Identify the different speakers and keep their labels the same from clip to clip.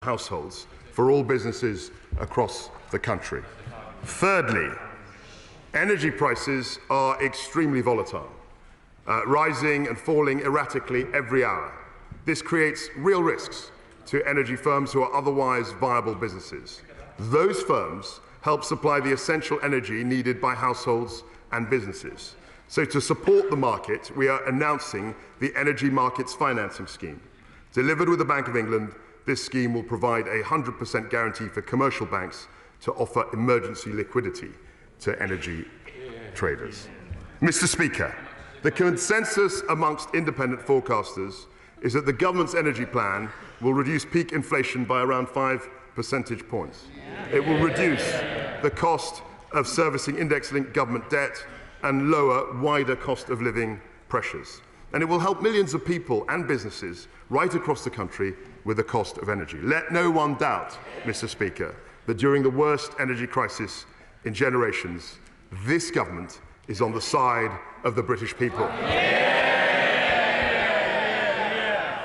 Speaker 1: households for all businesses across the country. Thirdly, energy prices are extremely volatile, rising and falling erratically every hour. This creates real risks to energy firms who are otherwise viable businesses. Those firms help supply the essential energy needed by households and businesses. So to support the market, we are announcing the Energy Markets Financing Scheme. Delivered with the Bank of England, this scheme will provide a 100% guarantee for commercial banks to offer emergency liquidity to energy traders. Mr. Speaker, the consensus amongst independent forecasters is that the government's energy plan will reduce peak inflation by around 5 percentage points. It will reduce the cost of servicing index-linked government debt and lower wider cost of living pressures. And it will help millions of people and businesses right across the country with the cost of energy. Let no one doubt, Mr. Speaker, that during the worst energy crisis in generations, this government is on the side of the British people.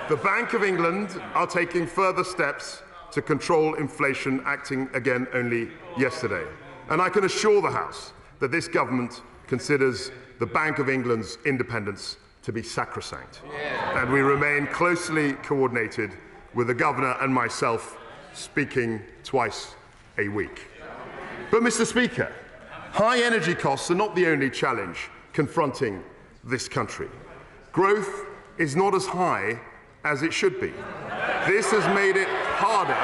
Speaker 1: The Bank of England are taking further steps to control inflation, acting again only yesterday. And I can assure the House that this government considers the Bank of England's independence to be sacrosanct. And we remain closely coordinated with the Governor and myself, speaking twice a week. But, Mr. Speaker, high energy costs are not the only challenge confronting this country. Growth is not as high as it should be. This has made it harder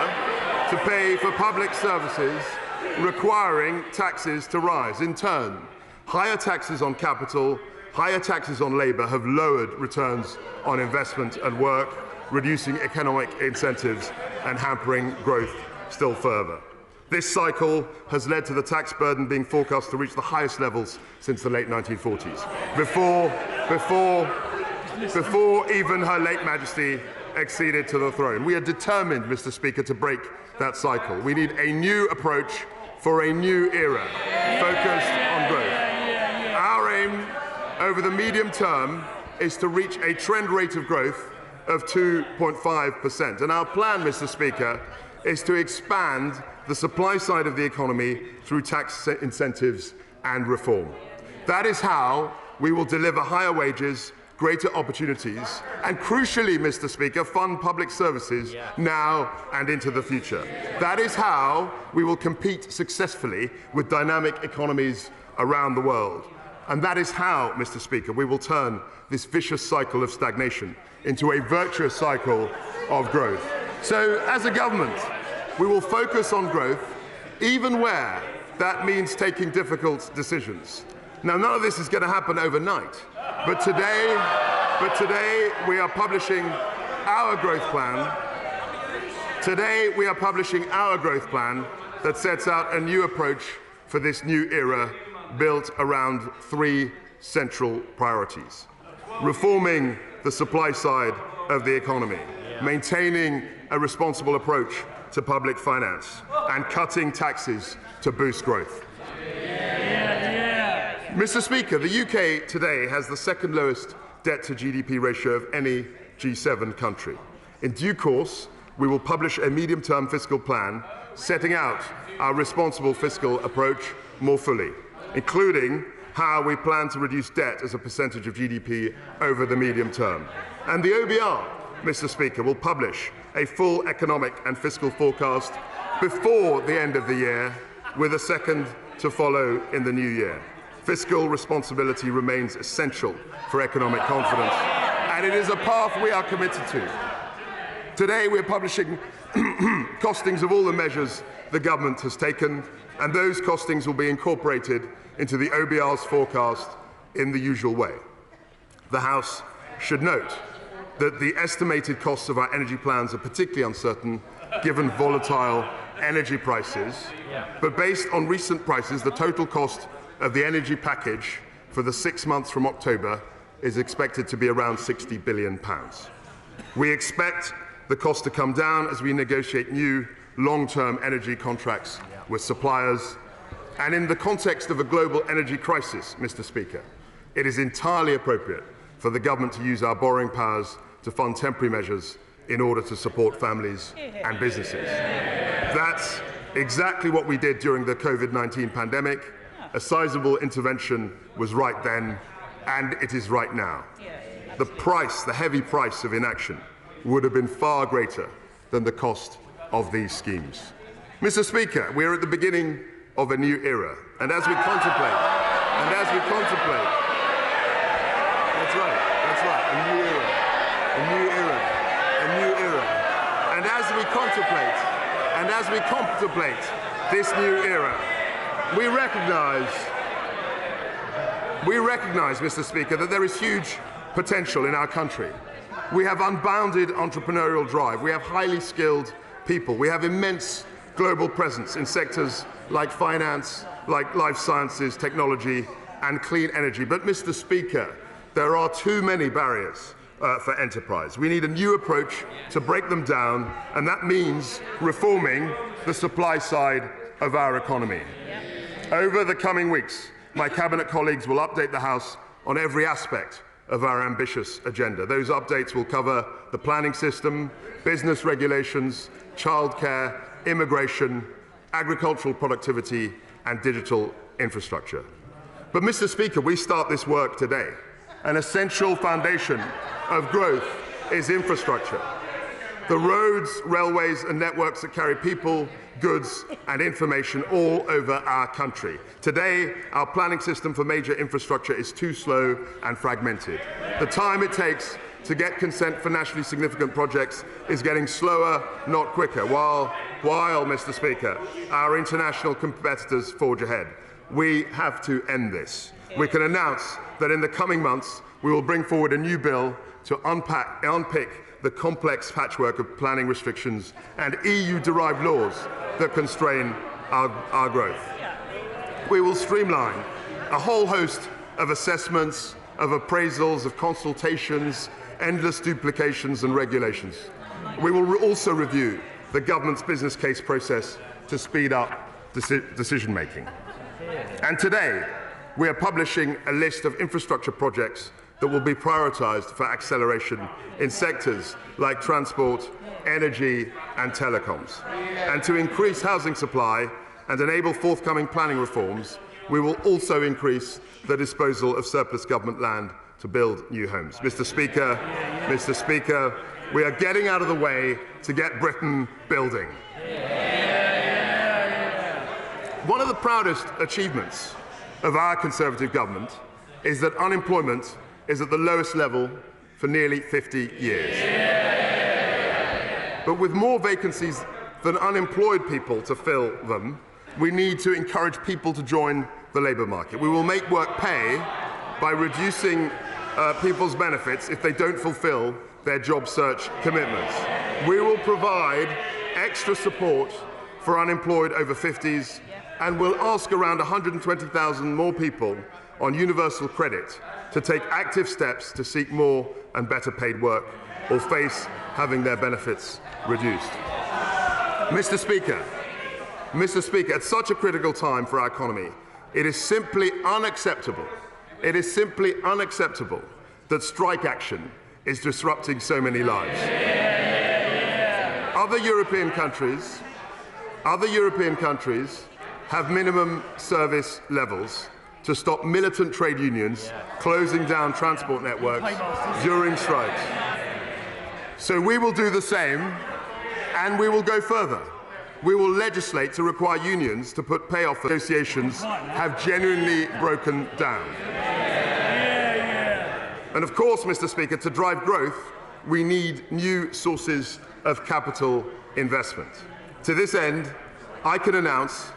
Speaker 1: to pay for public services, requiring taxes to rise. In turn, higher taxes on capital, higher taxes on labour have lowered returns on investment and work, reducing economic incentives and hampering growth still further. This cycle has led to the tax burden being forecast to reach the highest levels since the late 1940s, before even Her late Majesty acceded to the throne. We are determined, Mr. Speaker, to break that cycle. We need a new approach for a new era, focused on growth. Our aim over the medium term is to reach a trend rate of growth of 2.5%. And our plan, Mr. Speaker, is to expand the supply side of the economy through tax incentives and reform. That is how we will deliver higher wages, greater opportunities, and crucially, Mr. Speaker, fund public services now and into the future. That is how we will compete successfully with dynamic economies around the world. And that is how, Mr. Speaker, we will turn this vicious cycle of stagnation into a virtuous cycle of growth. So, as a government, we will focus on growth, even where that means taking difficult decisions. Now, none of this is going to happen overnight, but today we are publishing our growth plan. Today we are publishing our growth plan that sets out a new approach for this new era, built around three central priorities: reforming the supply side of the economy, maintaining a responsible approach to public finance, and cutting taxes to boost growth. Mr. Speaker, the UK today has the second lowest debt-to-GDP ratio of any G7 country. In due course, we will publish a medium-term fiscal plan setting out our responsible fiscal approach more fully, including how we plan to reduce debt as a percentage of GDP over the medium term. And the OBR, Mr. Speaker, will publish a full economic and fiscal forecast before the end of the year, with a second to follow in the new year. Fiscal responsibility remains essential for economic confidence, and it is a path we are committed to. Today we are publishing costings of all the measures the government has taken, and those costings will be incorporated into the OBR's forecast in the usual way. The House should note that the estimated costs of our energy plans are particularly uncertain, given volatile energy prices. But based on recent prices, the total cost of the energy package for the 6 months from October is expected to be around £60 billion. We expect the cost to come down as we negotiate new long-term energy contracts with suppliers. And in the context of a global energy crisis, Mr. Speaker, it is entirely appropriate for the government to use our borrowing powers to fund temporary measures in order to support families and businesses. That's exactly what we did during the COVID-19 pandemic. A sizable intervention was right then, and it is right now. The price, the heavy price of inaction, would have been far greater than the cost of these schemes. Mr. Speaker, we are at the beginning of a new era, and as we contemplate, that's right, a new era, and as we contemplate this new era, we recognize, Mr. Speaker, that there is huge potential in our country. We have unbounded entrepreneurial drive. We have highly skilled people. We have immense global presence in sectors like finance, like life sciences, technology, and clean energy. But, Mr. Speaker, there are too many barriers for enterprise. We need a new approach to break them down, and that means reforming the supply side of our economy. Over the coming weeks, my Cabinet colleagues will update the House on every aspect of our ambitious agenda. Those updates will cover the planning system, business regulations, childcare, immigration, agricultural productivity, and digital infrastructure. But, Mr. Speaker, we start this work today. An essential foundation of growth is infrastructure. The roads, railways, and networks that carry people, goods, and information all over our country. Today, our planning system for major infrastructure is too slow and fragmented. The time it takes to get consent for nationally significant projects is getting slower, not quicker, while, Mr. Speaker, our international competitors forge ahead. We have to end this. We can announce that in the coming months, we will bring forward a new bill to unpick the complex patchwork of planning restrictions and EU-derived laws that constrain our growth. We will streamline a whole host of assessments, of appraisals, of consultations, endless duplications and regulations. We will also review the government's business case process to speed up decision-making. And today, we are publishing a list of infrastructure projects that will be prioritised for acceleration in sectors like transport, energy and telecoms. And to increase housing supply and enable forthcoming planning reforms, we will also increase the disposal of surplus government land to build new homes. Mr. Speaker, we are getting out of the way to get Britain building. One of the proudest achievements of our Conservative government is that unemployment is at the lowest level for nearly 50 years. But with more vacancies than unemployed people to fill them, we need to encourage people to join the labour market. We will make work pay by reducing people's benefits if they don't fulfil their job search commitments. We will provide extra support for unemployed over 50s and will ask around 120,000 more people on universal credit to take active steps to seek more and better paid work or face having their benefits reduced. Mr. Speaker, at such a critical time for our economy, it is simply unacceptable that strike action is disrupting so many lives. Other European countries have minimum service levels to stop militant trade unions closing down transport networks during strikes. So we will do the same, and we will go further. We will legislate to require unions to put payoff negotiations have genuinely broken down. And of course, Mr. Speaker, to drive growth, we need new sources of capital investment. To this end, I can announce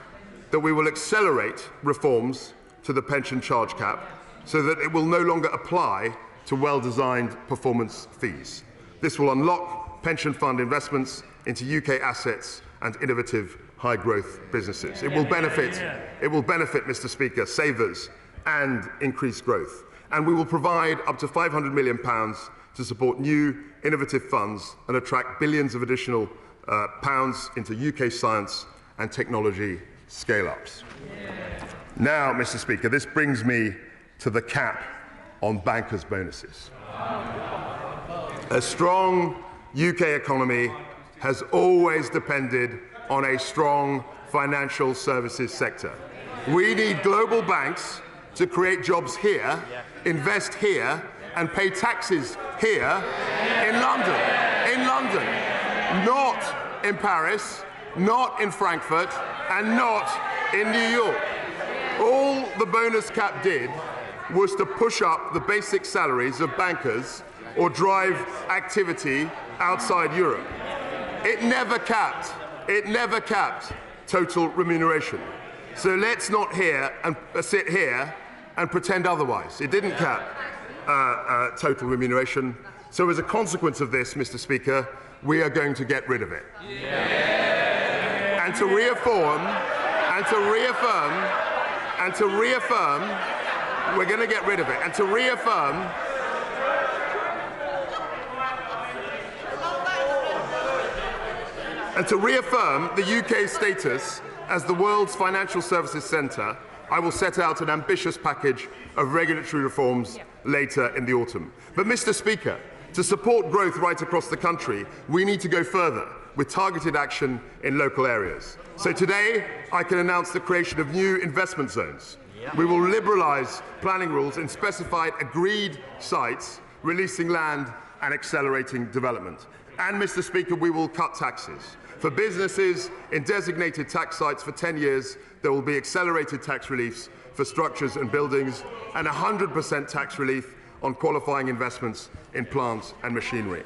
Speaker 1: that we will accelerate reforms to the pension charge cap so that it will no longer apply to well-designed performance fees. This will unlock pension fund investments into UK assets and innovative high-growth businesses. It will benefit, Mr. Speaker, savers and increase growth. And we will provide up to £500 million to support new innovative funds and attract billions of additional pounds into UK science and technology scale-ups. Now, Mr. Speaker, this brings me to the cap on bankers' bonuses. A strong UK economy has always depended on a strong financial services sector. We need global banks to create jobs here, invest here, and pay taxes here in London, not in Paris, not in Frankfurt, and not in New York. All the bonus cap did was to push up the basic salaries of bankers or drive activity outside Europe. It never capped total remuneration. So let's not sit here and pretend otherwise. It didn't cap total remuneration. So as a consequence of this, Mr. Speaker, we are going to get rid of it. And to reaffirm, we're going to get rid of it. And to reaffirm, the UK's status as the world's financial services centre, I will set out an ambitious package of regulatory reforms later in the autumn. But, Mr. Speaker, to support growth right across the country, we need to go further with targeted action in local areas. So today, I can announce the creation of new investment zones. We will liberalise planning rules in specified agreed sites, releasing land and accelerating development. And, Mr. Speaker, we will cut taxes. For businesses in designated tax sites for 10 years, there will be accelerated tax reliefs for structures and buildings and 100% tax relief on qualifying investments in plants and machinery.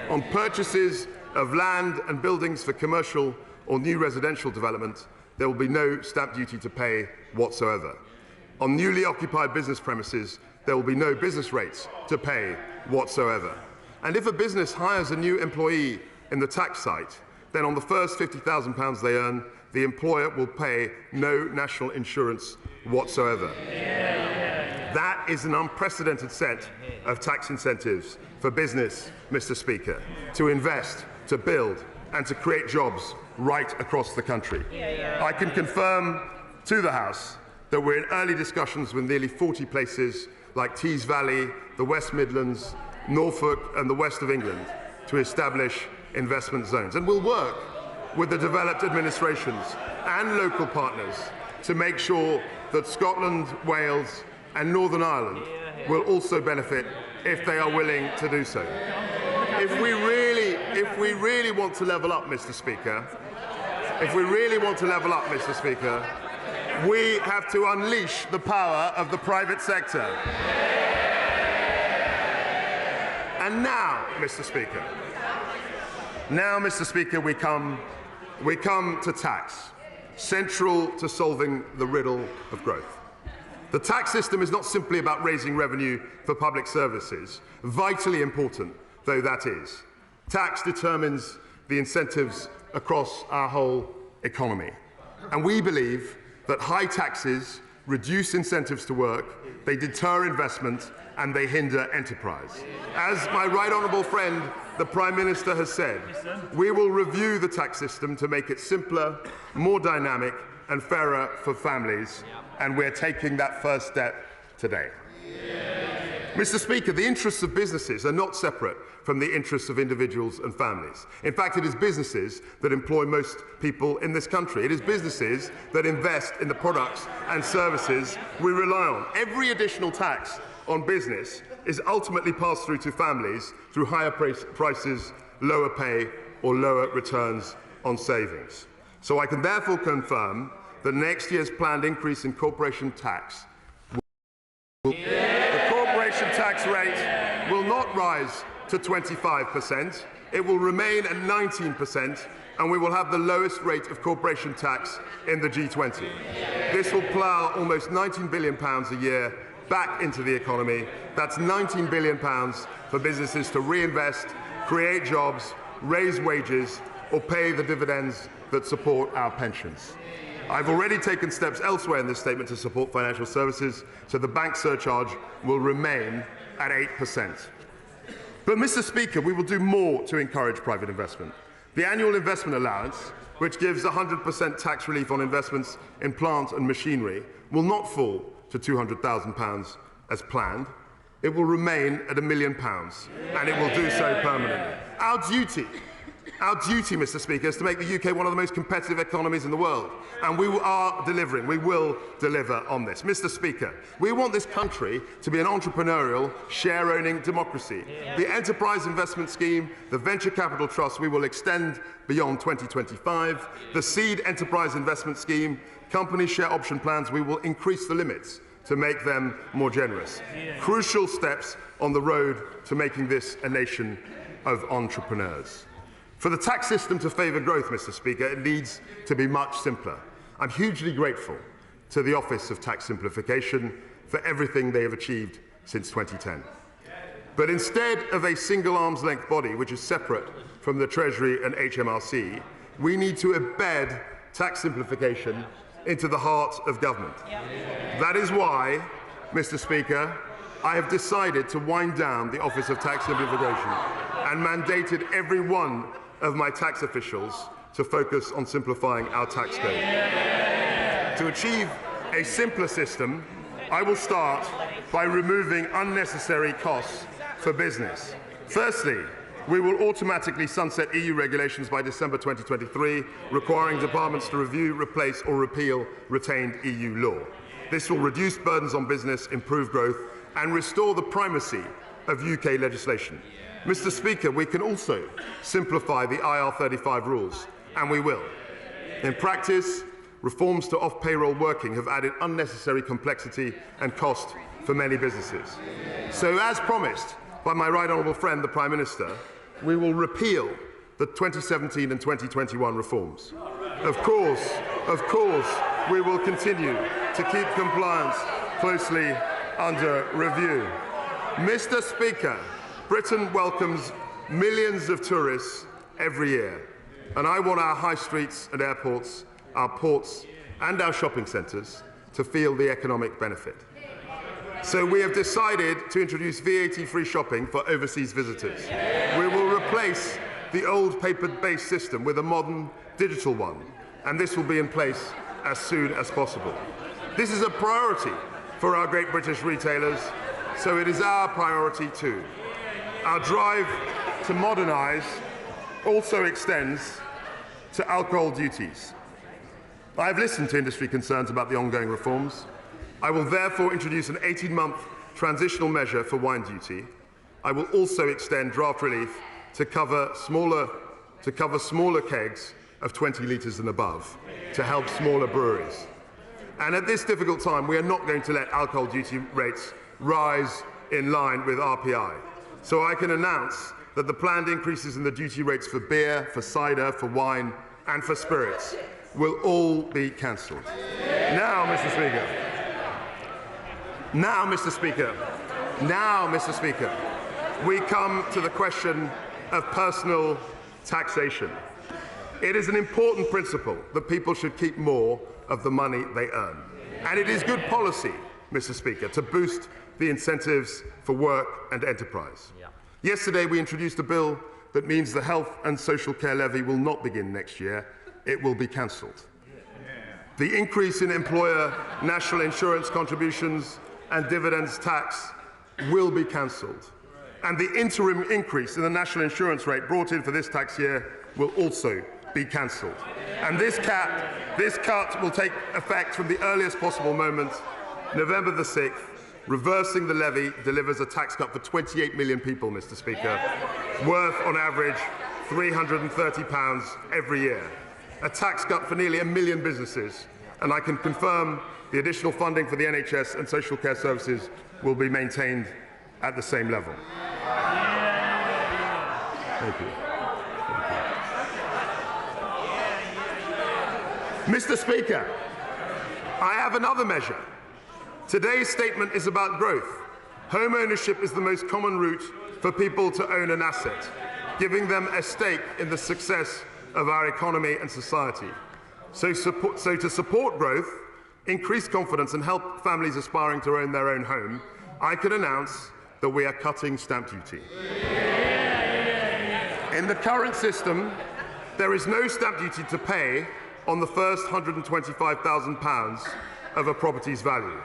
Speaker 1: On purchases of land and buildings for commercial or new residential development, there will be no stamp duty to pay whatsoever. On newly occupied business premises, there will be no business rates to pay whatsoever. And if a business hires a new employee in the tax site, then on the first £50,000 they earn, the employer will pay no national insurance whatsoever. That is an unprecedented set of tax incentives for business, Mr. Speaker, to invest, to build, and to create jobs right across the country. I can confirm to the House that we're in early discussions with nearly 40 places like Tees Valley, the West Midlands, Norfolk, and the West of England to establish investment zones. And we'll work with the developed administrations and local partners to make sure that Scotland, Wales, and Northern Ireland will also benefit if they are willing to do so. If we really want to level up, Mr. Speaker, we have to unleash the power of the private sector. And now, Mr. Speaker, we come to tax, central to solving the riddle of growth. The tax system is not simply about raising revenue for public services, vitally important though that is. Tax determines the incentives across our whole economy. And we believe that high taxes reduce incentives to work, they deter investment, and they hinder enterprise. As my right honourable friend, the Prime Minister, has said, we will review the tax system to make it simpler, more dynamic, and fairer for families, and we're taking that first step today. Mr. Speaker, the interests of businesses are not separate from the interests of individuals and families. In fact, it is businesses that employ most people in this country. It is businesses that invest in the products and services we rely on. Every additional tax on business is ultimately passed through to families through higher prices, lower pay, or lower returns on savings. So I can therefore confirm that next year's planned increase in corporation tax the corporation tax rate will not rise to 25%. It will remain at 19%, and we will have the lowest rate of corporation tax in the G20. This will plough almost £19 billion a year back into the economy. That's £19 billion for businesses to reinvest, create jobs, raise wages, or pay the dividends that support our pensions. I've already taken steps elsewhere in this statement to support financial services, so the bank surcharge will remain at 8%. But, Mr. Speaker, we will do more to encourage private investment. The annual investment allowance, which gives 100% tax relief on investments in plant and machinery, will not fall to £200,000 as planned. It will remain at £1 million, and it will do so permanently. Our duty, Mr. Speaker, is to make the UK one of the most competitive economies in the world. And we are delivering. We will deliver on this. Mr. Speaker, we want this country to be an entrepreneurial, share-owning democracy. The Enterprise Investment Scheme, the Venture Capital Trust, we will extend beyond 2025. The Seed Enterprise Investment Scheme, company share option plans, we will increase the limits to make them more generous. Crucial steps on the road to making this a nation of entrepreneurs. For the tax system to favour growth, Mr. Speaker, it needs to be much simpler. I'm hugely grateful to the Office of Tax Simplification for everything they have achieved since 2010. But instead of a single arm's-length body which is separate from the Treasury and HMRC, we need to embed tax simplification into the heart of government. That is why, Mr. Speaker, I have decided to wind down the Office of Tax Simplification and mandated every one of my tax officials to focus on simplifying our tax code. To achieve a simpler system, I will start by removing unnecessary costs for business. Firstly, we will automatically sunset EU regulations by December 2023, requiring departments to review, replace or repeal retained EU law. This will reduce burdens on business, improve growth and restore the primacy of UK legislation. Mr. Speaker, we can also simplify the IR35 rules, and we will. In practice, reforms to off-payroll working have added unnecessary complexity and cost for many businesses. So, as promised by my right honourable friend, the Prime Minister, we will repeal the 2017 and 2021 reforms. Of course, we will continue to keep compliance closely under review. Mr. Speaker, Britain welcomes millions of tourists every year, and I want our high streets and airports, our ports and our shopping centres to feel the economic benefit. So we have decided to introduce VAT-free shopping for overseas visitors. We will replace the old paper-based system with a modern digital one, and this will be in place as soon as possible. This is a priority for our great British retailers, so it is our priority too. Our drive to modernise also extends to alcohol duties. I have listened to industry concerns about the ongoing reforms. I will therefore introduce an 18-month transitional measure for wine duty. I will also extend draft relief to cover smaller kegs of 20 litres and above to help smaller breweries. And at this difficult time, we are not going to let alcohol duty rates rise in line with RPI. So I can announce that the planned increases in the duty rates for beer, for cider, for wine and for spirits will all be cancelled. Now, Mr. Speaker, we come to the question of personal taxation. It is an important principle that people should keep more of the money they earn. And it is good policy, Mr. Speaker, to boost the incentives for work and enterprise. Yesterday, we introduced a bill that means the health and social care levy will not begin next year. It will be cancelled. The increase in employer national insurance contributions and dividends tax will be cancelled. And the interim increase in the national insurance rate brought in for this tax year will also be cancelled. And this cut will take effect from the earliest possible moment, November the 6th. Reversing the levy delivers a tax cut for 28 million people, Mr. Speaker, worth on average £330 every year. A tax cut for nearly 1 million businesses, and I can confirm the additional funding for the NHS and social care services will be maintained at the same level. Thank you. Mr. Speaker, I have another measure. Today's statement is about growth. Home ownership is the most common route for people to own an asset, giving them a stake in the success of our economy and society. So to support growth, increase confidence and help families aspiring to own their own home, I can announce that we are cutting stamp duty. In the current system, there is no stamp duty to pay on the first £125,000 of a property's value.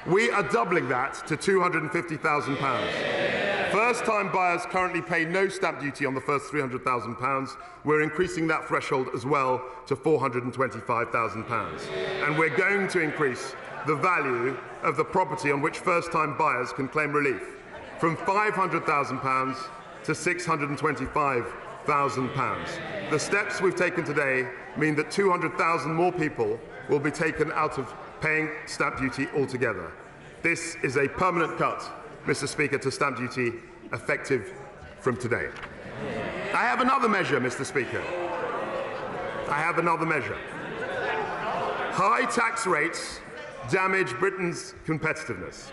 Speaker 1: We are doubling that to £250,000. First-time buyers currently pay no stamp duty on the first £300,000. We're increasing that threshold as well to £425,000. And we're going to increase the value of the property on which first-time buyers can claim relief from £500,000 to £625,000. The steps we've taken today mean that 200,000 more people will be taken out of paying stamp duty altogether. This is a permanent cut, Mr. Speaker, to stamp duty effective from today. I have another measure, Mr. Speaker. I have another measure. High tax rates damage Britain's competitiveness.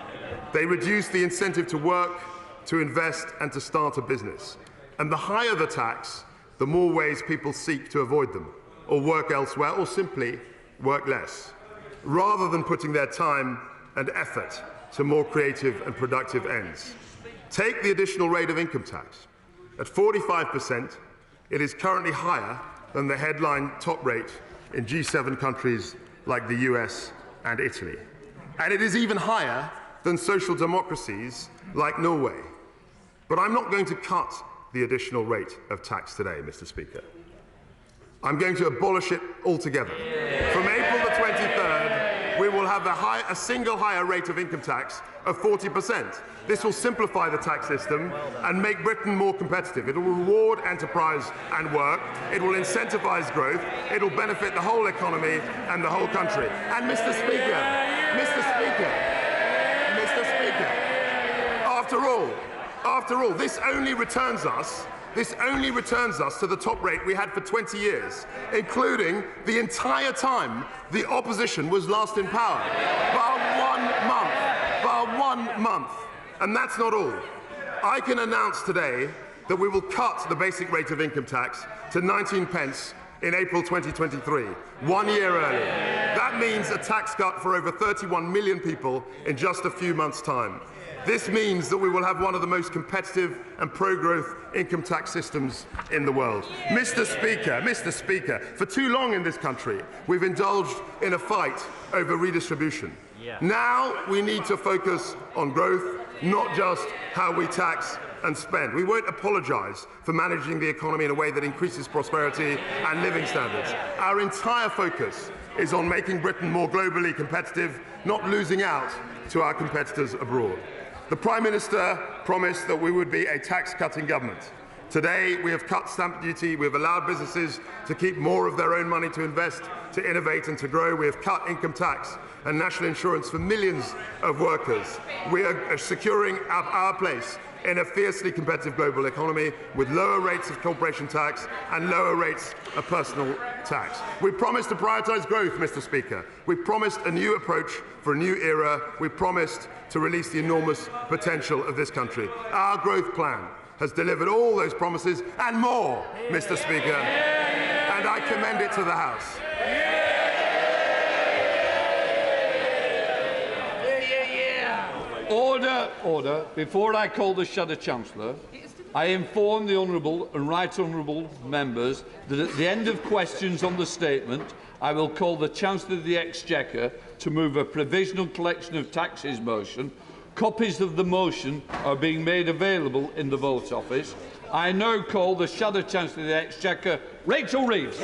Speaker 1: They reduce the incentive to work, to invest and to start a business. And the higher the tax, the more ways people seek to avoid them, or work elsewhere, or simply work less, rather than putting their time and effort to more creative and productive ends. Take the additional rate of income tax. At 45%, it is currently higher than the headline top rate in G7 countries like the US and Italy. And it is even higher than social democracies like Norway. But I'm not going to cut the additional rate of tax today, Mr. Speaker. I'm going to abolish it altogether. From April the 23rd, we will have a single higher rate of income tax of 40%. This will simplify the tax system and make Britain more competitive. It will reward enterprise and work. It will incentivise growth. It will benefit the whole economy and the whole country. And Mr. Speaker, after all, this only returns us to the top rate we had for 20 years, including the entire time the opposition was last in power. Bar 1 month. And that's not all. I can announce today that we will cut the basic rate of income tax to 19 pence in April 2023, 1 year early. That means a tax cut for over 31 million people in just a few months' time. This means that we will have one of the most competitive and pro-growth income tax systems in the world. Mr. Speaker, for too long in this country, we've indulged in a fight over redistribution. Now we need to focus on growth, not just how we tax and spend. We won't apologise for managing the economy in a way that increases prosperity and living standards. Our entire focus is on making Britain more globally competitive, not losing out to our competitors abroad. The Prime Minister promised that we would be a tax-cutting government. Today, we have cut stamp duty, we have allowed businesses to keep more of their own money to invest, to innovate and to grow. We have cut income tax and national insurance for millions of workers. We are securing our place in a fiercely competitive global economy with lower rates of corporation tax and lower rates of personal tax. We promised to prioritise growth, Mr. Speaker. We promised a new approach for a new era. We promised to release the enormous potential of this country. Our growth plan has delivered all those promises and more, Mr. Speaker, and I commend it to the House.
Speaker 2: Order. Before I call the Shadow Chancellor, I inform the Honourable and Right Honourable members that at the end of questions on the statement, I will call the Chancellor of the Exchequer to move a provisional collection of taxes motion. Copies of the motion are being made available in the vote office. I now call the Shadow Chancellor of the Exchequer, Rachel Reeves.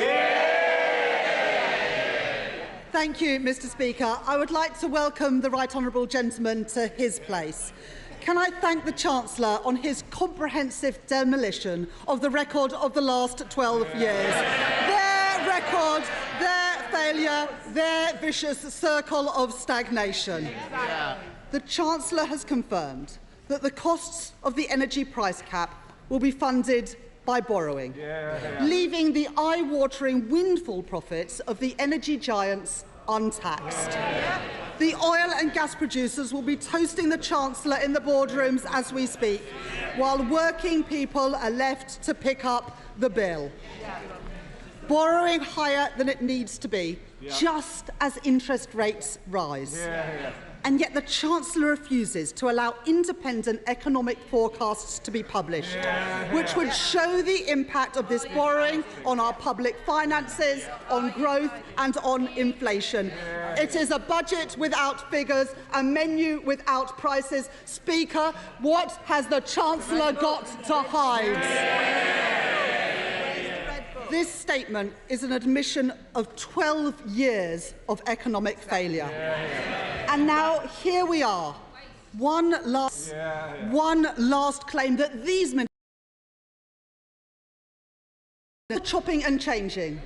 Speaker 3: Thank you, Mr. Speaker. I would like to welcome the Right Honourable Gentleman to his place. Can I thank the Chancellor on his comprehensive demolition of the record of the last 12 years. Their record, their failure, their vicious circle of stagnation. The Chancellor has confirmed that the costs of the energy price cap will be funded by borrowing, leaving the eye-watering windfall profits of the energy giants untaxed. The oil and gas producers will be toasting the Chancellor in the boardrooms as we speak, while working people are left to pick up the bill. Borrowing higher than it needs to be, just as interest rates rise. And yet the Chancellor refuses to allow independent economic forecasts to be published, which would show the impact of this borrowing on our public finances, on growth and on inflation. It is a budget without figures, a menu without prices. Speaker, what has the Chancellor got to hide? This statement is an admission of 12 years of economic failure. And now here we are, one last claim that these ministers are chopping and changing,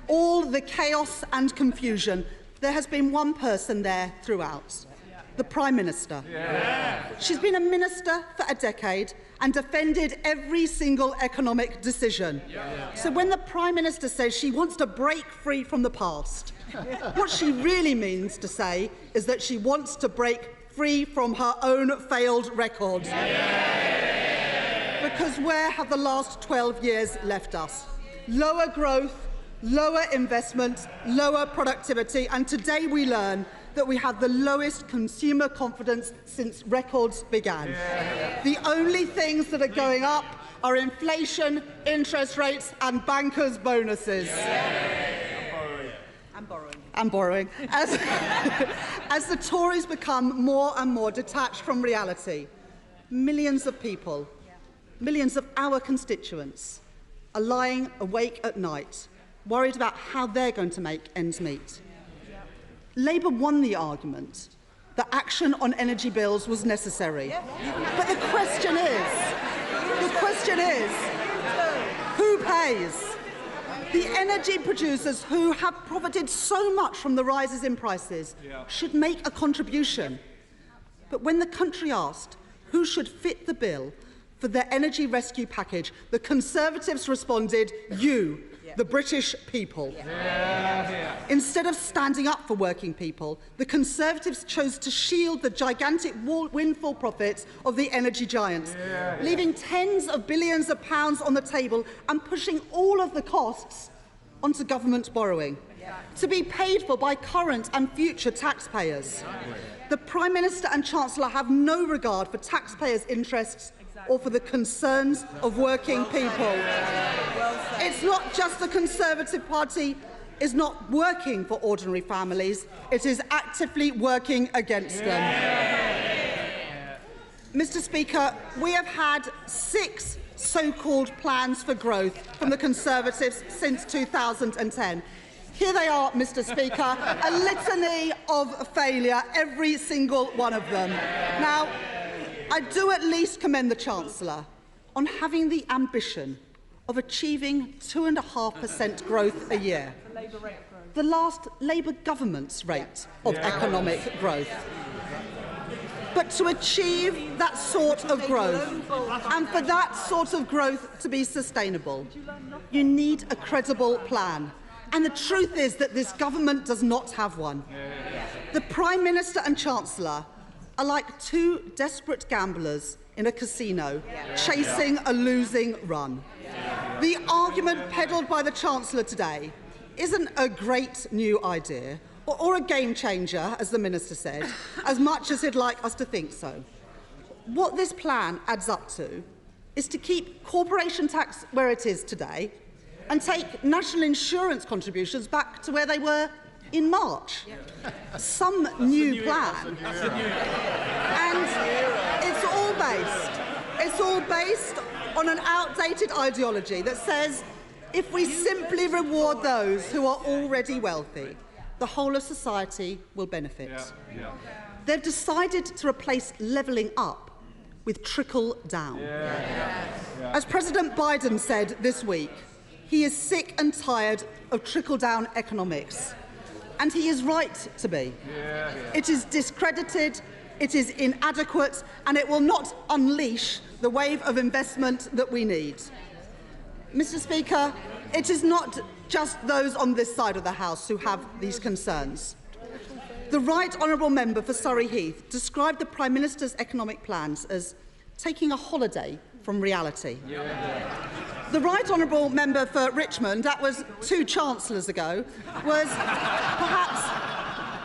Speaker 3: all the chaos and confusion. There has been one person there throughout, the Prime Minister. She's been a minister for a decade and defended every single economic decision. So when the Prime Minister says she wants to break free from the past, what she really means to say is that she wants to break free from her own failed record. Because where have the last 12 years left us? Lower growth, lower investment, lower productivity, and today we learn that we have the lowest consumer confidence since records began. The only things that are going up are inflation, interest rates and bankers' bonuses. And borrowing. As the Tories become more and more detached from reality, millions of people, millions of our constituents, are lying awake at night, worried about how they're going to make ends meet. Labour won the argument that action on energy bills was necessary. But the question is, who pays? The energy producers who have profited so much from the rises in prices should make a contribution. But when the country asked who should fit the bill for their energy rescue package, the Conservatives responded, you, the British people. Instead of standing up for working people, the Conservatives chose to shield the gigantic windfall profits of the energy giants, leaving tens of billions of pounds on the table and pushing all of the costs onto government borrowing, to be paid for by current and future taxpayers. The Prime Minister and Chancellor have no regard for taxpayers' interests or for the concerns of working people. It's not just the Conservative Party is not working for ordinary families, it is actively working against them. Mr. Speaker, we have had 6 so-called plans for growth from the Conservatives since 2010. Here they are, Mr. Speaker, a litany of failure, every single one of them. Now, I do at least commend the Chancellor on having the ambition of achieving 2.5% growth a year, the last Labour government's rate of economic growth. But to achieve that sort of growth, and for that sort of growth to be sustainable, you need a credible plan. And the truth is that this government does not have one. The Prime Minister and Chancellor are like 2 desperate gamblers in a casino, chasing a losing run. The argument peddled by the Chancellor today isn't a great new idea or a game changer, as the Minister said, as much as he'd like us to think so. What this plan adds up to is to keep corporation tax where it is today and take national insurance contributions back to where they were in March. Some new plan. And it's all based on an outdated ideology that says if we simply reward those who are already wealthy, the whole of society will benefit. They've decided to replace levelling up with trickle down. As President Biden said this week, he is sick and tired of trickle-down economics. And he is right to be. It is discredited, it is inadequate, and it will not unleash the wave of investment that we need. Mr. Speaker, it is not just those on this side of the House who have these concerns. The Right Honourable Member for Surrey Heath described the Prime Minister's economic plans as taking a holiday from reality. The Right Honourable Member for Richmond, that was 2 Chancellors ago, was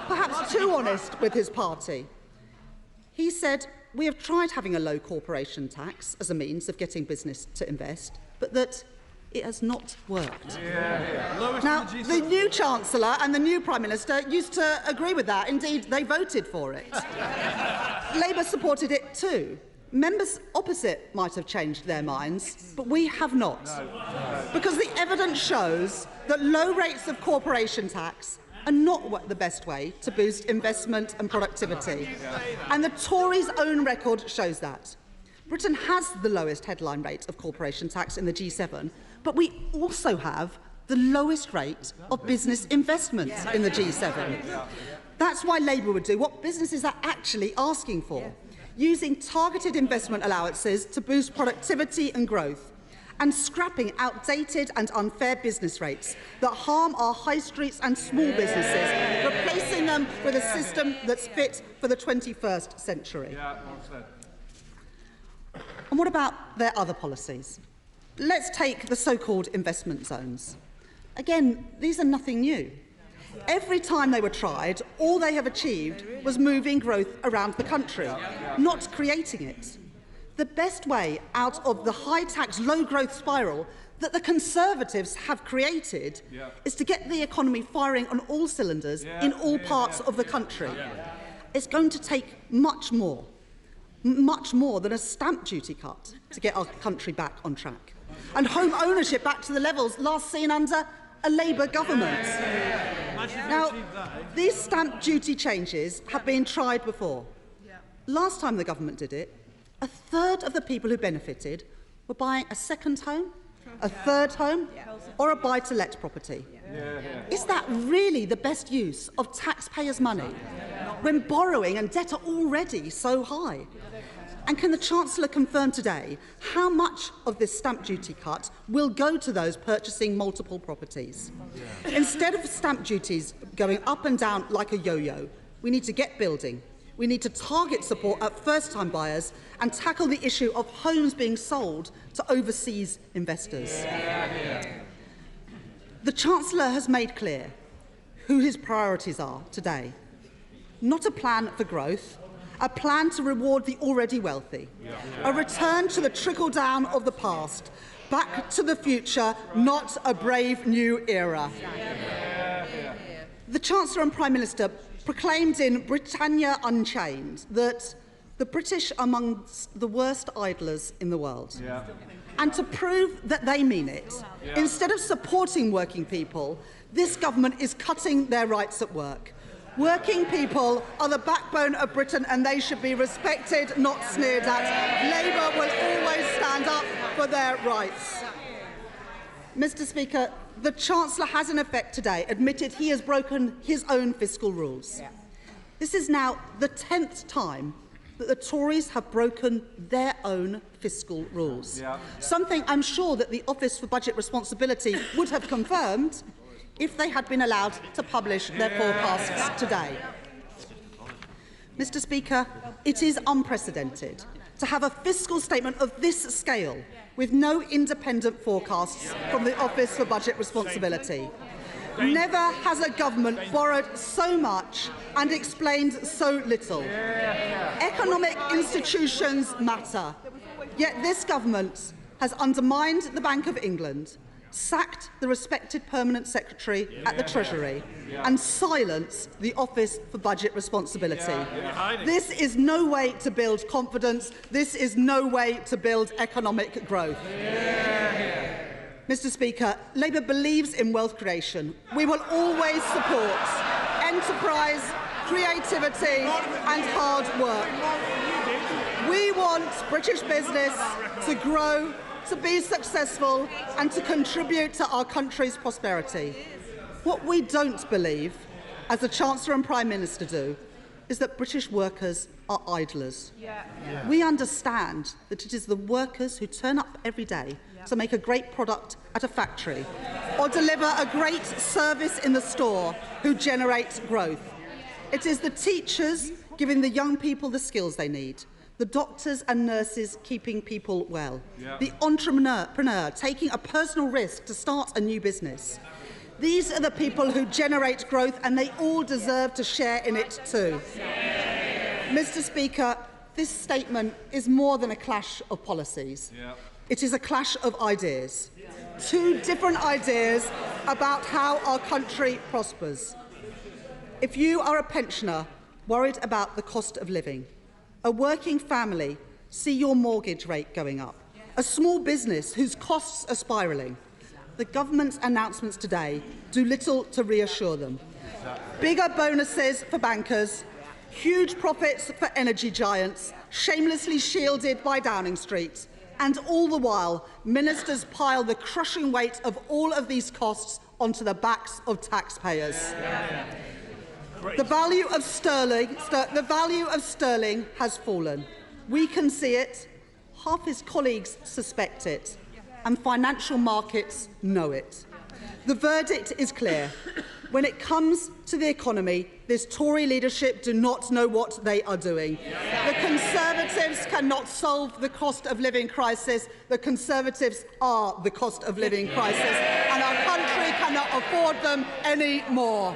Speaker 3: perhaps too honest with his party He said, we have tried having a low corporation tax as a means of getting business to invest, but that it has not worked. Now, the new Chancellor and the new Prime Minister used to agree with that. Indeed, they voted for it. Labour supported it too. Members opposite might have changed their minds, but we have not. Because the evidence shows that low rates of corporation tax are not the best way to boost investment and productivity. And the Tories' own record shows that. Britain has the lowest headline rate of corporation tax in the G7, but we also have the lowest rate of business investment in the G7. That's why Labour would do what businesses are actually asking for, using targeted investment allowances to boost productivity and growth, and scrapping outdated and unfair business rates that harm our high streets and small businesses, replacing them with a system that's fit for the 21st century. And what about their other policies? Let's take the so-called investment zones. Again, these are nothing new. Every time they were tried, all they have achieved was moving growth around the country, not creating it. The best way out of the high-tax, low-growth spiral that the Conservatives have created is to get the economy firing on all cylinders in all parts of the country. It's going to take much more than a stamp duty cut to get our country back on track, and home ownership back to the levels last seen under a Labour government. Now, these stamp duty changes have been tried before. Last time the government did it, a third of the people who benefited were buying a second home, a third home, or a buy-to-let property. Is that really the best use of taxpayers' money when borrowing and debt are already so high? And can the Chancellor confirm today how much of this stamp duty cut will go to those purchasing multiple properties? Instead of stamp duties going up and down like a yo-yo, we need to get building. We need to target support at first-time buyers and tackle the issue of homes being sold to overseas investors. The Chancellor has made clear who his priorities are today. Not a plan for growth, a plan to reward the already wealthy, a return to the trickle-down of the past, back to the future, not a brave new era. The Chancellor and Prime Minister proclaimed in Britannia Unchained that the British are amongst the worst idlers in the world. And to prove that they mean it, instead of supporting working people, this government is cutting their rights at work. Working people are the backbone of Britain and they should be respected, not sneered at. Labour will always stand up for their rights. Mr. Speaker, the Chancellor has in effect today admitted he has broken his own fiscal rules. This is now the 10th time that the Tories have broken their own fiscal rules, something I'm sure that the Office for Budget Responsibility would have confirmed if they had been allowed to publish their forecasts today. Mr. Speaker, it is unprecedented to have a fiscal statement of this scale with no independent forecasts from the Office for Budget Responsibility. Never has a government borrowed so much and explained so little. Economic institutions matter, yet this government has undermined the Bank of England, sacked the respected Permanent Secretary at the Treasury and silenced the Office for Budget Responsibility. This is no way to build confidence. This is no way to build economic growth. Mr. Speaker, Labour believes in wealth creation. We will always support enterprise, creativity and hard work. We want British business to grow, to be successful and to contribute to our country's prosperity. What we don't believe, as the Chancellor and Prime Minister do, is that British workers are idlers. We understand that it is the workers who turn up every day to make a great product at a factory or deliver a great service in the store who generate growth. It is the teachers giving the young people the skills they need, the doctors and nurses keeping people well, the entrepreneur taking a personal risk to start a new business. These are the people who generate growth and they all deserve to share in it too. Mr. Speaker, this statement is more than a clash of policies. Yeah. It is a clash of ideas. Two different ideas about how our country prospers. If you are a pensioner worried about the cost of living, a working family see your mortgage rate going up, a small business whose costs are spiralling, the government's announcements today do little to reassure them. Bigger bonuses for bankers, huge profits for energy giants, shamelessly shielded by Downing Street, and all the while, ministers pile the crushing weight of all of these costs onto the backs of taxpayers. The value of sterling has fallen. We can see it, half his colleagues suspect it, and financial markets know it. The verdict is clear. When it comes to the economy, this Tory leadership do not know what they are doing. The Conservatives cannot solve the cost of living crisis. The Conservatives are the cost of living crisis, and our country cannot afford them anymore.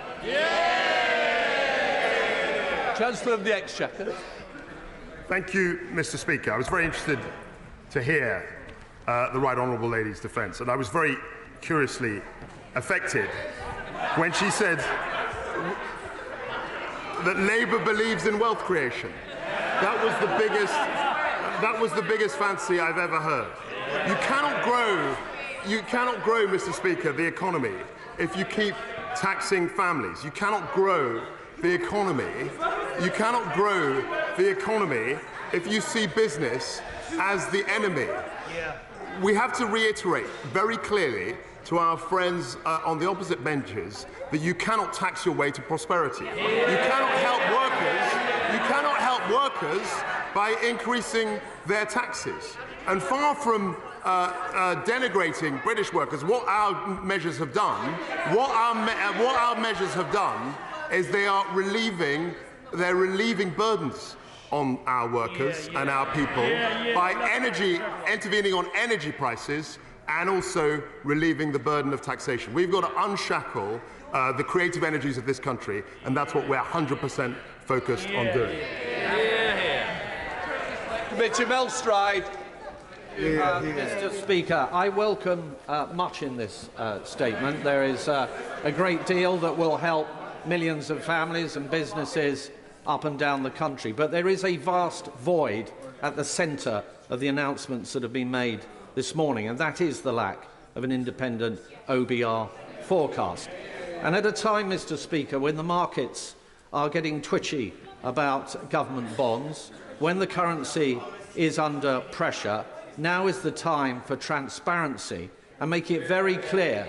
Speaker 2: Chancellor of the Exchequer.
Speaker 1: Thank you, Mr. Speaker. I was very interested to hear the Right Honourable Lady's defence, and I was very curiously affected when she said that Labour believes in wealth creation. That was the biggest fancy I've ever heard. You cannot grow, Mr. Speaker, the economy if you keep taxing families. You cannot grow the economy. You cannot grow the economy if you see business as the enemy. We have to reiterate very clearly to our friends on the opposite benches that you cannot tax your way to prosperity. You cannot help workers by increasing their taxes. And far from denigrating British workers, what our measures have done, is they are relieving burdens on our workers and our people by intervening on energy prices and also relieving the burden of taxation. We've got to unshackle the creative energies of this country, and that's what we're 100% focused on doing.
Speaker 2: Jamel Stride.
Speaker 4: Mr. Speaker, I welcome much in this statement. There is a great deal that will help millions of families and businesses up and down the country, but there is a vast void at the centre of the announcements that have been made this morning, and that is the lack of an independent OBR forecast. And at a time, Mr. Speaker, when the markets are getting twitchy about government bonds, when the currency is under pressure, now is the time for transparency and make it very clear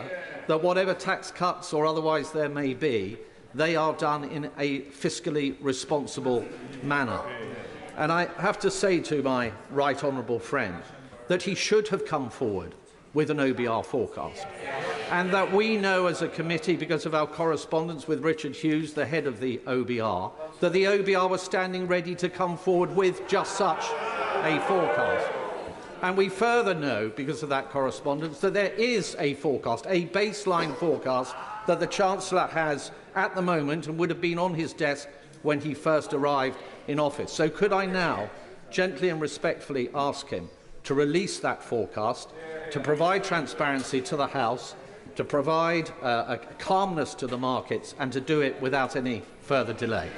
Speaker 4: that whatever tax cuts or otherwise there may be, they are done in a fiscally responsible manner. And I have to say to my right honourable friend that he should have come forward with an OBR forecast, and that we know as a committee, because of our correspondence with Richard Hughes, the head of the OBR, that the OBR was standing ready to come forward with just such a forecast. And we further know, because of that correspondence, that there is a forecast, a baseline forecast, that the Chancellor has at the moment and would have been on his desk when he first arrived in office. So could I now gently and respectfully ask him to release that forecast, to provide transparency to the House, to provide a calmness to the markets, and to do it without any further delay?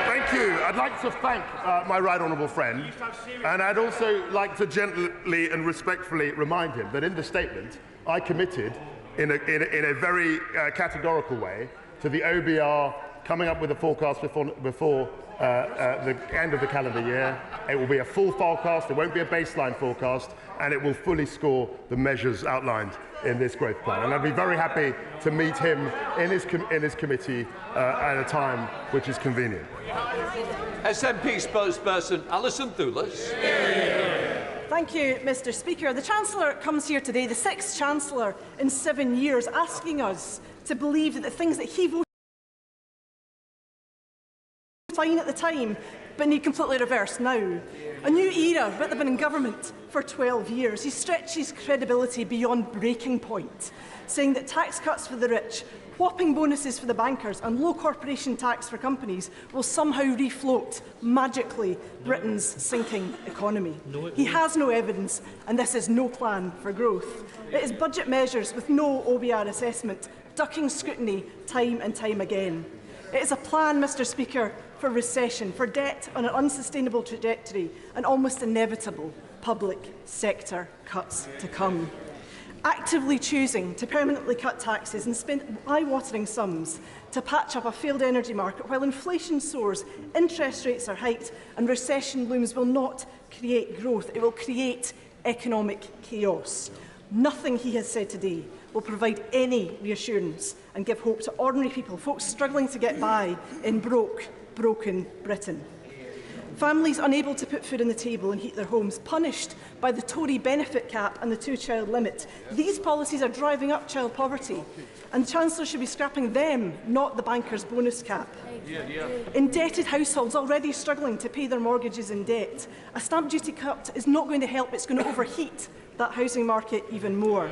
Speaker 1: Thank you. I'd like to thank my right honourable friend, and I'd also like to gently and respectfully remind him that in the statement I committed in a very categorical way to the OBR coming up with a forecast before the end of the calendar year. It will be a full forecast, it won't be a baseline forecast, and it will fully score the measures outlined in this growth plan. And I'd be very happy to meet him in his committee at a time which is convenient.
Speaker 2: SNP spokesperson Alison Thewlis.
Speaker 5: Thank you, Mr. Speaker. The Chancellor comes here today, the sixth Chancellor in 7 years, asking us to believe that the things that he voted fine at the time, but need completely reversed now. A new era, but they've been in government for 12 years. He stretches credibility beyond breaking point, saying that tax cuts for the rich Whopping bonuses for the bankers and low corporation tax for companies will somehow refloat, magically, Britain's sinking economy. He has no evidence, and this is no plan for growth. It is budget measures with no OBR assessment, ducking scrutiny time and time again. It is a plan, Mr Speaker, for recession, for debt on an unsustainable trajectory and almost inevitable public sector cuts to come. Actively choosing to permanently cut taxes and spend eye-watering sums to patch up a failed energy market while inflation soars, interest rates are hiked and recession looms will not create growth, it will create economic chaos. Nothing he has said today will provide any reassurance and give hope to ordinary people, folks struggling to get by in broken Britain. Families unable to put food on the table and heat their homes, punished by the Tory benefit cap and the two-child limit. These policies are driving up child poverty, and the Chancellor should be scrapping them, not the bankers' bonus cap. Indebted households already struggling to pay their mortgages in debt. A stamp duty cut is not going to help, it's going to overheat that housing market even more.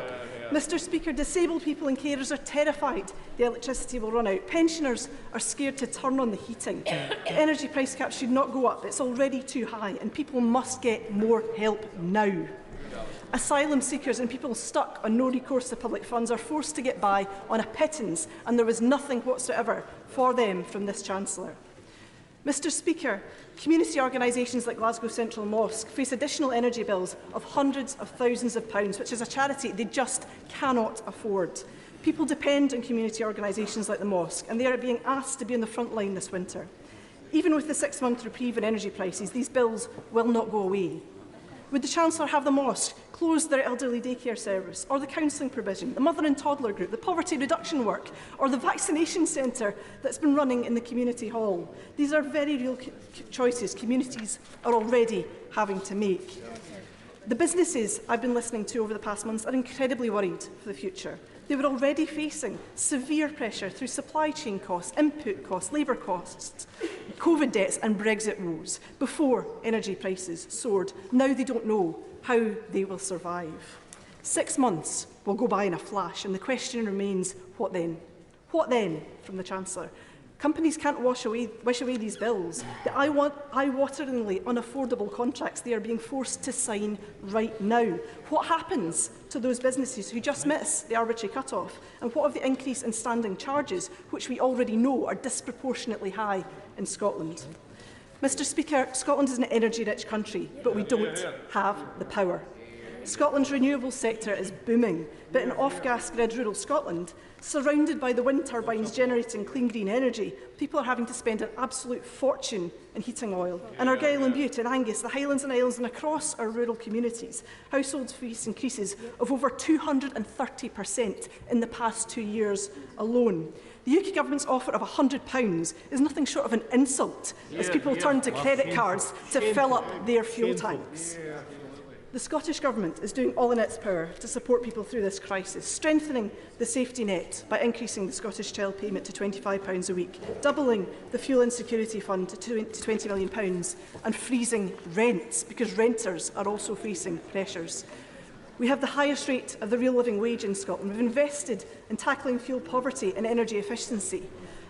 Speaker 5: Mr Speaker, disabled people and carers are terrified the electricity will run out. Pensioners are scared to turn on the heating. The energy price cap should not go up. It's already too high, and people must get more help now. Asylum seekers and people stuck on no recourse to public funds are forced to get by on a pittance, and there was nothing whatsoever for them from this Chancellor. Mr Speaker, community organisations like Glasgow Central Mosque face additional energy bills of hundreds of thousands of pounds, which is a charity they just cannot afford. People depend on community organisations like the mosque, and they are being asked to be on the front line this winter. Even with the 6-month reprieve in energy prices, these bills will not go away. Would the Chancellor have the mosque close their elderly daycare service, or the counselling provision, the mother and toddler group, the poverty reduction work, or the vaccination centre that's been running in the community hall? These are very real choices communities are already having to make. The businesses I've been listening to over the past months are incredibly worried for the future. They were already facing severe pressure through supply chain costs, input costs, labour costs, COVID debts and Brexit woes before energy prices soared. Now they don't know how they will survive. 6 months will go by in a flash, and the question remains, what then? What then from the Chancellor? Companies can't wish away these bills. The eye-wateringly unaffordable contracts they are being forced to sign right now. What happens to those businesses who just miss the arbitrary cut-off? And what of the increase in standing charges, which we already know are disproportionately high in Scotland? Mr Speaker, Scotland is an energy-rich country, but we don't have the power. Scotland's renewables sector is booming, but in off-gas grid rural Scotland, surrounded by the wind turbines generating clean green energy, people are having to spend an absolute fortune in heating oil. In Argyll and Bute, in Angus, the Highlands and Isles and across our rural communities, household fees increases of over 230% in the past 2 years alone. The UK Government's offer of £100 is nothing short of an insult as people turn to credit cards to fill up their fuel tanks. The Scottish Government is doing all in its power to support people through this crisis, strengthening the safety net by increasing the Scottish Child payment to £25 a week, doubling the Fuel Insecurity Fund to £20 million and freezing rents, because renters are also facing pressures. We have the highest rate of the real living wage in Scotland. We've invested in tackling fuel poverty and energy efficiency,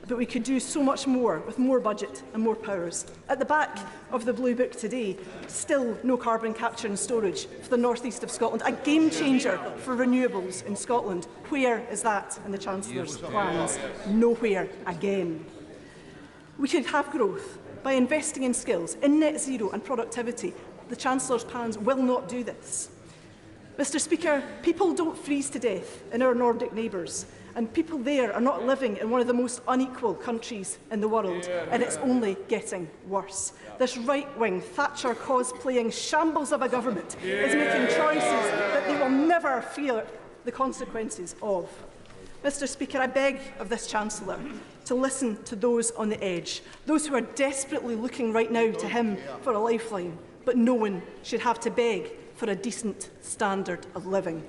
Speaker 5: but we could do so much more with more budget and more powers. At the back of the Blue Book today, still no carbon capture and storage for the north east of Scotland, a game changer for renewables in Scotland. Where is that in the Chancellor's plans? Nowhere again. We could have growth by investing in skills, in net zero and productivity. The Chancellor's plans will not do this. Mr Speaker, people don't freeze to death in our Nordic neighbours, and people there are not living in one of the most unequal countries in the world, and it's only getting worse. This right-wing, Thatcher cosplaying shambles of a government is making choices that they will never feel the consequences of. Mr Speaker, I beg of this Chancellor to listen to those on the edge, those who are desperately looking right now to him for a lifeline, but no one should have to beg for a decent standard of living.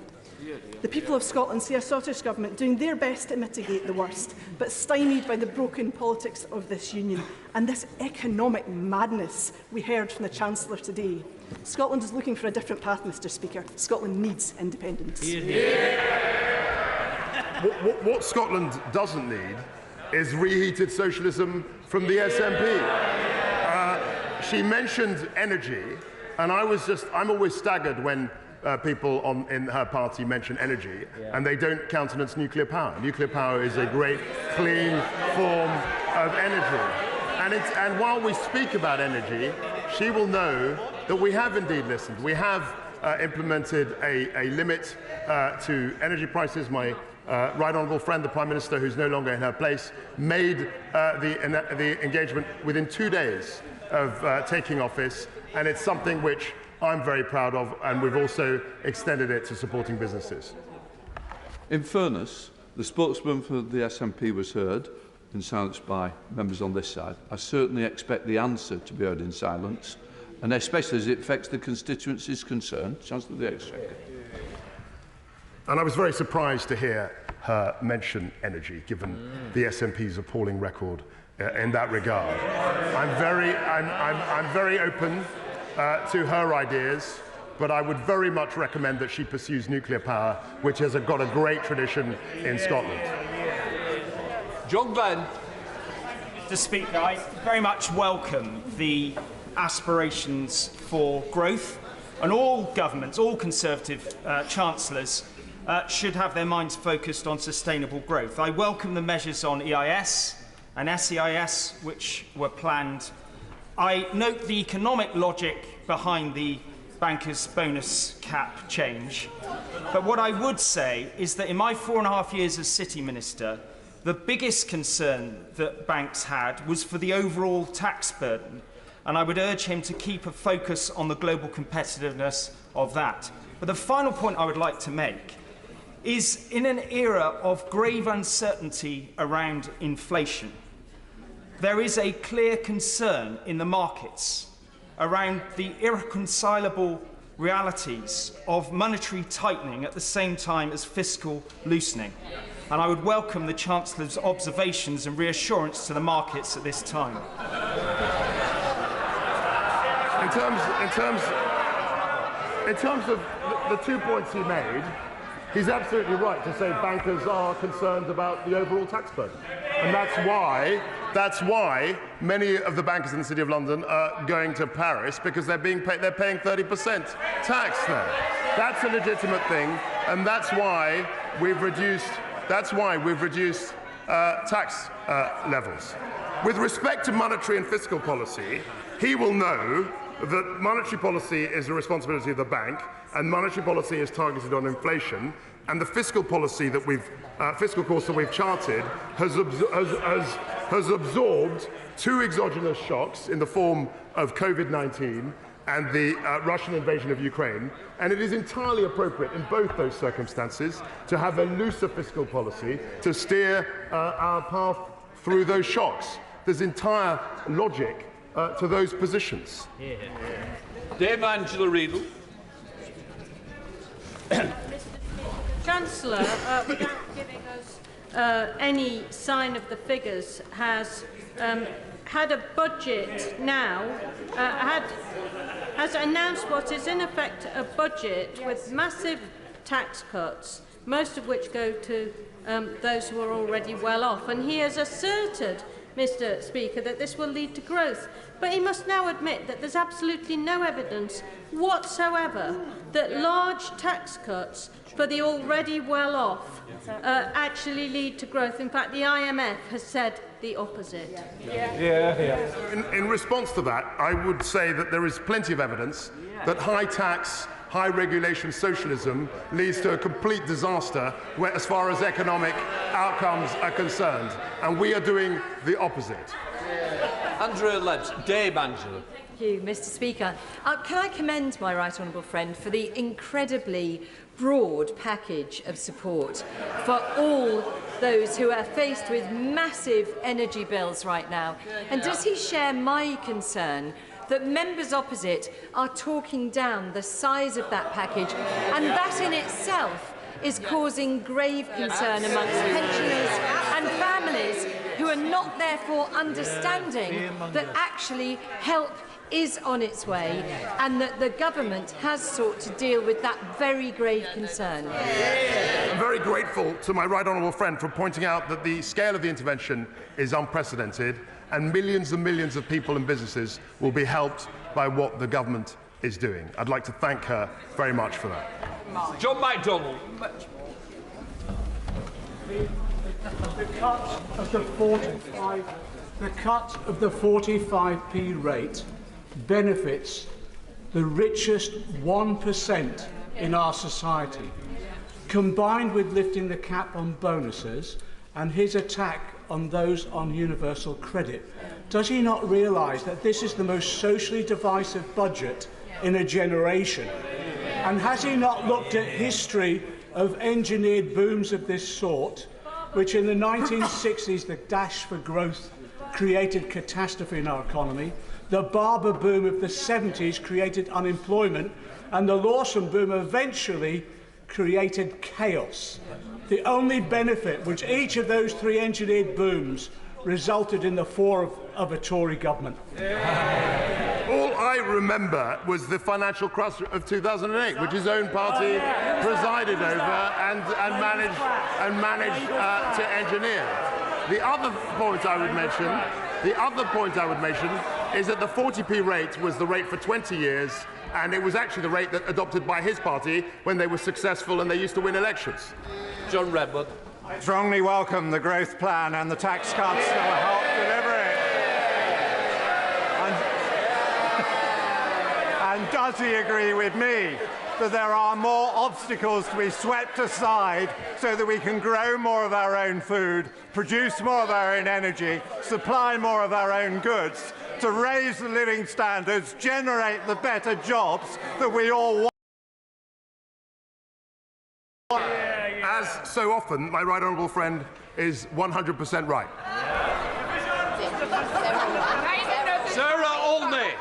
Speaker 5: The people of Scotland see a Scottish Government doing their best to mitigate the worst, but stymied by the broken politics of this union and this economic madness we heard from the Chancellor today. Scotland is looking for a different path, Mr Speaker. Scotland needs independence.
Speaker 1: what Scotland doesn't need is reheated socialism from the SNP. She mentioned energy, and I'm always staggered when people in her party mention energy, and they don't countenance nuclear power. Nuclear power is a great, clean form of energy. And while we speak about energy, she will know that we have indeed listened. We have implemented a limit to energy prices. My right honourable friend, the Prime Minister, who's no longer in her place, made the engagement within 2 days of taking office, and it's something which I'm very proud of, and we've also extended it to supporting businesses.
Speaker 2: In fairness, the spokesman for the SNP was heard in silence by members on this side. I certainly expect the answer to be heard in silence, and especially as it affects the constituencies concerned. Chancellor of the Exchequer.
Speaker 1: And I was very surprised to hear her mention energy, given the SNP's appalling record in that regard. I'm very open to her ideas, but I would very much recommend that she pursues nuclear power, which has got a great tradition in Scotland.
Speaker 2: John Glenn.
Speaker 6: Mr. Speaker, I very much welcome the aspirations for growth, and all governments, all Conservative chancellors should have their minds focused on sustainable growth. I welcome the measures on EIS and SEIS which were planned. I note the economic logic behind the bankers' bonus cap change. But what I would say is that in my 4.5 years as City Minister, the biggest concern that banks had was for the overall tax burden, and I would urge him to keep a focus on the global competitiveness of that. But the final point I would like to make is, in an era of grave uncertainty around inflation, there is a clear concern in the markets around the irreconcilable realities of monetary tightening at the same time as fiscal loosening. And I would welcome the Chancellor's observations and reassurance to the markets at this time.
Speaker 1: In terms of the 2 points he made, he's absolutely right to say bankers are concerned about the overall tax burden. And that's why many of the bankers in the City of London are going to Paris, because they're paying 30% tax there. That's a legitimate thing, and that's why we've reduced tax levels. With respect to monetary and fiscal policy, he will know that monetary policy is the responsibility of the bank, and monetary policy is targeted on inflation, and the fiscal policy that fiscal course that we've charted has absorbed 2 exogenous shocks in the form of COVID-19 and the Russian invasion of Ukraine, and it is entirely appropriate in both those circumstances to have a looser fiscal policy to steer our path through those shocks. There's entire logic to those positions.
Speaker 2: Dame Angela Riedel.
Speaker 7: Chancellor, without giving us any sign of the figures, has had a budget now, has announced what is in effect a budget with massive tax cuts, most of which go to those who are already well off. And he has asserted, Mr. Speaker, that this will lead to growth. But he must now admit that there's absolutely no evidence whatsoever that large tax cuts for the already well-off actually lead to growth. In fact, the IMF has said the opposite.
Speaker 1: In response to that, I would say that there is plenty of evidence that high tax, high regulation socialism leads to a complete disaster as far as economic outcomes are concerned. And we are doing the opposite.
Speaker 2: Andrea Lebs. Dame Angela.
Speaker 8: Thank you, Mr. Speaker. Can I commend my right honourable friend for the incredibly broad package of support for all those who are faced with massive energy bills right now? And does he share my concern that members opposite are talking down the size of that package, and that in itself is causing grave concern amongst pensioners and families who are not therefore understanding that actually help is on its way and that the government has sought to deal with that very grave concern.
Speaker 1: I'm very grateful to my right honourable friend for pointing out that the scale of the intervention is unprecedented and millions of people and businesses will be helped by what the government is doing. I'd like to thank her very much for that.
Speaker 2: John MacDonald.
Speaker 9: The cut of the 45p rate benefits the richest 1% in our society. Combined with lifting the cap on bonuses and his attack on those on universal credit, does he not realise that this is the most socially divisive budget in a generation? And has he not looked at history of engineered booms of this sort, which in the 1960s, the dash for growth created catastrophe in our economy, the Barber boom of the 70s created unemployment, and the Lawson boom eventually created chaos. The only benefit which each of those three engineered booms resulted in the fall of a Tory government.
Speaker 1: All I remember was the financial crisis of 2008, which his own party presided over and managed to engineer. The other point I would mention is that the 40p rate was the rate for 20 years, and it was actually the rate that adopted by his party when they were successful and they used to win elections.
Speaker 2: John Redwood.
Speaker 10: I strongly welcome the growth plan and the tax cuts that will help deliver it. And does he agree with me that there are more obstacles to be swept aside so that we can grow more of our own food, produce more of our own energy, supply more of our own goods, to raise the living standards, generate the better jobs that we all want?
Speaker 1: As so often, my right honourable friend is 100% right.
Speaker 2: Sarah Olney.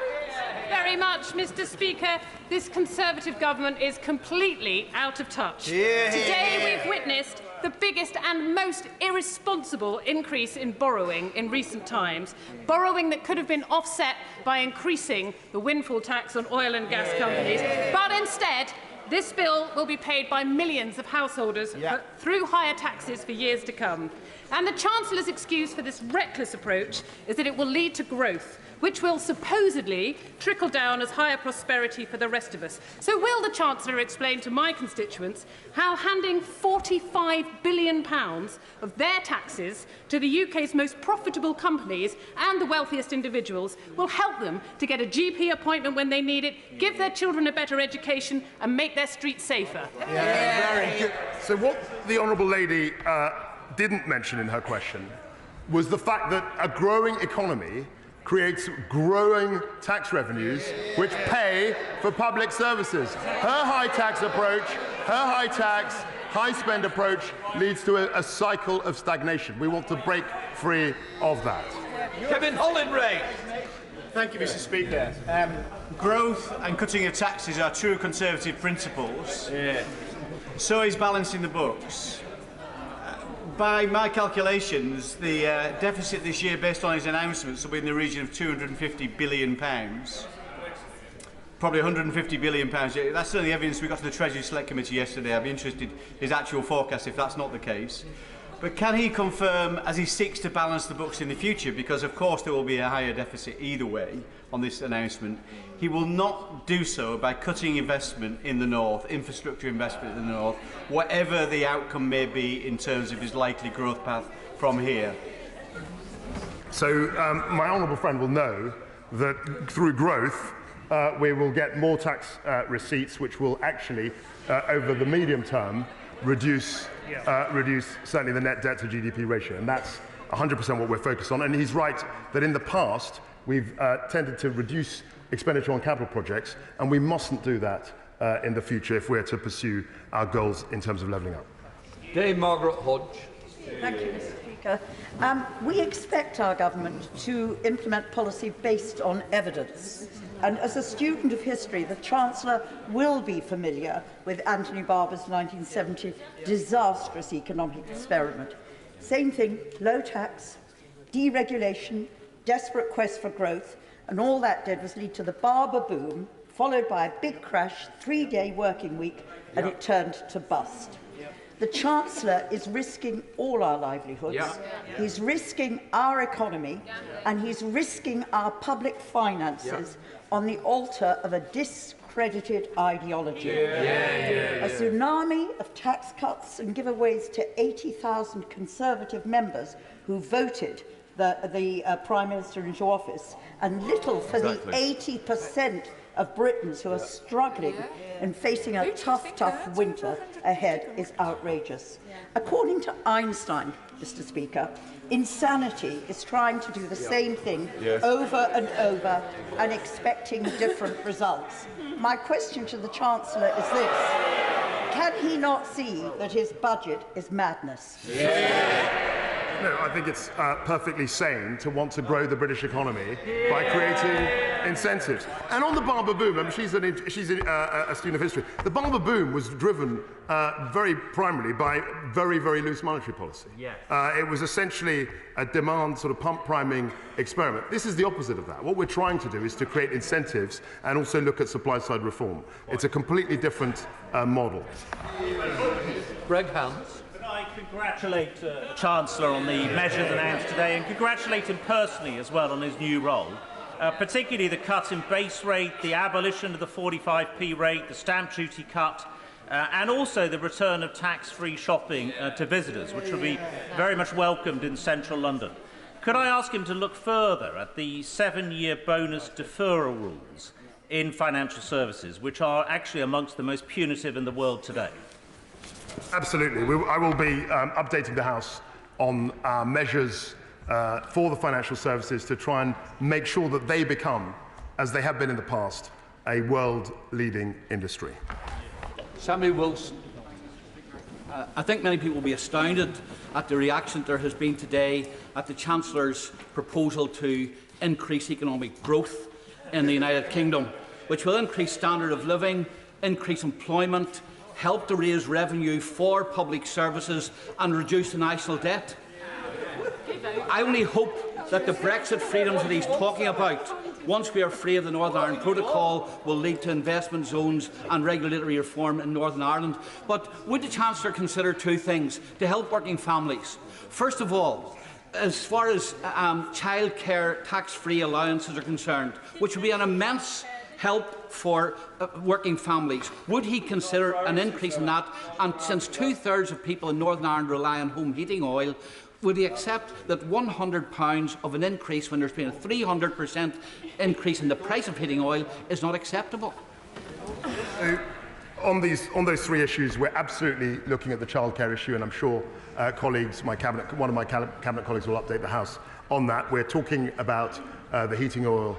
Speaker 11: Very much, Mr. Speaker. This Conservative government is completely out of touch. Today we've witnessed the biggest and most irresponsible increase in borrowing in recent times, borrowing that could have been offset by increasing the windfall tax on oil and gas companies, but instead this bill will be paid by millions of householders through higher taxes for years to come. And the Chancellor's excuse for this reckless approach is that it will lead to growth, which will supposedly trickle down as higher prosperity for the rest of us. So will the Chancellor explain to my constituents how handing £45 billion of their taxes to the UK's most profitable companies and the wealthiest individuals will help them to get a GP appointment when they need it, give their children a better education and make their streets safer?
Speaker 1: Very good. So what the honourable lady didn't mention in her question was the fact that a growing economy creates growing tax revenues which pay for public services. Her high tax approach, her high tax, high spend approach leads to a cycle of stagnation. We want to break free of that.
Speaker 2: Kevin Hollinray.
Speaker 12: Thank you, Mr. Speaker. Growth and cutting of taxes are true Conservative principles. So is balancing the books. By my calculations, the deficit this year, based on his announcements, will be in the region of £250 billion. Probably £150 billion. That's certainly evidence we got to the Treasury Select Committee yesterday. I'd be interested in his actual forecast if that's not the case. But can he confirm, as he seeks to balance the books in the future, because of course there will be a higher deficit either way on this announcement, he will not do so by cutting investment in the North, infrastructure investment in the North, whatever the outcome may be in terms of his likely growth path from here?
Speaker 1: So my honourable friend will know that through growth we will get more tax receipts, which will actually, over the medium term, reduce certainly the net debt to GDP ratio, and that's 100% what we're focused on. And he's right that in the past we've tended to reduce expenditure on capital projects, and we mustn't do that in the future if we're to pursue our goals in terms of levelling up.
Speaker 2: Dame Margaret Hodge.
Speaker 13: Thank you, Mr. Speaker. We expect our government to implement policy based on evidence. And as a student of history, the Chancellor will be familiar with Anthony Barber's 1970 disastrous economic experiment. Same thing, low tax, deregulation, desperate quest for growth, And all that did was lead to the barber boom, followed by a big crash, 3-day working week, and it turned to bust. The Chancellor is risking all our livelihoods, he's risking our economy, and he's risking our public finances on the altar of a discredited ideology. A tsunami of tax cuts and giveaways to 80,000 Conservative members who voted the Prime Minister into office, and little for the 80% of Britons who are struggling and facing a tough winter ahead is outrageous. According to Einstein, Mr. Speaker, insanity is trying to do the same thing over and over and expecting different results. My question to the Chancellor is this: can he not see that his budget is madness?
Speaker 1: No, I think it's perfectly sane to want to grow the British economy by creating incentives. And on the barber boom, I mean, she's a student of history. The barber boom was driven very primarily by very loose monetary policy. It was essentially a demand sort of pump priming experiment. This is the opposite of that. What we're trying to do is to create incentives and also look at supply side reform. It's a completely different model.
Speaker 2: Greg Hans.
Speaker 14: I congratulate the Chancellor on the measures announced today, and congratulate him personally as well on his new role, particularly the cut in base rate, the abolition of the 45p rate, the stamp duty cut, and also the return of tax-free shopping to visitors, which will be very much welcomed in central London. Could I ask him to look further at the 7-year bonus deferral rules in financial services, which are actually amongst the most punitive in the world today?
Speaker 1: Absolutely. I will be updating the House on measures for the financial services to try and make sure that they become, as they have been in the past, a world-leading industry.
Speaker 2: Sammy Wilson.
Speaker 15: I think many people will be astounded at the reaction there has been today at the Chancellor's proposal to increase economic growth in the United Kingdom, which will increase standard of living, increase employment, help to raise revenue for public services and reduce the national debt. I only hope that the Brexit freedoms that he's talking about, once we are free of the Northern Ireland Protocol, will lead to investment zones and regulatory reform in Northern Ireland. But would the Chancellor consider two things to help working families? First of all, as far as childcare tax-free allowances are concerned, which would be an immense help for working families, would he consider an increase in that? And since 2/3 of people in Northern Ireland rely on home heating oil, would he accept that £100 of an increase when there's been a 300% increase in the price of heating oil is not acceptable?
Speaker 1: On those three issues, we're absolutely looking at the childcare issue, and I'm sure colleagues, one of my cabinet colleagues will update the House on that. We're talking about the heating oil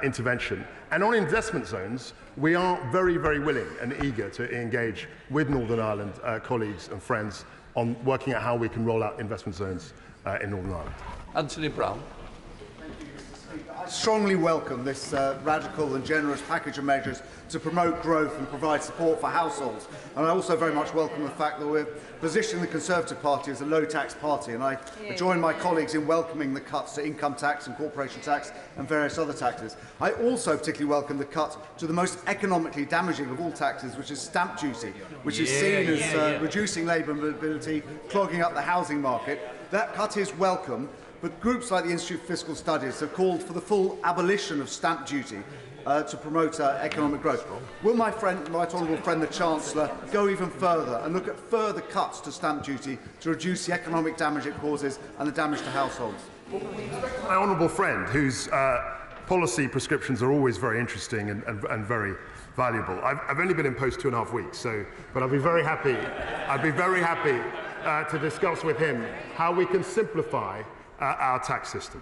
Speaker 1: intervention. And on investment zones, we are very willing and eager to engage with Northern Ireland colleagues and friends on working out how we can roll out investment zones in Northern Ireland.
Speaker 2: Anthony Brown.
Speaker 16: I strongly welcome this radical and generous package of measures to promote growth and provide support for households. And I also very much welcome the fact that we're positioning the Conservative Party as a low-tax party. And I join my colleagues in welcoming the cuts to income tax and corporation tax and various other taxes. I also particularly welcome the cut to the most economically damaging of all taxes, which is stamp duty, which is seen as reducing labour mobility, clogging up the housing market. That cut is welcome. But groups like the Institute for Fiscal Studies have called for the full abolition of stamp duty to promote economic growth. Will my right honourable friend, the Chancellor, go even further and look at further cuts to stamp duty to reduce the economic damage it causes and the damage to households?
Speaker 1: My honourable friend, whose policy prescriptions are always very interesting and very valuable. I've only been in post 2.5 weeks, but I'd be very happy to discuss with him how we can simplify our tax system.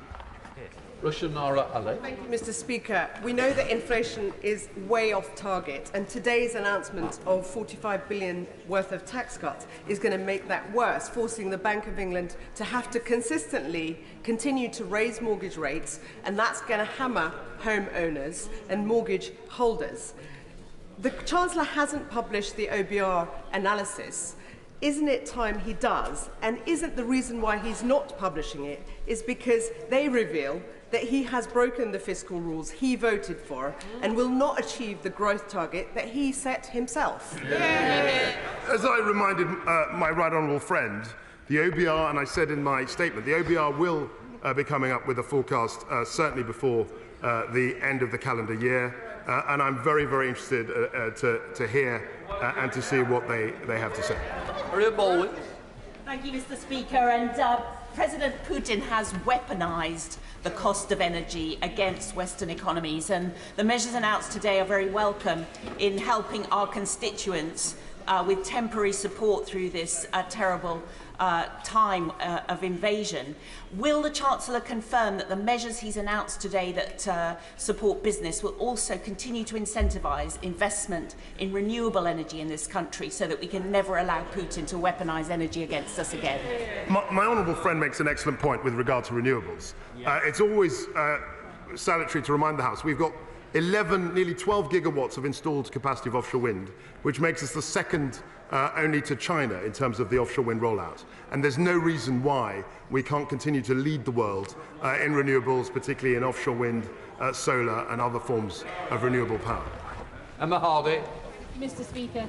Speaker 11: Thank you, Mr. Speaker. We know that inflation is way off target, and today's announcement of 45 billion worth of tax cuts is going to make that worse, forcing the Bank of England to have to consistently continue to raise mortgage rates, and that's going to hammer homeowners and mortgage holders. The Chancellor hasn't published the OBR analysis.
Speaker 17: Isn't it time he does? And isn't the reason why he's not publishing it is because they reveal that he has broken the fiscal rules he voted for and will not achieve the growth target that he set himself?
Speaker 1: As I reminded my right honourable friend, the OBR, and I said in my statement, the OBR will be coming up with a forecast certainly before the end of the calendar year, and I'm very, very interested to hear and to see what they have to say.
Speaker 18: Thank you, Mr. Speaker. And President Putin has weaponised the cost of energy against Western economies, and the measures announced today are very welcome in helping our constituents with temporary support through this terrible time of invasion. Will the Chancellor confirm that the measures he's announced today that support business will also continue to incentivise investment in renewable energy in this country so that we can never allow Putin to weaponise energy against us again?
Speaker 1: My honourable friend makes an excellent point with regard to renewables. It's always salutary to remind the House we've got 11, nearly 12 gigawatts of installed capacity of offshore wind, which makes us the second only to China in terms of the offshore wind rollout. And there's no reason why we can't continue to lead the world in renewables, particularly in offshore wind, solar and other forms of renewable power.
Speaker 2: Emma Hardy.
Speaker 11: Mr. Speaker,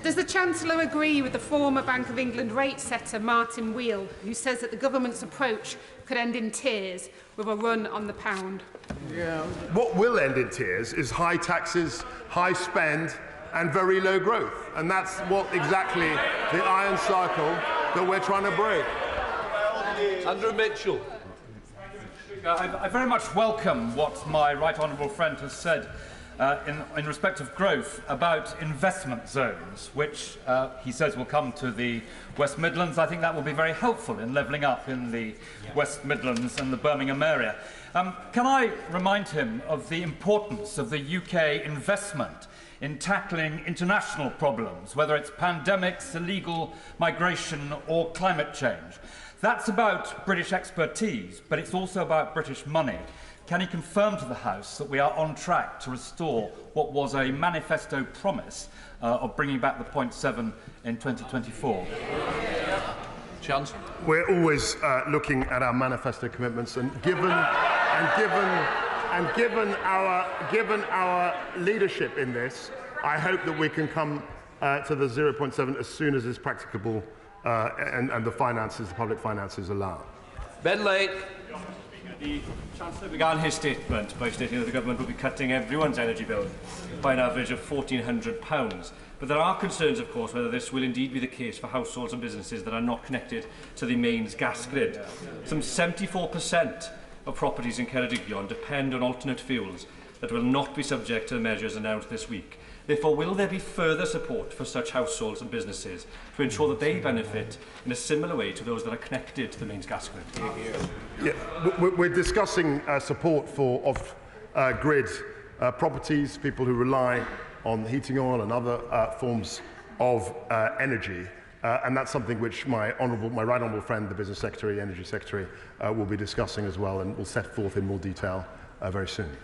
Speaker 11: does the Chancellor agree with the former Bank of England rate setter Martin Wheel, who says that the government's approach could end in tears with a run on the pound?
Speaker 1: What will end in tears is high taxes, high spend and very low growth. And that's what exactly the iron cycle that we're trying to break.
Speaker 2: Andrew Mitchell.
Speaker 19: I very much welcome what my right honourable friend has said in respect of growth about investment zones, which he says will come to the West Midlands. I think that will be very helpful in levelling up in the West Midlands and the Birmingham area. Can I remind him of the importance of the UK investment in tackling international problems, whether it's pandemics, illegal migration or climate change? That's about British expertise, but it's also about British money. Can he confirm to the House that we are on track to restore what was a manifesto promise of bringing back the 0.7 in 2024?
Speaker 2: Chancellor.
Speaker 1: We're always looking at our manifesto commitments, and given our leadership in this, I hope that we can come to the 0.7 as soon as is practicable and the finances, the public finances allow.
Speaker 2: Ben Lake.
Speaker 20: The Chancellor began his statement by stating that the government will be cutting everyone's energy bill by an average of £1,400. But there are concerns, of course, whether this will indeed be the case for households and businesses that are not connected to the mains gas grid. Some 74% of properties in Ceredigion depend on alternate fuels that will not be subject to the measures announced this week. Therefore, will there be further support for such households and businesses to ensure that they benefit in a similar way to those that are connected to the mains gas grid?
Speaker 1: Yeah, we're discussing support for off-grid properties, people who rely on heating oil and other forms of energy. And that's something which my right honourable friend, the Business Secretary, Energy Secretary, will be discussing as well, and will set forth in more detail very soon.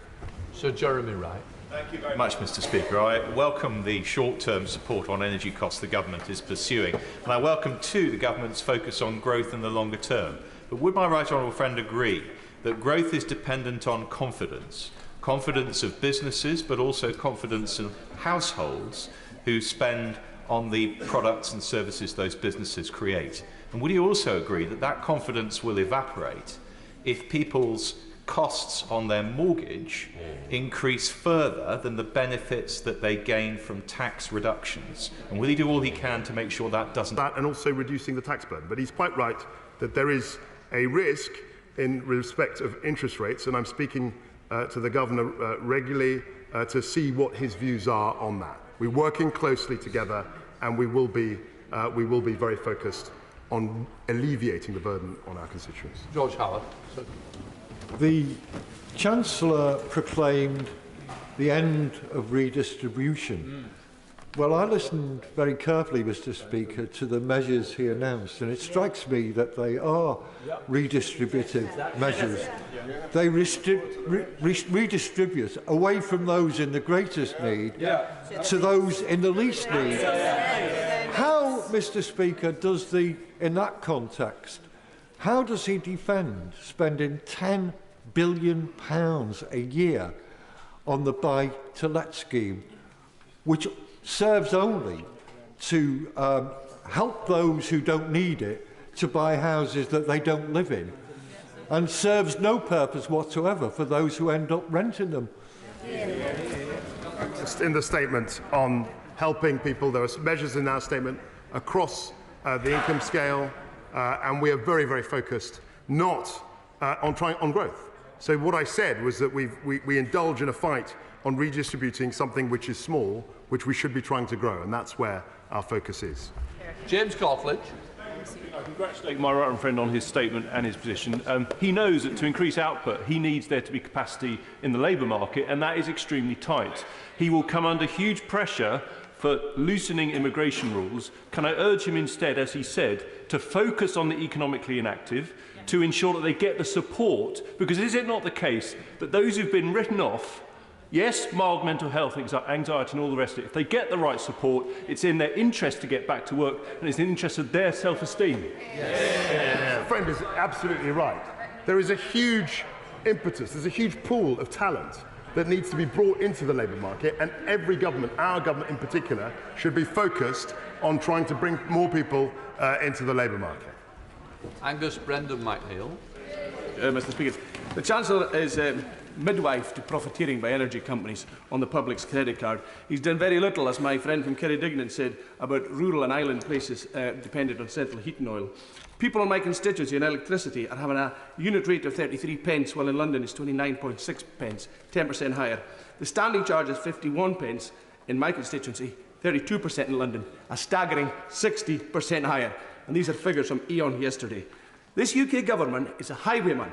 Speaker 2: Sir Jeremy Wright.
Speaker 21: Thank you very much, Mr. Speaker. I welcome the short-term support on energy costs the government is pursuing, and I welcome too the government's focus on growth in the longer term. But would my right honourable friend agree that growth is dependent on confidence? Confidence of businesses, but also confidence of households who spend on the products and services those businesses create. And would you also agree that that confidence will evaporate if people's costs on their mortgage increase further than the benefits that they gain from tax reductions? And will he do all he can to make sure that doesn't?
Speaker 1: That and also reducing the tax burden. But he's quite right that there is a risk in respect of interest rates, and I'm speaking to the Governor regularly to see what his views are on that. We're working closely together, and we will be very focused on alleviating the burden on our constituents.
Speaker 2: George Howard.
Speaker 22: The Chancellor proclaimed the end of redistribution. Well, I listened very carefully, Mr. Speaker, to the measures he announced, and it strikes me that they are redistributive measures. They redistribute away from those in the greatest need to those in the least need. How Mr. Speaker, in that context, how does he defend spending £10 billion a year on the buy-to-let scheme, which serves only to help those who don't need it to buy houses that they don't live in, and serves no purpose whatsoever for those who end up renting them?
Speaker 1: Just in the statement on helping people, there are measures in our statement across the income scale, and we are very, very focused not on growth. So what I said was that we indulge in a fight on redistributing something which is small, which we should be trying to grow, and that's where our focus is.
Speaker 2: James Cartledge.
Speaker 3: I congratulate my right friend on his statement and his position. He knows that to increase output, he needs there to be capacity in the labour market, and that is extremely tight. He will come under huge pressure for loosening immigration rules. Can I urge him instead, as he said, to focus on the economically inactive, to ensure that they get the support? Because is it not the case that those who've been written off, yes, mild mental health, anxiety and all the rest of it, if they get the right support, it's in their interest to get back to work, and it's in the interest of their self-esteem?
Speaker 1: Yes. Friend is absolutely right. There is a huge impetus, there's a huge pool of talent that needs to be brought into the labour market, and every government, our government in particular, should be focused on trying to bring more people into the labour market.
Speaker 2: Angus Brendan McNeill.
Speaker 4: Mr. Speaker, the Chancellor is midwife to profiteering by energy companies on the public's credit card. He's done very little, as my friend from Kerrydignan said, about rural and island places dependent on central heating oil. People in my constituency on electricity are having a unit rate of 33 pence, while in London it's 29.6 pence, 10% higher. The standing charge is 51 pence in my constituency, 32% in London, a staggering 60% higher. And these are figures from E.ON yesterday. This UK government is a highwayman,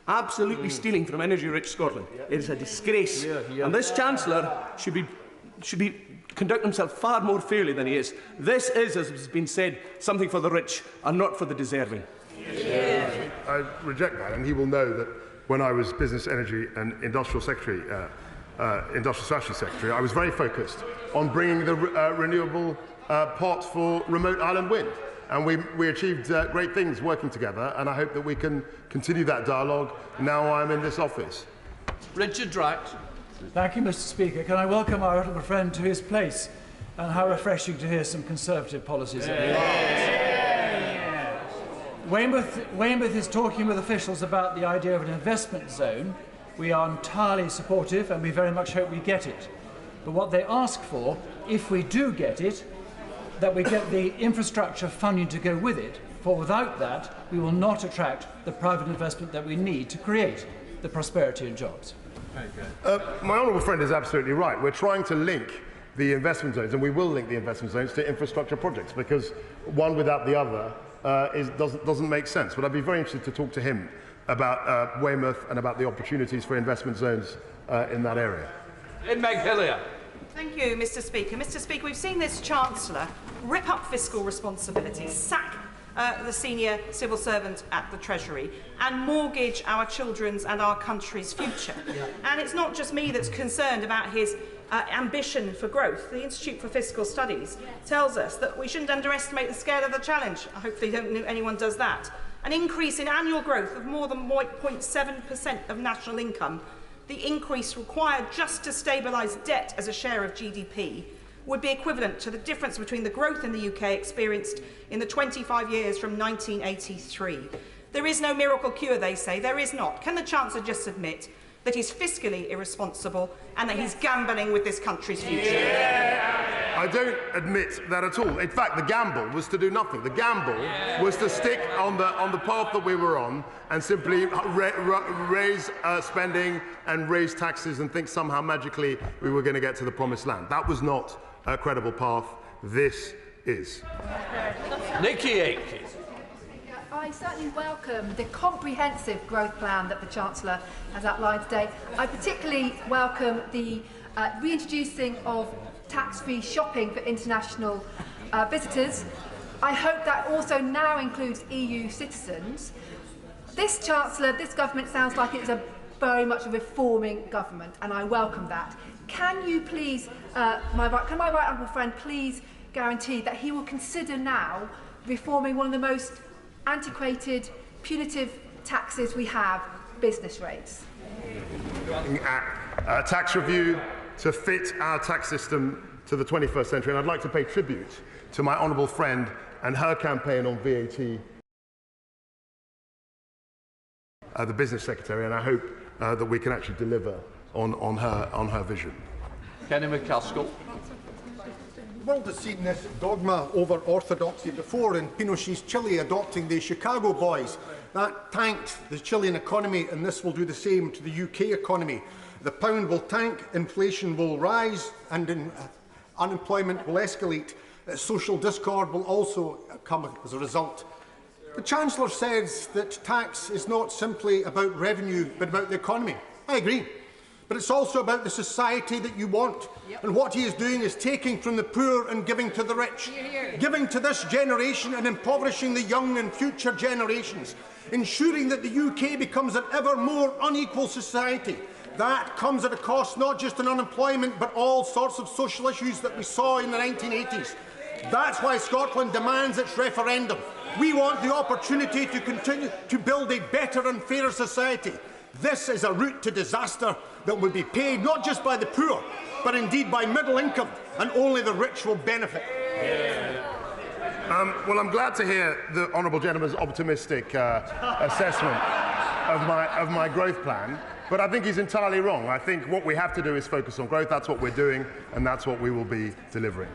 Speaker 4: absolutely stealing from energy-rich Scotland. It is a disgrace. And this Chancellor should be conduct himself far more fairly than he is. This is, as has been said, something for the rich and not for the deserving.
Speaker 1: I reject that, and he will know that when I was Business, Energy and Industrial Secretary, Industrial Strategy Secretary, I was very focused on bringing the renewable pot for remote island wind. And we achieved great things working together, and I hope that we can continue that dialogue now I'm in this office.
Speaker 2: Richard Drax.
Speaker 23: Thank you, Mr. Speaker. Can I welcome our honourable friend to his place, and how refreshing to hear some Conservative policies. Weymouth is talking with officials about the idea of an investment zone. We are entirely supportive, and we very much hope we get it. But what they ask for, if we do get it, that we get the infrastructure funding to go with it, for without that, we will not attract the private investment that we need to create the prosperity and jobs.
Speaker 1: My honourable friend is absolutely right. We're trying to link the investment zones, and we will link the investment zones to infrastructure projects, because one without the other doesn't make sense. But I'd be very interested to talk to him about Weymouth and about the opportunities for investment zones in that area.
Speaker 2: In Meg Hillier.
Speaker 24: Thank you, Mr. Speaker. Mr. Speaker, we've seen this Chancellor rip up fiscal responsibilities, sack the senior civil servant at the Treasury, and mortgage our children's and our country's future. And it's not just me that's concerned about his ambition for growth. The Institute for Fiscal Studies tells us that we shouldn't underestimate the scale of the challenge. I hopefully don't think anyone does that. An increase in annual growth of more than 0.7% of national income, the increase required just to stabilise debt as a share of GDP, would be equivalent to the difference between the growth in the UK experienced in the 25 years from 1983. There is no miracle cure, they say. There is not. Can the Chancellor just admit that he's fiscally irresponsible and that he's gambling with this country's future?
Speaker 1: I don't admit that at all. In fact, the gamble was to do nothing. The gamble was to stick on the path that we were on and simply raise spending and raise taxes and think somehow magically we were going to get to the promised land. That was not a credible path. This is.
Speaker 2: Nikki Aiken.
Speaker 25: I certainly welcome the comprehensive growth plan that the Chancellor has outlined today. I particularly welcome the reintroducing of tax-free shopping for international visitors. I hope that also now includes EU citizens. This Chancellor, this government sounds like it's very much a reforming government, and I welcome that. Can you please, can my right honourable friend please guarantee that he will consider now reforming one of the most antiquated, punitive taxes we have, business rates?
Speaker 1: A tax review to fit our tax system to the 21st century, and I'd like to pay tribute to my honourable friend and her campaign on VAT, the Business Secretary, and I hope that we can actually deliver on her vision.
Speaker 2: Kenny McCaskill.
Speaker 5: The world has seen this dogma over orthodoxy before in Pinochet's Chile adopting the Chicago Boys. That tanked the Chilean economy, and this will do the same to the UK economy. The pound will tank, inflation will rise, and unemployment will escalate. Social discord will also come as a result. The Chancellor says that tax is not simply about revenue, but about the economy. I agree. But it's also about the society that you want. Yep. And what he is doing is taking from the poor and giving to the rich. Giving to this generation and impoverishing the young and future generations. Ensuring that the UK becomes an ever more unequal society. That comes at a cost not just in unemployment, but all sorts of social issues that we saw in the 1980s. That's why Scotland demands its referendum. We want the opportunity to continue to build a better and fairer society. This is a route to disaster that will be paid not just by the poor, but indeed by middle income, and only the rich will benefit.
Speaker 1: Well, I'm glad to hear the honourable gentleman's optimistic assessment of my growth plan, but I think he's entirely wrong. I think what we have to do is focus on growth. That's what we're doing, and that's what we will be delivering.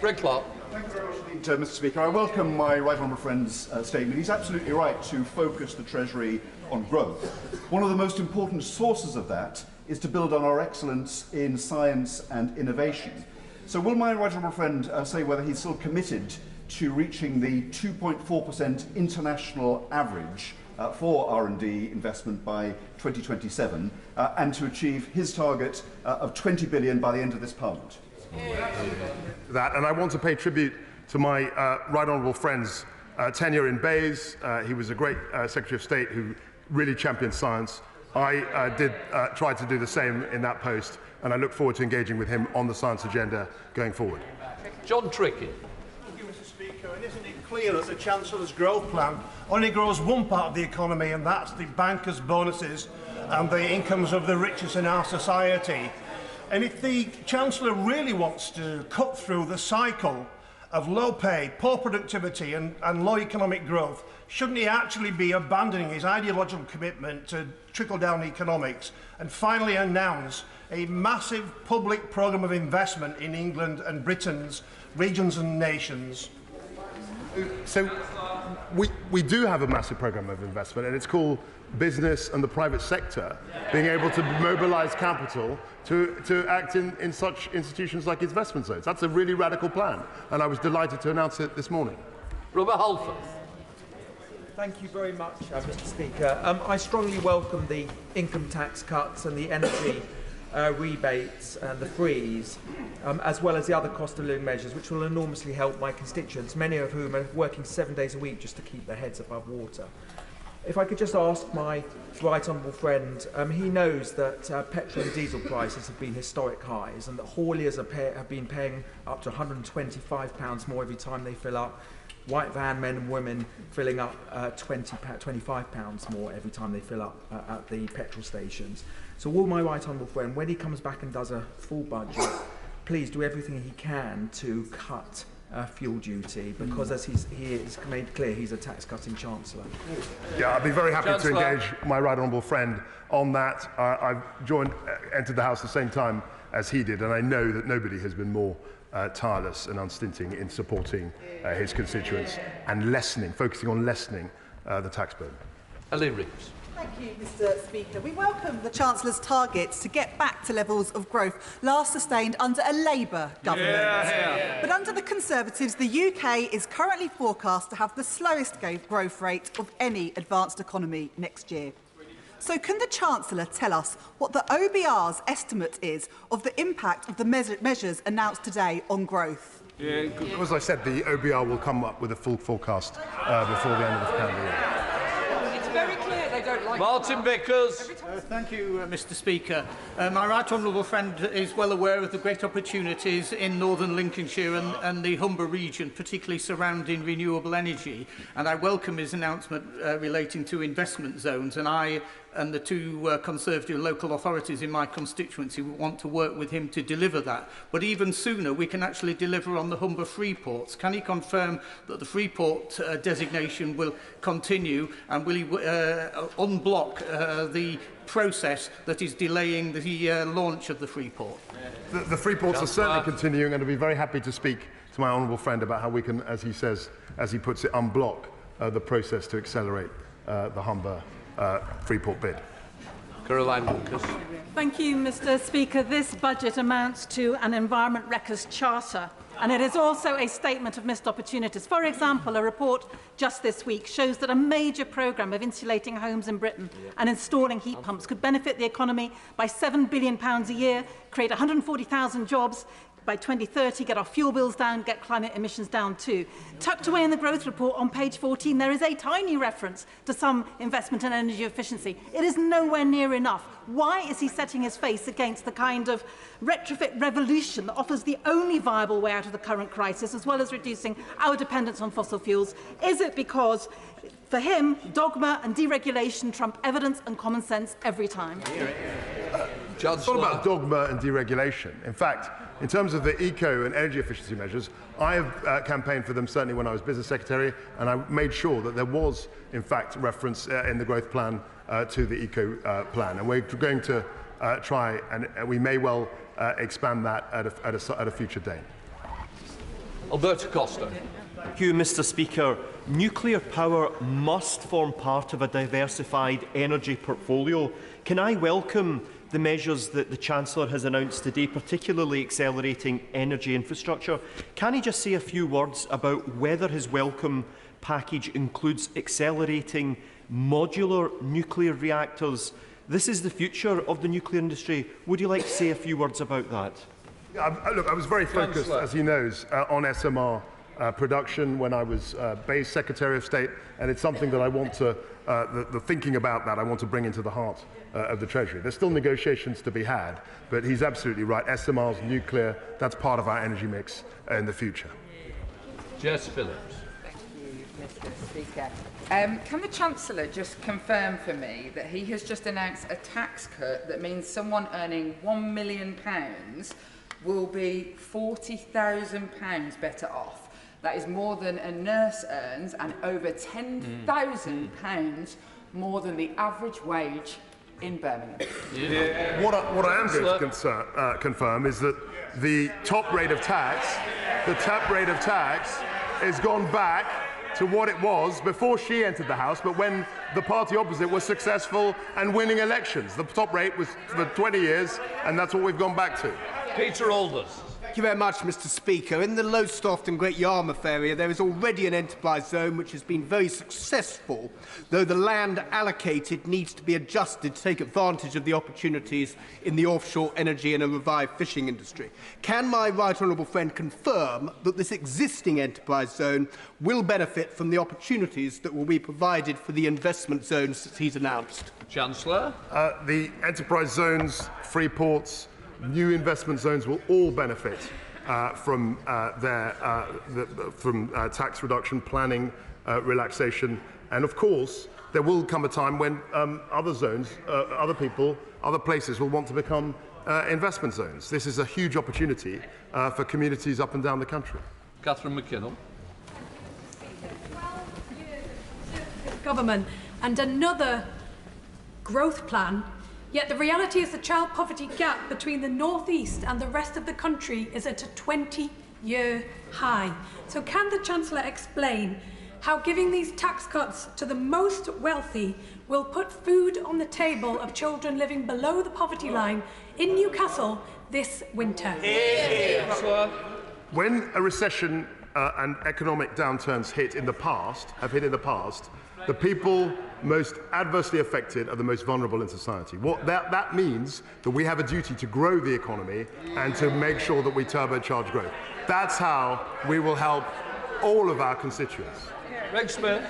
Speaker 2: Rick Clark.
Speaker 6: Thank you very much indeed, Mr. Speaker. I welcome my right honourable friend's statement. He's absolutely right to focus the Treasury on growth. One of the most important sources of that is to build on our excellence in science and innovation. So will my right honourable friend say whether he's still committed to reaching the 2.4% international average for R&D investment by 2027 and to achieve his target of 20 billion by the end of this Parliament?
Speaker 1: And I want to pay tribute to my right honourable friend's tenure in Bays. He was a great Secretary of State who really championed science. I did try to do the same in that post, and I look forward to engaging with him on the science agenda going forward.
Speaker 2: John Trickey.
Speaker 7: Thank you, Mr. Speaker. And isn't it clear that the Chancellor's growth plan only grows one part of the economy, and that's the bankers' bonuses and the incomes of the richest in our society? And if the Chancellor really wants to cut through the cycle of low pay, poor productivity and low economic growth, shouldn't he actually be abandoning his ideological commitment to trickle-down economics and finally announce a massive public programme of investment in England and Britain's regions and nations?
Speaker 1: So we do have a massive programme of investment, and it's called business and the private sector being able to mobilise capital to act in such institutions like investment zones. That's a really radical plan, and I was delighted to announce it this morning.
Speaker 2: Robert Halford.
Speaker 8: Thank you very much, Mr. Speaker. I strongly welcome the income tax cuts and the energy rebates and the freeze, as well as the other cost of living measures, which will enormously help my constituents, many of whom are working 7 days a week just to keep their heads above water. If I could just ask my right honourable friend, he knows that petrol and diesel prices have been historic highs, and that hauliers have been paying up to £125 more every time they fill up. White van men and women filling up £25 more every time they fill up at the petrol stations. So will my right honourable friend, when he comes back and does a full budget, please do everything he can to cut fuel duty, because as he has made clear, he's a tax-cutting Chancellor.
Speaker 1: Yeah, I'd be very happy to engage my right honourable friend on that. I've entered the House at the same time as he did, and I know that nobody has been more tireless and unstinting in supporting his constituents and focusing on lessening the tax burden.
Speaker 2: Ellie Reeves.
Speaker 9: Thank you, Mr. Speaker. We welcome the Chancellor's targets to get back to levels of growth last sustained under a Labour government. Yeah. But under the Conservatives, the UK is currently forecast to have the slowest growth rate of any advanced economy next year. So can the Chancellor tell us what the OBR's estimate is of the impact of the measures announced today on growth?
Speaker 1: Yeah, as I said, the OBR will come up with a full forecast before the end of the calendar year.
Speaker 24: It's very clear they've
Speaker 2: Martin Vickers.
Speaker 10: Thank you, Mr. Speaker. My right honourable friend is well aware of the great opportunities in northern Lincolnshire and the Humber region, particularly surrounding renewable energy. And I welcome his announcement relating to investment zones. And I and the two Conservative local authorities in my constituency want to work with him to deliver that. But even sooner, we can actually deliver on the Humber Freeports. Can he confirm that the Freeport designation will continue, and will he unblock the process that is delaying the launch of the Freeport?
Speaker 1: The Freeports are certainly continuing, and I'd be very happy to speak to my honourable friend about how we can, as he says, as he puts it, unblock the process to accelerate the Humber Freeport bid.
Speaker 2: Caroline Lucas.
Speaker 12: Thank you, Mr. Speaker. This budget amounts to an environment wreckers charter, and it is also a statement of missed opportunities. For example, a report just this week shows that a major programme of insulating homes in Britain and installing heat pumps could benefit the economy by £7 billion a year, create 140,000 jobs, by 2030, get our fuel bills down, get climate emissions down too. Tucked away in the growth report on page 14, there is a tiny reference to some investment in energy efficiency. It is nowhere near enough. Why is he setting his face against the kind of retrofit revolution that offers the only viable way out of the current crisis, as well as reducing our dependence on fossil fuels? Is it because, for him, dogma and deregulation trump evidence and common sense every time?
Speaker 1: It's not about dogma and deregulation. In fact, in terms of the eco and energy efficiency measures, I have campaigned for them certainly when I was business secretary, and I made sure that there was, in fact, reference in the growth plan to the eco plan. And we're going to try, and we may well expand that at a future date.
Speaker 2: Alberto Costa.
Speaker 13: Thank you, Mr. Speaker. Nuclear power must form part of a diversified energy portfolio. Can I welcome the measures that the Chancellor has announced today, particularly accelerating energy infrastructure? Can he just say a few words about whether his welcome package includes accelerating modular nuclear reactors? This is the future of the nuclear industry. Would you like to say a few words about that?
Speaker 1: Look, I was very focused, as he knows, on SMR production when I was base Secretary of State, and it's something that I want to, the thinking about that, I want to bring into the heart of the Treasury. There's still negotiations to be had, but he's absolutely right. SMRs, nuclear, that's part of our energy mix in the future.
Speaker 2: Jess Phillips.
Speaker 14: Thank you, Mr. Speaker. Can the Chancellor just confirm for me that he has just announced a tax cut that means someone earning £1 million will be £40,000 better off? That is more than a nurse earns and over £10,000 more than the average wage in Birmingham.
Speaker 1: Yeah. What I am going to confirm is that the top rate of tax, has gone back to what it was before she entered the House, but when the party opposite was successful and winning elections. The top rate was for 20 years, and that's what we've gone back to.
Speaker 2: Peter Alders.
Speaker 15: Thank you very much, Mr. Speaker. In the Lowestoft and Great Yarmouth area, there is already an enterprise zone which has been very successful, though the land allocated needs to be adjusted to take advantage of the opportunities in the offshore energy and a revived fishing industry. Can my right honourable friend confirm that this existing enterprise zone will benefit from the opportunities that will be provided for the investment zones that he's announced?
Speaker 2: Chancellor?
Speaker 1: The enterprise zones, free ports, new investment zones will all benefit from tax reduction, planning, relaxation, and of course there will come a time when other zones, other people, other places will want to become investment zones. This is a huge opportunity for communities up and down the country.
Speaker 2: Catherine McKinnell.
Speaker 26: Government and another growth plan. Yet the reality is the child poverty gap between the North East and the rest of the country is at a 20-year high. So can the Chancellor explain how giving these tax cuts to the most wealthy will put food on the table of children living below the poverty line in Newcastle this winter?
Speaker 1: When a recession and economic downturns have hit in the past, the people most adversely affected are the most vulnerable in society. What that means that we have a duty to grow the economy and to make sure that we turbocharge growth. That's how we will help all of our constituents.
Speaker 2: Greg Smith.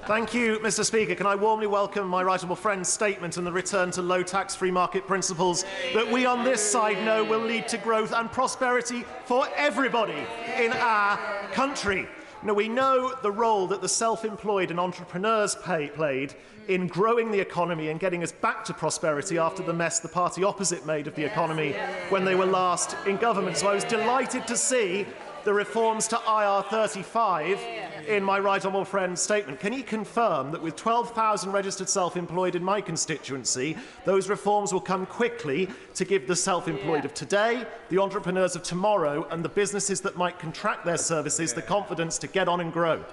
Speaker 11: Thank you, Mr. Speaker. Can I warmly welcome my right honourable friend's statement and the return to low tax free market principles that we on this side know will lead to growth and prosperity for everybody in our country. Now, we know the role that the self-employed and entrepreneurs played in growing the economy and getting us back to prosperity after the mess the party opposite made of the economy when they were last in government. So I was delighted to see the reforms to IR35 in my right honourable friend's statement. Can he confirm that with 12,000 registered self-employed in my constituency, those reforms will come quickly to give the self-employed of today, the entrepreneurs of tomorrow and the businesses that might contract their services the confidence to get on and grow?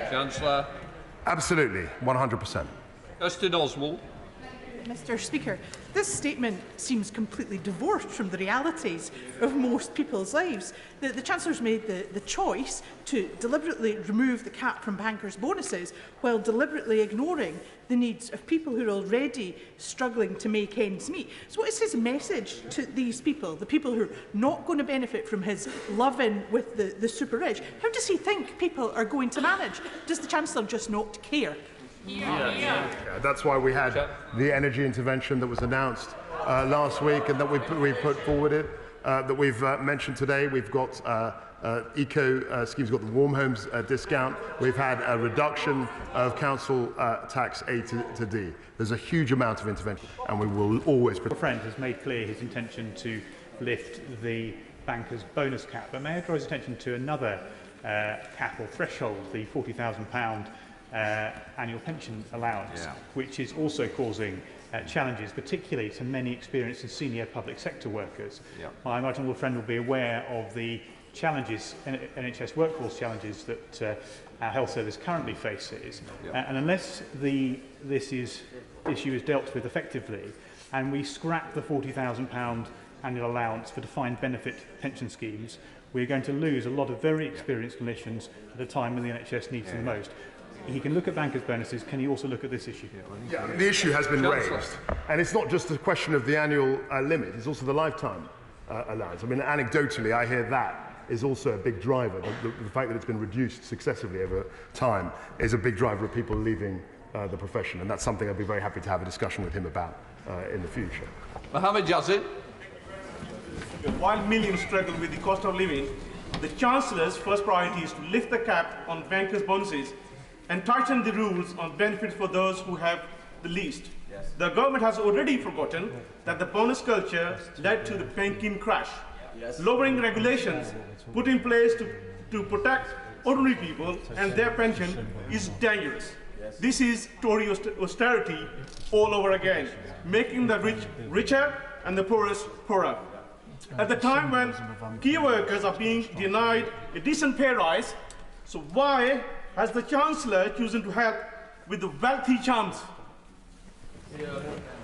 Speaker 2: Chancellor.
Speaker 1: Absolutely, 100%.
Speaker 2: Justin Oswald.
Speaker 16: Mr. Speaker, this statement seems completely divorced from the realities of most people's lives. The Chancellor's made the choice to deliberately remove the cap from bankers' bonuses while deliberately ignoring the needs of people who are already struggling to make ends meet. So what is his message to these people, the people who are not going to benefit from his love-in with the super-rich? How does he think people are going to manage? Does the Chancellor just not care?
Speaker 1: Yeah, that's why we had the energy intervention that was announced last week and that we put forward that we've mentioned today. We've got eco schemes, we've got the warm homes discount. We've had a reduction of council tax A to D. There's a huge amount of intervention and we will always...
Speaker 17: My friend has made clear his intention to lift the bankers' bonus cap, but may I draw his attention to another cap or threshold, the £40,000 annual pension allowance, which is also causing challenges, particularly to many experienced and senior public sector workers. My right honourable friend will be aware of the challenges, NHS workforce challenges that our health service currently faces, and unless this issue is dealt with effectively, and we scrap the £40,000 annual allowance for defined benefit pension schemes, we're going to lose a lot of very experienced clinicians at a time when the NHS needs them the most. He can look at bankers' bonuses. Can he also look at this issue?
Speaker 1: Yeah, the issue has been raised, and it's not just a question of the annual limit, it's also the lifetime allowance. I mean, anecdotally, I hear that is also a big driver. The fact that it's been reduced successively over time is a big driver of people leaving the profession, and that's something I'd be very happy to have a discussion with him about in the future.
Speaker 2: Mohammed Yazid.
Speaker 4: While millions struggle with the cost of living, the Chancellor's first priority is to lift the cap on bankers' bonuses and tighten the rules on benefits for those who have the least. The government has already forgotten that the bonus culture led to the banking crash. Lowering regulations put in place to protect ordinary people and their pension is dangerous. This is Tory austerity all over again, making the rich richer and the poorest poorer. At the time when key workers are being denied a decent pay rise, so why has the Chancellor chosen to help with the wealthy chums?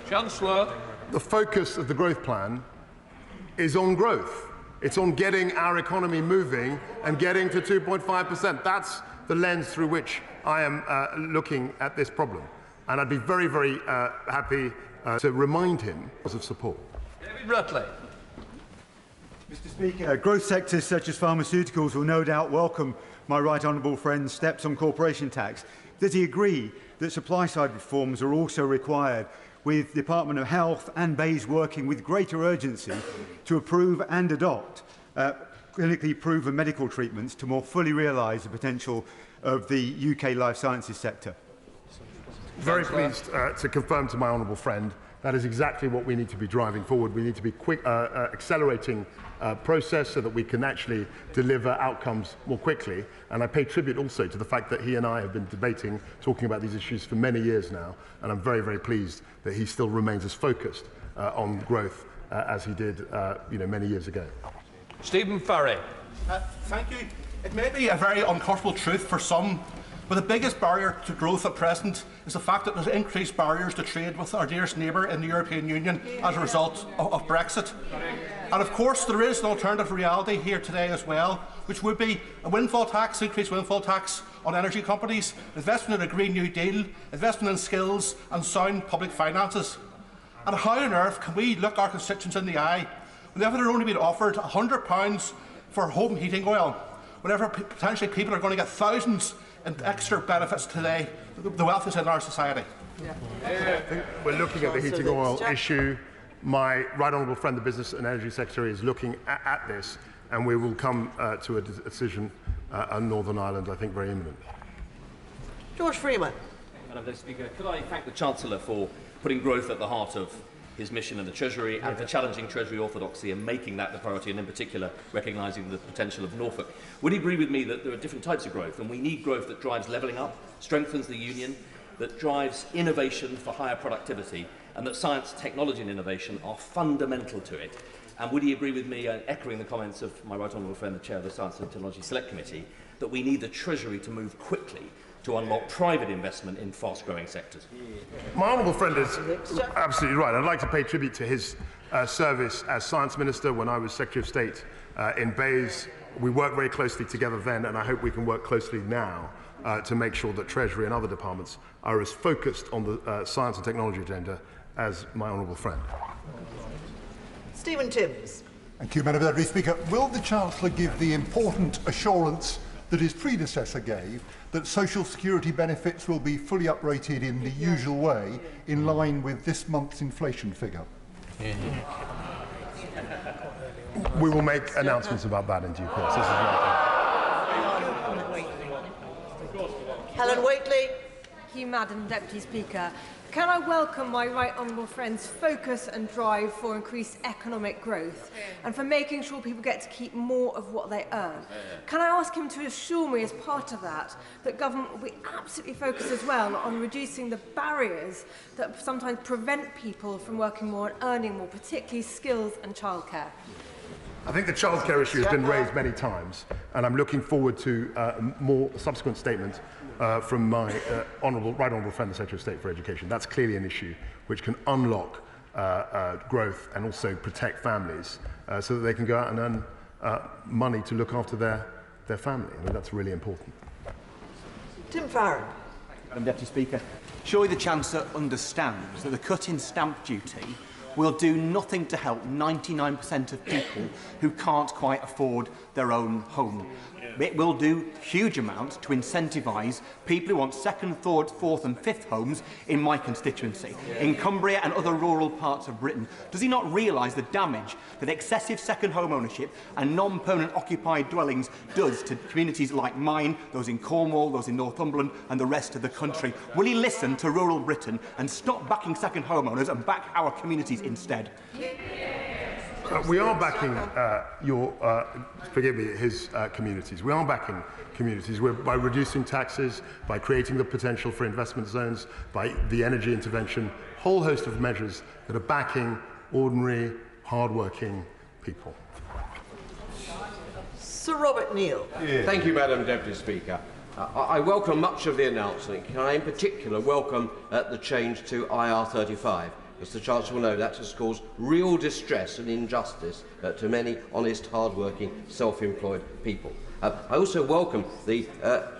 Speaker 2: Chancellor.
Speaker 1: The focus of the growth plan is on growth. It's on getting our economy moving and getting to 2.5%. That's the lens through which I am looking at this problem. And I'd be very, very happy to remind him of support.
Speaker 2: David Rutley.
Speaker 18: Mr. Speaker, growth sectors such as pharmaceuticals will no doubt welcome my right honourable friend's steps on corporation tax. Does he agree that supply-side reforms are also required, with the Department of Health and BEIS working with greater urgency to approve and adopt clinically proven medical treatments to more fully realise the potential of the UK life sciences sector?
Speaker 1: Very pleased to confirm to my honourable friend that is exactly what we need to be driving forward. We need to be accelerating process so that we can actually deliver outcomes more quickly. And I pay tribute also to the fact that he and I have been debating, talking about these issues for many years now, and I'm very, very pleased that he still remains as focused on growth as he did many years ago.
Speaker 2: Stephen Farry.
Speaker 19: Thank you. It may be a very uncomfortable truth for some, but the biggest barrier to growth at present is the fact that there's increased barriers to trade with our dearest neighbour in the European Union as a result of Brexit. And of course there is an alternative reality here today as well, which would be a windfall tax, increased windfall tax on energy companies, investment in a Green New Deal, investment in skills and sound public finances. And how on earth can we look our constituents in the eye whenever they're only being offered £100 for home heating oil, whenever potentially people are going to get thousands and extra benefits today, the wealthiest in our society.
Speaker 1: I think we're looking at the heating oil issue. My right honourable friend, the Business and Energy Secretary, is looking at this, and we will come to a decision on Northern Ireland, I think, very imminently.
Speaker 3: George Freeman.
Speaker 20: Madam Speaker, could I thank the Chancellor for putting growth at the heart of his mission in the Treasury and for challenging Treasury orthodoxy and making that the priority, and in particular recognising the potential of Norfolk. Would he agree with me that there are different types of growth, and we need growth that drives levelling up, strengthens the union, that drives innovation for higher productivity, and that science, technology and innovation are fundamental to it? And would he agree with me, echoing the comments of my right honourable friend, the Chair of the Science and Technology Select Committee, that we need the Treasury to move quickly to unlock private investment in fast-growing sectors?
Speaker 1: My honourable friend is absolutely right. I'd like to pay tribute to his service as Science Minister when I was Secretary of State in Bays. We worked very closely together then, and I hope we can work closely now to make sure that Treasury and other departments are as focused on the science and technology agenda as my honourable friend.
Speaker 3: Stephen Timms.
Speaker 21: Thank you, Madam Deputy Speaker. Will the Chancellor give the important assurance that his predecessor gave, that social security benefits will be fully uprated in the usual way, in line with this month's inflation figure?
Speaker 1: We will make announcements about that in due course. This is
Speaker 3: Helen Whately.
Speaker 22: Thank you, Madam Deputy Speaker. Can I welcome my right honourable friend's focus and drive for increased economic growth and for making sure people get to keep more of what they earn? Can I ask him to assure me as part of that that government will be absolutely focused as well on reducing the barriers that sometimes prevent people from working more and earning more, particularly skills and childcare?
Speaker 1: I think the childcare issue has been raised many times, and I'm looking forward to more subsequent statements from my right honourable friend, the Secretary of State for Education. That's clearly an issue which can unlock growth and also protect families so that they can go out and earn money to look after their family. I mean, that's really important.
Speaker 3: Tim Farron.
Speaker 23: Madam Deputy Speaker, surely the Chancellor understands that the cut in stamp duty will do nothing to help 99% of people who can't quite afford their own home. It will do huge amounts to incentivise people who want second, third, fourth and fifth homes in my constituency, in Cumbria and other rural parts of Britain. Does he not realise the damage that excessive second home ownership and non-permanent occupied dwellings does to communities like mine, those in Cornwall, those in Northumberland and the rest of the country? Will he listen to rural Britain and stop backing second homeowners and back our communities instead?
Speaker 1: We are backing his communities. We are backing communities by reducing taxes, by creating the potential for investment zones, by the energy intervention, whole host of measures that are backing ordinary, hard-working people.
Speaker 3: Sir Robert Neal.
Speaker 25: Thank you, Madam Deputy Speaker. I welcome much of the announcement. Can I in particular welcome the change to IR35? As the Chancellor will know, that has caused real distress and injustice to many honest, hard-working, self-employed people. I also welcome the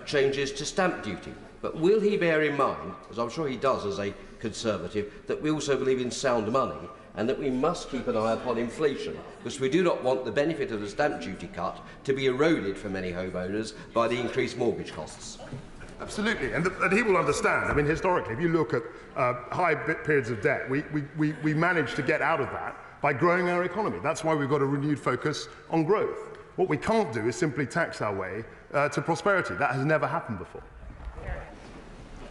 Speaker 25: changes to stamp duty. But will he bear in mind, as I'm sure he does as a Conservative, that we also believe in sound money and that we must keep an eye upon inflation, because we do not want the benefit of the stamp duty cut to be eroded for many homeowners by the increased mortgage costs?
Speaker 1: Absolutely, and he will understand. I mean, historically, if you look at high periods of debt, we managed to get out of that by growing our economy. That's why we've got a renewed focus on growth. What we can't do is simply tax our way to prosperity. That has never happened before.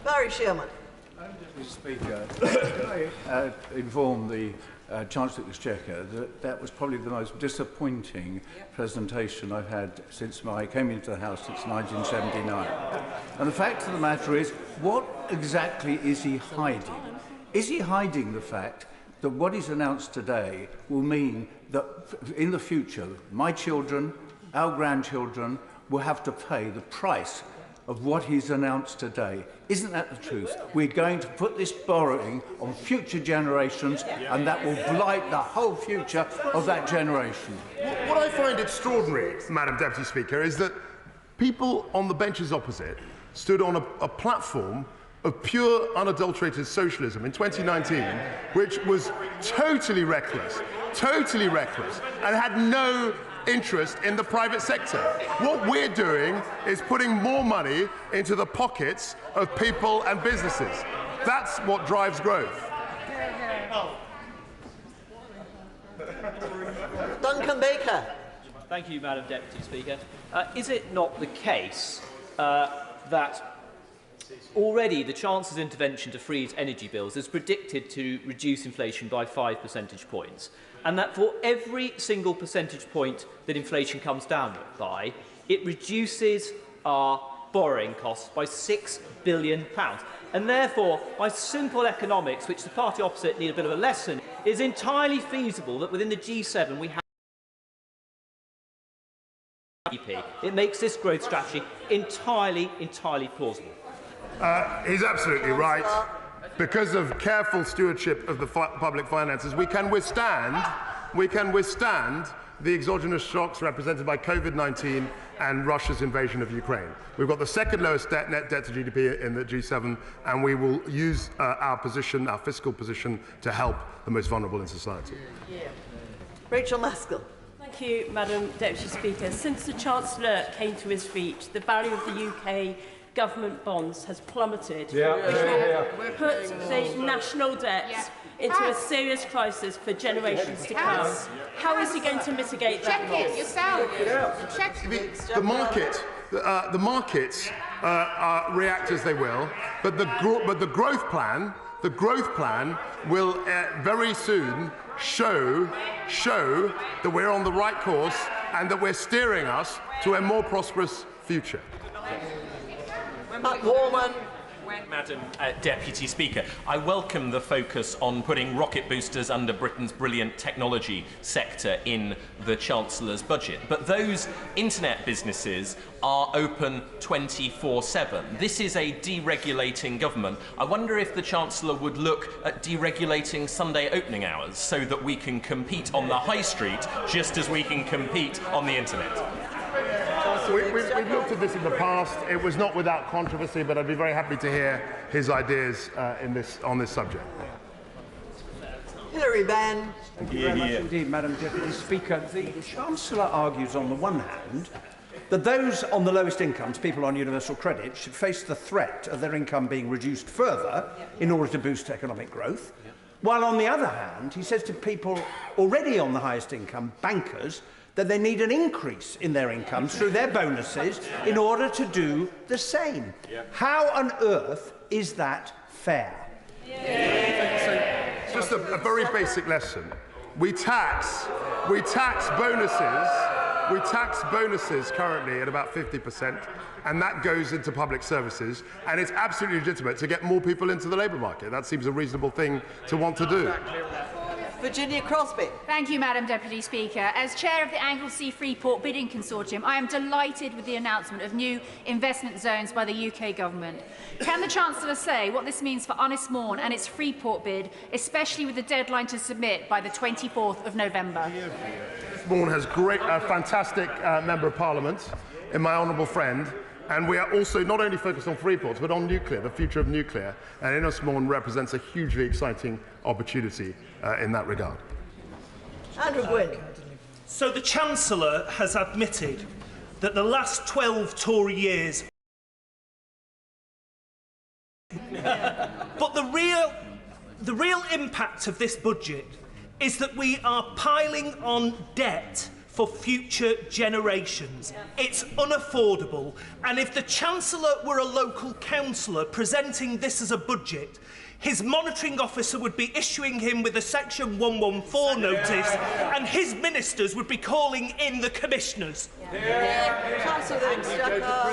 Speaker 3: Barry Sherman.
Speaker 27: Mr. Speaker, can I inform the Chancellor of the Exchequer that that was probably the most disappointing presentation I've had since I came into the House since 1979. And the fact of the matter is, what exactly is he hiding? Is he hiding the fact that what he's announced today will mean that in the future, my children, our grandchildren, will have to pay the price of what he's announced today? Isn't that the truth? We're going to put this borrowing on future generations, and that will blight the whole future of that generation.
Speaker 1: What I find extraordinary, Madam Deputy Speaker, is that people on the benches opposite stood on a platform of pure, unadulterated socialism in 2019, which was totally reckless, and had no interest in the private sector. What we're doing is putting more money into the pockets of people and businesses. That's what drives growth.
Speaker 3: Duncan Baker.
Speaker 5: Thank you, Madam Deputy Speaker. Is it not the case that already the Chancellor's intervention to freeze energy bills is predicted to reduce inflation by 5 percentage points, and that for every single percentage point that inflation comes down by, it reduces our borrowing costs by £6 billion. And therefore, by simple economics, which the party opposite need a bit of a lesson, it is entirely feasible that within the G7 we have GDP. It makes this growth strategy entirely plausible.
Speaker 1: He's absolutely right. Because of careful stewardship of the public finances, we can withstand the exogenous shocks represented by COVID-19 and Russia's invasion of Ukraine. We've got the second lowest net debt to GDP in the G7, and we will use our fiscal position, to help the most vulnerable in society.
Speaker 3: Rachel Maskell.
Speaker 6: Thank you, Madam Deputy Speaker. Since the Chancellor came to his feet, the value of the UK government bonds has plummeted, which will put the national debt into a serious crisis for generations to come. How is he going to mitigate that loss?
Speaker 22: Check it yourself. Check it.
Speaker 1: The markets react as they will, but the growth plan will very soon show that we're on the right course and that we're steering us to a more prosperous future.
Speaker 7: Madam Deputy Speaker, I welcome the focus on putting rocket boosters under Britain's brilliant technology sector in the Chancellor's budget. But those internet businesses are open 24/7. This is a deregulating government. I wonder if the Chancellor would look at deregulating Sunday opening hours so that we can compete on the high street just as we can compete on the internet.
Speaker 1: We've looked at this in the past. It was not without controversy, but I'd be very happy to hear his ideas on this subject.
Speaker 3: Hilary Benn.
Speaker 8: Thank you very much indeed, Madam Deputy Speaker. The Chancellor argues on the one hand that those on the lowest incomes, people on universal credit, should face the threat of their income being reduced further in order to boost economic growth, while on the other hand, he says to people already on the highest income, bankers, that they need an increase in their incomes through their bonuses in order to do the same. How on earth is that fair?
Speaker 1: Just a very basic lesson. We tax bonuses currently at about 50%, and that goes into public services, and it's absolutely legitimate to get more people into the labour market. That seems a reasonable thing to want to do.
Speaker 3: Virginia Crosby.
Speaker 9: Thank you, Madam Deputy Speaker. As chair of the Anglesey Freeport Bidding Consortium, I am delighted with the announcement of new investment zones by the UK Government. Can the Chancellor say what this means for Unismorn and its Freeport bid, especially with the deadline to submit by the 24th of November?
Speaker 1: Unismorn has a fantastic Member of Parliament in my honourable friend, and we are also not only focused on Freeports, but on nuclear, the future of nuclear, and Unismorn represents a hugely exciting opportunity in that regard.
Speaker 3: Andrew Gwynn.
Speaker 10: So the Chancellor has admitted that the last 12 Tory years... But the real impact of this budget is that we are piling on debt for future generations. It's unaffordable, and if the Chancellor were a local councillor presenting this as a budget, his monitoring officer would be issuing him with a Section 114 notice, and his ministers would be calling in the commissioners.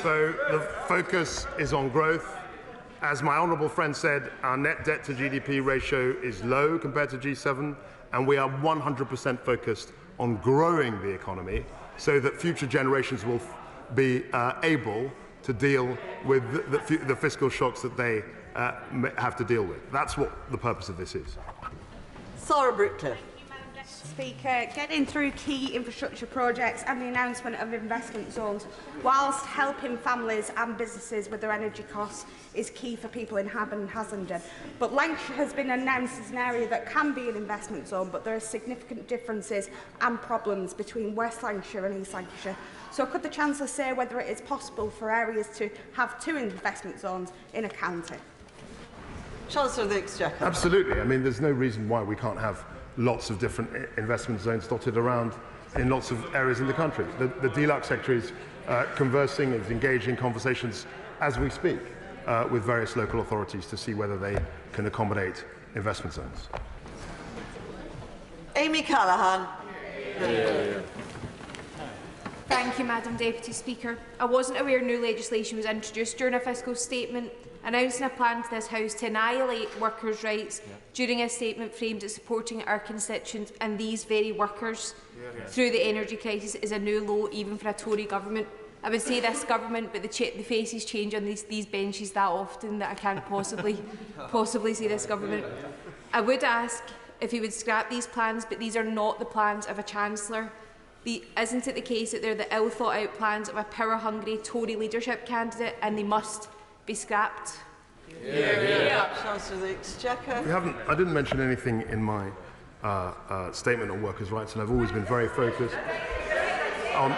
Speaker 1: So the focus is on growth. As my honourable friend said, our net debt to GDP ratio is low compared to G7, and we are 100% focused on growing the economy so that future generations will be able to deal with the fiscal shocks that they have to deal with. That's what the purpose of this is.
Speaker 3: Sarah Brickcliffe.
Speaker 11: Speaker, getting through key infrastructure projects and the announcement of investment zones, whilst helping families and businesses with their energy costs, is key for people in Haben and Haslingden. But Lancashire has been announced as an area that can be an investment zone, but there are significant differences and problems between West Lancashire and East Lancashire. So could the Chancellor say whether it is possible for areas to have 2 investment zones in a county?
Speaker 3: Chancellor of the Exchequer.
Speaker 1: Absolutely. I mean, there's no reason why we can't have lots of different investment zones dotted around in lots of areas in the country. The DLUC Secretary is conversing, is engaging in conversations as we speak with various local authorities to see whether they can accommodate investment zones.
Speaker 3: Amy Callaghan.
Speaker 12: Thank you, Madam Deputy Speaker. I wasn't aware new legislation was introduced during a fiscal statement announcing a plan to this House to annihilate workers' rights during a statement framed at supporting our constituents and these very workers through the energy crisis is a new low even for a Tory government. I would say this government, but the faces change on these benches that often that I can't possibly say this government. I would ask if he would scrap these plans, but these are not the plans of a Chancellor. Isn't it the case that they're the ill-thought-out plans of a power-hungry Tory leadership candidate and they must be scrapped?
Speaker 3: Chancellor of the Exchequer.
Speaker 1: I didn't mention anything in my statement on workers' rights, and I've always been very focused on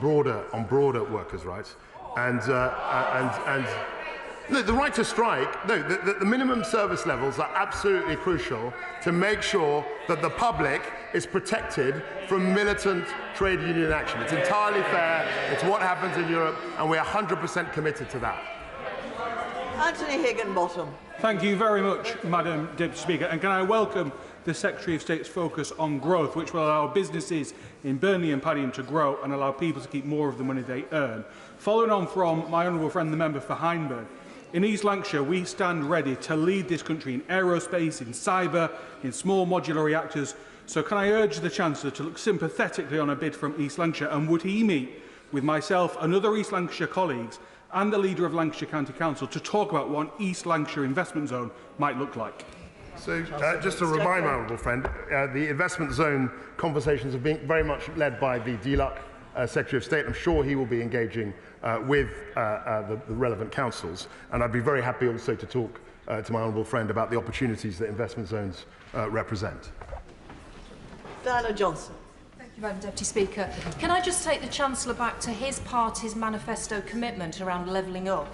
Speaker 1: broader workers' rights, and no, the right to strike. No, the minimum service levels are absolutely crucial to make sure that the public is protected from militant trade union action. It's entirely fair. It's what happens in Europe, and we're 100% committed to that.
Speaker 3: Anthony Higginbottom.
Speaker 4: Thank you very much, Madam Deputy Speaker. And can I welcome the Secretary of State's focus on growth, which will allow businesses in Burnley and Paddington to grow and allow people to keep more of the money they earn. Following on from my honourable friend, the member for Hindburn, in East Lancashire, we stand ready to lead this country in aerospace, in cyber, in small modular reactors. So can I urge the Chancellor to look sympathetically on a bid from East Lancashire, and would he meet with myself and other East Lancashire colleagues and the leader of Lancashire County Council to talk about what an East Lancashire investment zone might look like?
Speaker 1: So, just to remind my honourable friend, the investment zone conversations have been very much led by the DLUC Secretary of State. I'm sure he will be engaging with the relevant councils, and I'd be very happy also to talk to my honourable friend about the opportunities that investment zones represent.
Speaker 3: Diana Johnson.
Speaker 13: Thank you, Madam Deputy Speaker. Can I just take the Chancellor back to his party's manifesto commitment around levelling up?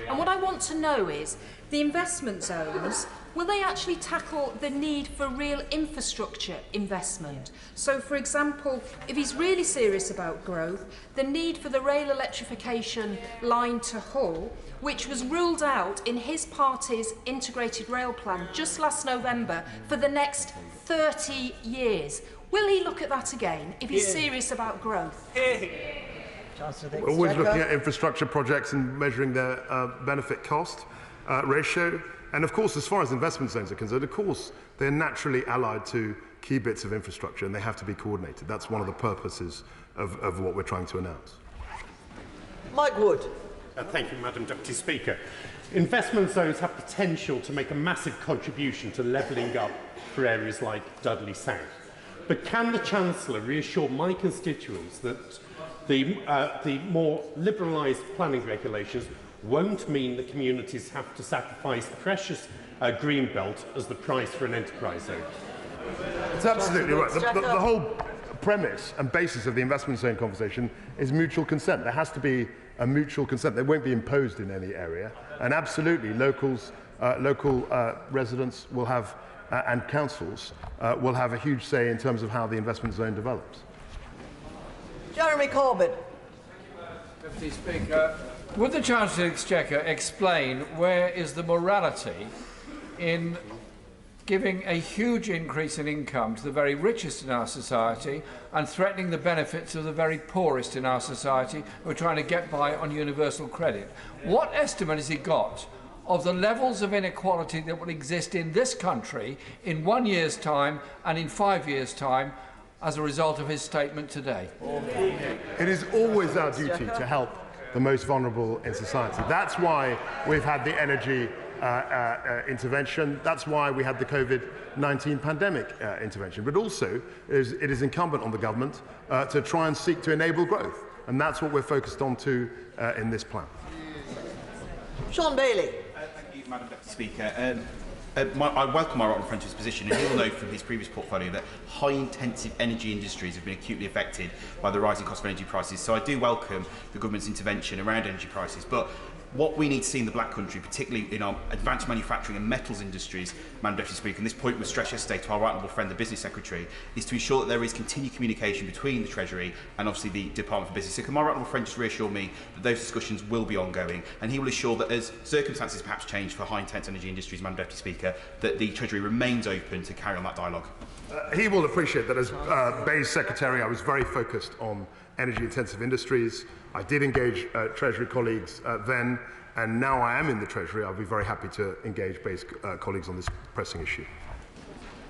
Speaker 13: And what I want to know is, the investment zones, will they actually tackle the need for real infrastructure investment? So, for example, if he's really serious about growth, the need for the rail electrification line to Hull, which was ruled out in his party's integrated rail plan just last November for the next 30 years. Will he look at that again if he's serious about growth?
Speaker 1: We're always looking at infrastructure projects and measuring their benefit-cost ratio. And of course, as far as investment zones are concerned, of course, they're naturally allied to key bits of infrastructure, and they have to be coordinated. That's one of the purposes of what we're trying to announce.
Speaker 3: Mike Wood.
Speaker 14: Thank you, Madam Deputy Speaker. Investment zones have potential to make a massive contribution to levelling up for areas like Dudley South. But can the Chancellor reassure my constituents that the more liberalised planning regulations won't mean that communities have to sacrifice precious green belt as the price for an enterprise zone?
Speaker 1: It's absolutely right. The whole premise and basis of the investment zone conversation is mutual consent. There has to be a mutual consent. They won't be imposed in any area. And absolutely, local residents will have, and councils will have a huge say in terms of how the investment zone develops.
Speaker 3: Jeremy Corbyn.
Speaker 2: Deputy Speaker, would the Chancellor of the Exchequer explain where is the morality in giving a huge increase in income to the very richest in our society and threatening the benefits of the very poorest in our society who are trying to get by on universal credit? What estimate has he got of the levels of inequality that will exist in this country in 1 year's time and in 5 years' time as a result of his statement today?
Speaker 1: It is always our duty to help the most vulnerable in society. That's why we've had the energy intervention. That's why we had the COVID-19 pandemic intervention. But also, it is incumbent on the government to try and seek to enable growth. And that's what we're focused on too in this plan.
Speaker 3: Sean Bailey.
Speaker 15: Thank you, Madam Deputy Speaker. I welcome my right friend's position, and he will know from his previous portfolio that high-intensive energy industries have been acutely affected by the rising cost of energy prices. So I do welcome the government's intervention around energy prices. But what we need to see in the Black Country, particularly in our advanced manufacturing and metals industries, Madam Deputy Speaker, and this point was stressed yesterday to our right honourable friend, the Business Secretary, is to ensure that there is continued communication between the Treasury and obviously the Department for Business. So can my right honourable friend just reassure me that those discussions will be ongoing, and he will assure that as circumstances perhaps change for high-intense energy industries, Madam Deputy Speaker, that the Treasury remains open to carry on that dialogue?
Speaker 1: He will appreciate that as BEI's Secretary, I was very focused on energy-intensive industries. I did engage Treasury colleagues then, and now I am in the Treasury. I'll be very happy to engage BEI's colleagues on this pressing issue.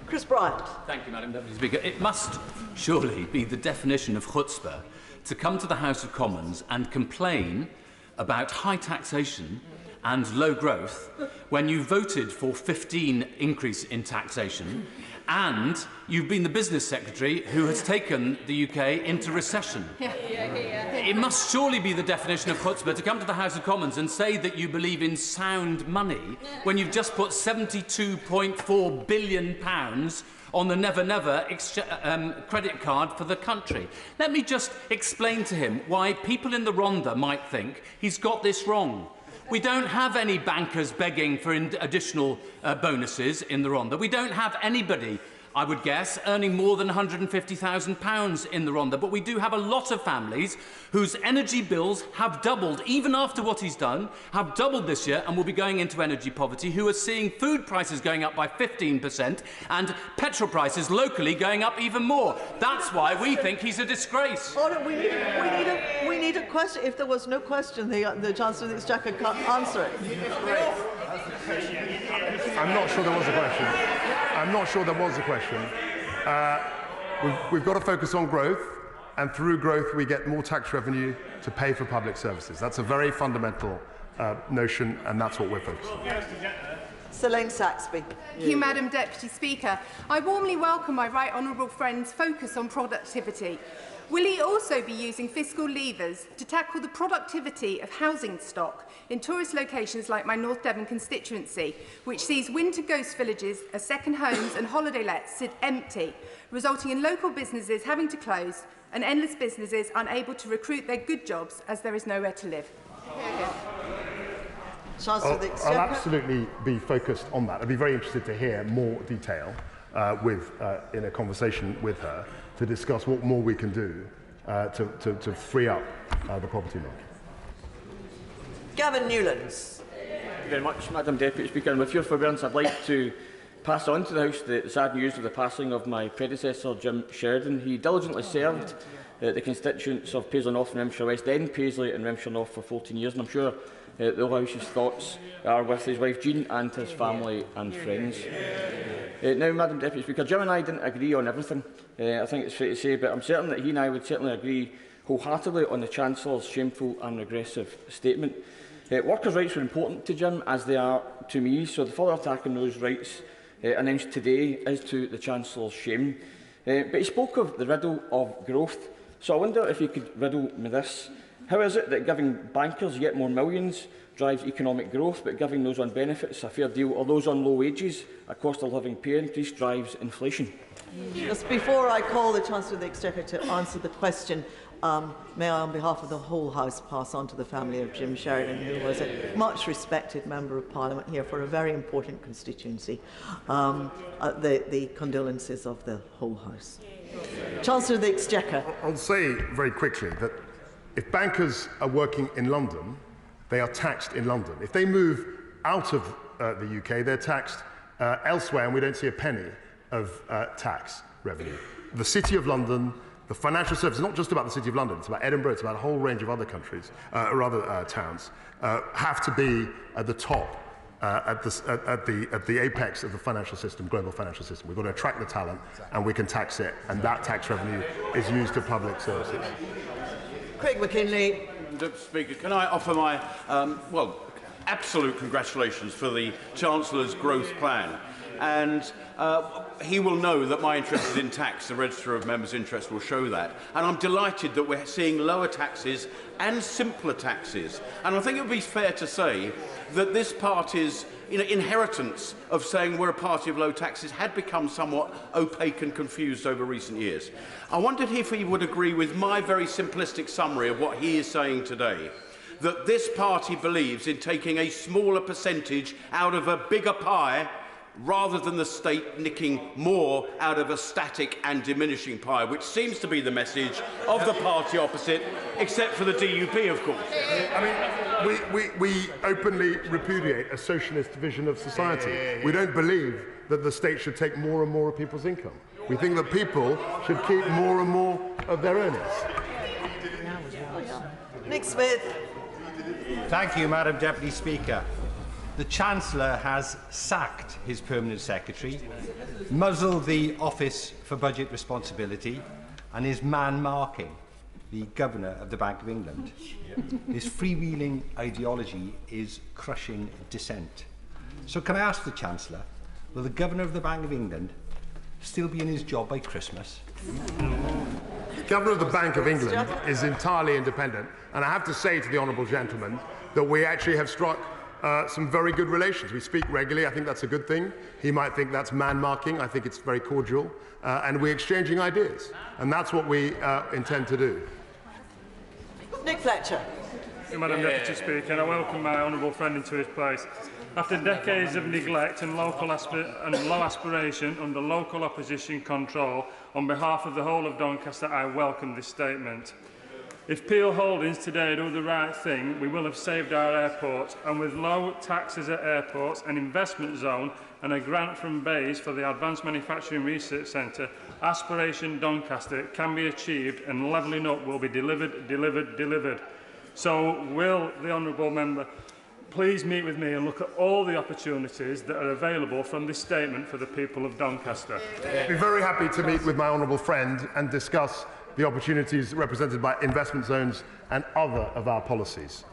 Speaker 3: Chris Bryant.
Speaker 16: Thank you, Madam Deputy Speaker. It must surely be the definition of chutzpah to come to the House of Commons and complain about high taxation and low growth when you voted for 15 increase in taxation and you've been the Business Secretary who has taken the UK into recession. It must surely be the definition of chutzpah to come to the House of Commons and say that you believe in sound money when you've just put £72.4 billion on the Never Never credit card for the country. Let me just explain to him why people in the Rhondda might think he's got this wrong. We don't have any bankers begging for additional bonuses in the Rhondda. We don't have anybody, I would guess, earning more than £150,000 in the Rhondda. But we do have a lot of families whose energy bills have doubled, even after what he's done, have doubled this year and will be going into energy poverty, who are seeing food prices going up by 15% and petrol prices locally going up even more. That's why we think he's a disgrace.
Speaker 3: We need a question. If there was no question, the Chancellor of the Exchequer can't answer it.
Speaker 1: I'm not sure there was a question. I'm not sure there was a question. We've got to focus on growth, and through growth we get more tax revenue to pay for public services. That's a very fundamental notion, and that's what we're focused on.
Speaker 3: Selene Saxby.
Speaker 12: Thank you, Madam Deputy Speaker. I warmly welcome my right honourable friend's focus on productivity. Will he also be using fiscal levers to tackle the productivity of housing stock in tourist locations like my North Devon constituency, which sees winter ghost villages as second homes and holiday lets sit empty, resulting in local businesses having to close and endless businesses unable to recruit their good jobs as there is nowhere to live?
Speaker 1: I'll absolutely be focused on that. I'd be very interested to hear more detail in a conversation with her to discuss what more we can do to free up the property market.
Speaker 3: Gavin Newlands.
Speaker 17: Thank you very much, Madam Deputy Speaker. And with your forbearance, I'd like to pass on to the House the sad news of the passing of my predecessor, Jim Sheridan. He diligently served the constituents of Paisley North and Remshire West, then Paisley and Remshire North for 14 years, and I'm sure the whole House's thoughts are with his wife Jean and his family and friends. Now, Madam Deputy Speaker, Jim and I didn't agree on everything, I think it's fair to say, but I'm certain that he and I would certainly agree wholeheartedly on the Chancellor's shameful and regressive statement. Workers' rights were important to Jim, as they are to me, so the further attack on those rights announced today is to the Chancellor's shame. But he spoke of the riddle of growth, so I wonder if he could riddle me this. How is it that giving bankers yet more millions drives economic growth, but giving those on benefits a fair deal or those on low wages a cost of living pay increase drives inflation?
Speaker 3: Just before I call the Chancellor of the Exchequer to answer the question, may I, on behalf of the whole House, pass on to the family of Jim Sheridan, who was a much respected Member of Parliament here for a very important constituency, the condolences of the whole House. Chancellor of the Exchequer.
Speaker 1: I'll say very quickly that if bankers are working in London, they are taxed in London. If they move out of the UK, they're taxed elsewhere, and we don't see a penny of tax revenue. The City of London, the financial services, not just about the City of London, it's about Edinburgh, it's about a whole range of other countries, towns, have to be at the top, at the apex of the financial system, global financial system. We've got to attract the talent, and we can tax it, and that tax revenue is used to public services.
Speaker 3: Craig McKinley.
Speaker 18: Deputy Speaker, can I offer my absolute congratulations for the Chancellor's growth plan. And he will know that my interest is in tax. The Register of Members' Interest will show that. And I'm delighted that we're seeing lower taxes and simpler taxes. And I think it would be fair to say that this party's inheritance of saying we're a party of low taxes had become somewhat opaque and confused over recent years. I wondered if he would agree with my very simplistic summary of what he is saying today, that this party believes in taking a smaller percentage out of a bigger pie rather than the state nicking more out of a static and diminishing pie, which seems to be the message of the party opposite, except for the DUP, of course.
Speaker 1: I mean, we openly repudiate a socialist vision of society. We don't believe that the state should take more and more of people's income. We think that people should keep more and more of their earnings.
Speaker 3: Nick Smith.
Speaker 19: Thank you, Madam Deputy Speaker. The Chancellor has sacked his Permanent Secretary, muzzled the Office for Budget Responsibility, and is man-marking the Governor of the Bank of England. His freewheeling ideology is crushing dissent. So can I ask the Chancellor, will the Governor of the Bank of England still be in his job by Christmas?
Speaker 1: The Governor of the Bank of England is entirely independent, and I have to say to the honourable gentleman that we actually have struck some very good relations. We speak regularly. I think that's a good thing. He might think that's man-marking. I think it's very cordial. And we're exchanging ideas. And that's what we intend to do.
Speaker 3: Nick Fletcher.
Speaker 20: Thank you, Madam Deputy Speaker, and I welcome my honourable friend into his place. After decades of neglect and low aspiration under local opposition control, on behalf of the whole of Doncaster, I welcome this statement. If Peel Holdings today do the right thing, we will have saved our airports, and with low taxes at airports, an investment zone and a grant from BEIS for the Advanced Manufacturing Research Centre, Aspiration Doncaster can be achieved and levelling up will be delivered. So will the honourable member please meet with me and look at all the opportunities that are available from this statement for the people of Doncaster?
Speaker 1: I'd be very happy to meet with my honourable friend and discuss the opportunities represented by investment zones and other of our policies.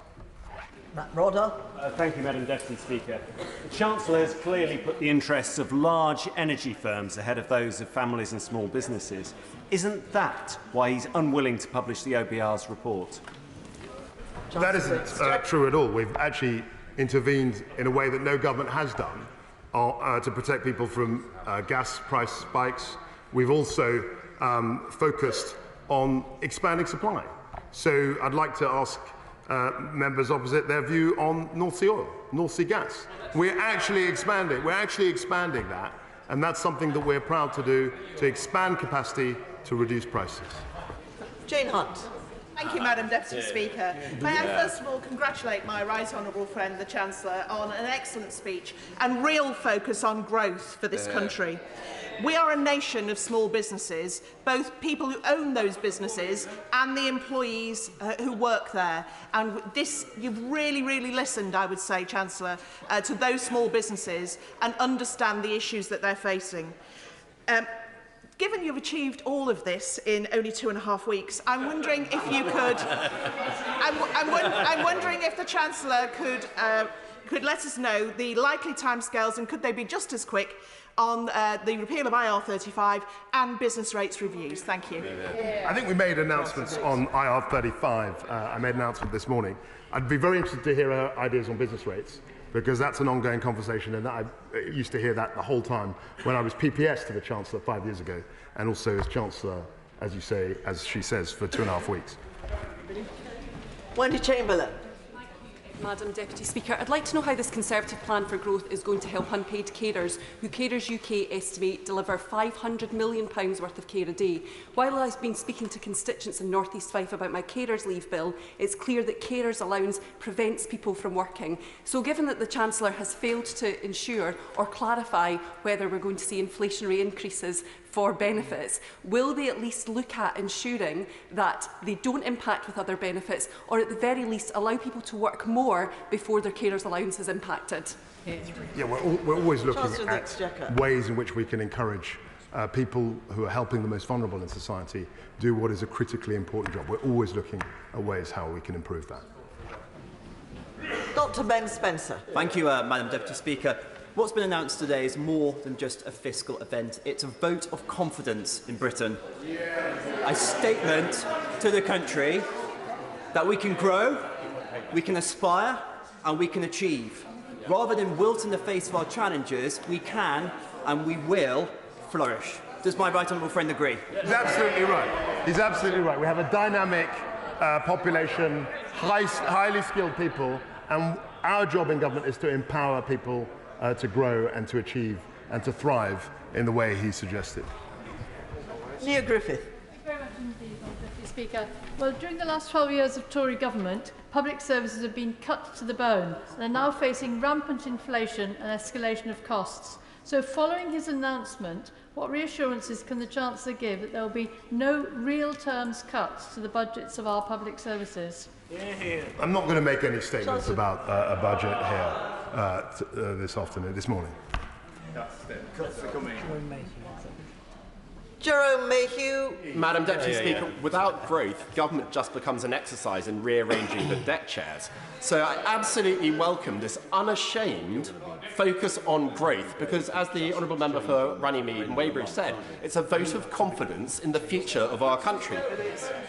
Speaker 3: Matt Rodder.
Speaker 21: Thank you, Madam Deputy Speaker. The Chancellor has clearly put the interests of large energy firms ahead of those of families and small businesses. Isn't that why he's unwilling to publish the OBR's report?
Speaker 1: That isn't true at all. We've actually intervened in a way that no government has done to protect people from gas price spikes. We've also focused on expanding supply. So I'd like to ask members opposite their view on North Sea oil, North Sea gas. We're actually expanding that, and that's something that we're proud to do, to expand capacity to reduce prices.
Speaker 3: Jane Hunt.
Speaker 23: Thank you, Madam Deputy Speaker. May I first of all congratulate my right honourable friend, the Chancellor, on an excellent speech and real focus on growth for this country. We are a nation of small businesses, both people who own those businesses and the employees who work there. And you've really listened, I would say, Chancellor, to those small businesses and understand the issues that they're facing. Given you've achieved all of this in only 2.5 weeks, I'm wondering if you could. I'm wondering if the Chancellor could let us know the likely timescales, and could they be just as quick on the repeal of IR35 and business rates reviews? Thank you.
Speaker 1: I think we made announcements on IR35. I made an announcement this morning. I'd be very interested to hear her ideas on business rates, because that's an ongoing conversation, and I used to hear that the whole time when I was PPS to the Chancellor 5 years ago, and also as Chancellor, as you say, as she says, for 2.5 weeks.
Speaker 3: Wendy Chamberlain.
Speaker 24: Madam Deputy Speaker, I'd like to know how this Conservative plan for growth is going to help unpaid carers, who Carers UK estimate deliver £500 million worth of care a day. While I've been speaking to constituents in North East Fife about my carers leave bill, it's clear that carers allowance prevents people from working. So given that the Chancellor has failed to ensure or clarify whether we're going to see inflationary increases for benefits, will they at least look at ensuring that they don't impact with other benefits, or at the very least allow people to work more before their carers allowance is impacted?
Speaker 1: Yeah, we're always looking at ways in which we can encourage people who are helping the most vulnerable in society do what is a critically important job. We're always looking at ways how we can improve that.
Speaker 3: Got to Ben Spencer.
Speaker 5: Thank you, Madam Deputy Speaker. What's been announced today is more than just a fiscal event. It's a vote of confidence in Britain. A statement to the country that we can grow, we can aspire, and we can achieve. Rather than wilt in the face of our challenges, we can and we will flourish. Does my right honourable friend agree?
Speaker 1: He's absolutely right. He's absolutely right. We have a dynamic population, highly skilled people, and our job in government is to empower people to grow and to achieve and to thrive in the way he suggested.
Speaker 3: Neil Griffith.
Speaker 6: Thank you very much indeed, Deputy Speaker. Well, during the last 12 years of Tory government, public services have been cut to the bone and are now facing rampant inflation and escalation of costs. So following his announcement, what reassurances can the Chancellor give that there will be no real terms cuts to the budgets of our public services?
Speaker 1: I'm not going to make any statements about a budget here this morning.
Speaker 3: Jerome Mayhew.
Speaker 7: Madam Deputy Speaker, without growth, government just becomes an exercise in rearranging the deck chairs. So I absolutely welcome this unashamed focus on growth, because as the Honourable Member for Runnymede and Weybridge said, it's a vote of confidence in the future of our country.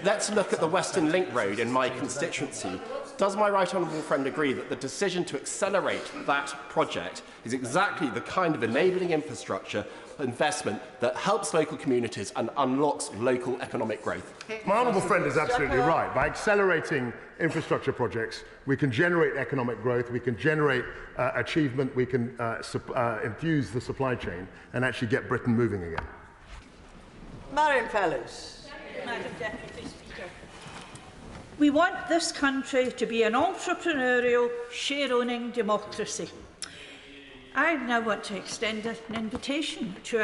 Speaker 7: Let's look at the Western Link Road in my constituency. Does my right honourable friend agree that the decision to accelerate that project is exactly the kind of enabling infrastructure investment that helps local communities and unlocks local economic growth?
Speaker 1: My honourable friend is absolutely right. By accelerating infrastructure projects, we can generate economic growth, we can generate achievement, we can infuse the supply chain and actually get Britain moving again.
Speaker 3: Marion Fellows.
Speaker 22: Madam Deputy Speaker. We want this country to be an entrepreneurial, share-owning democracy. I now want to extend an invitation to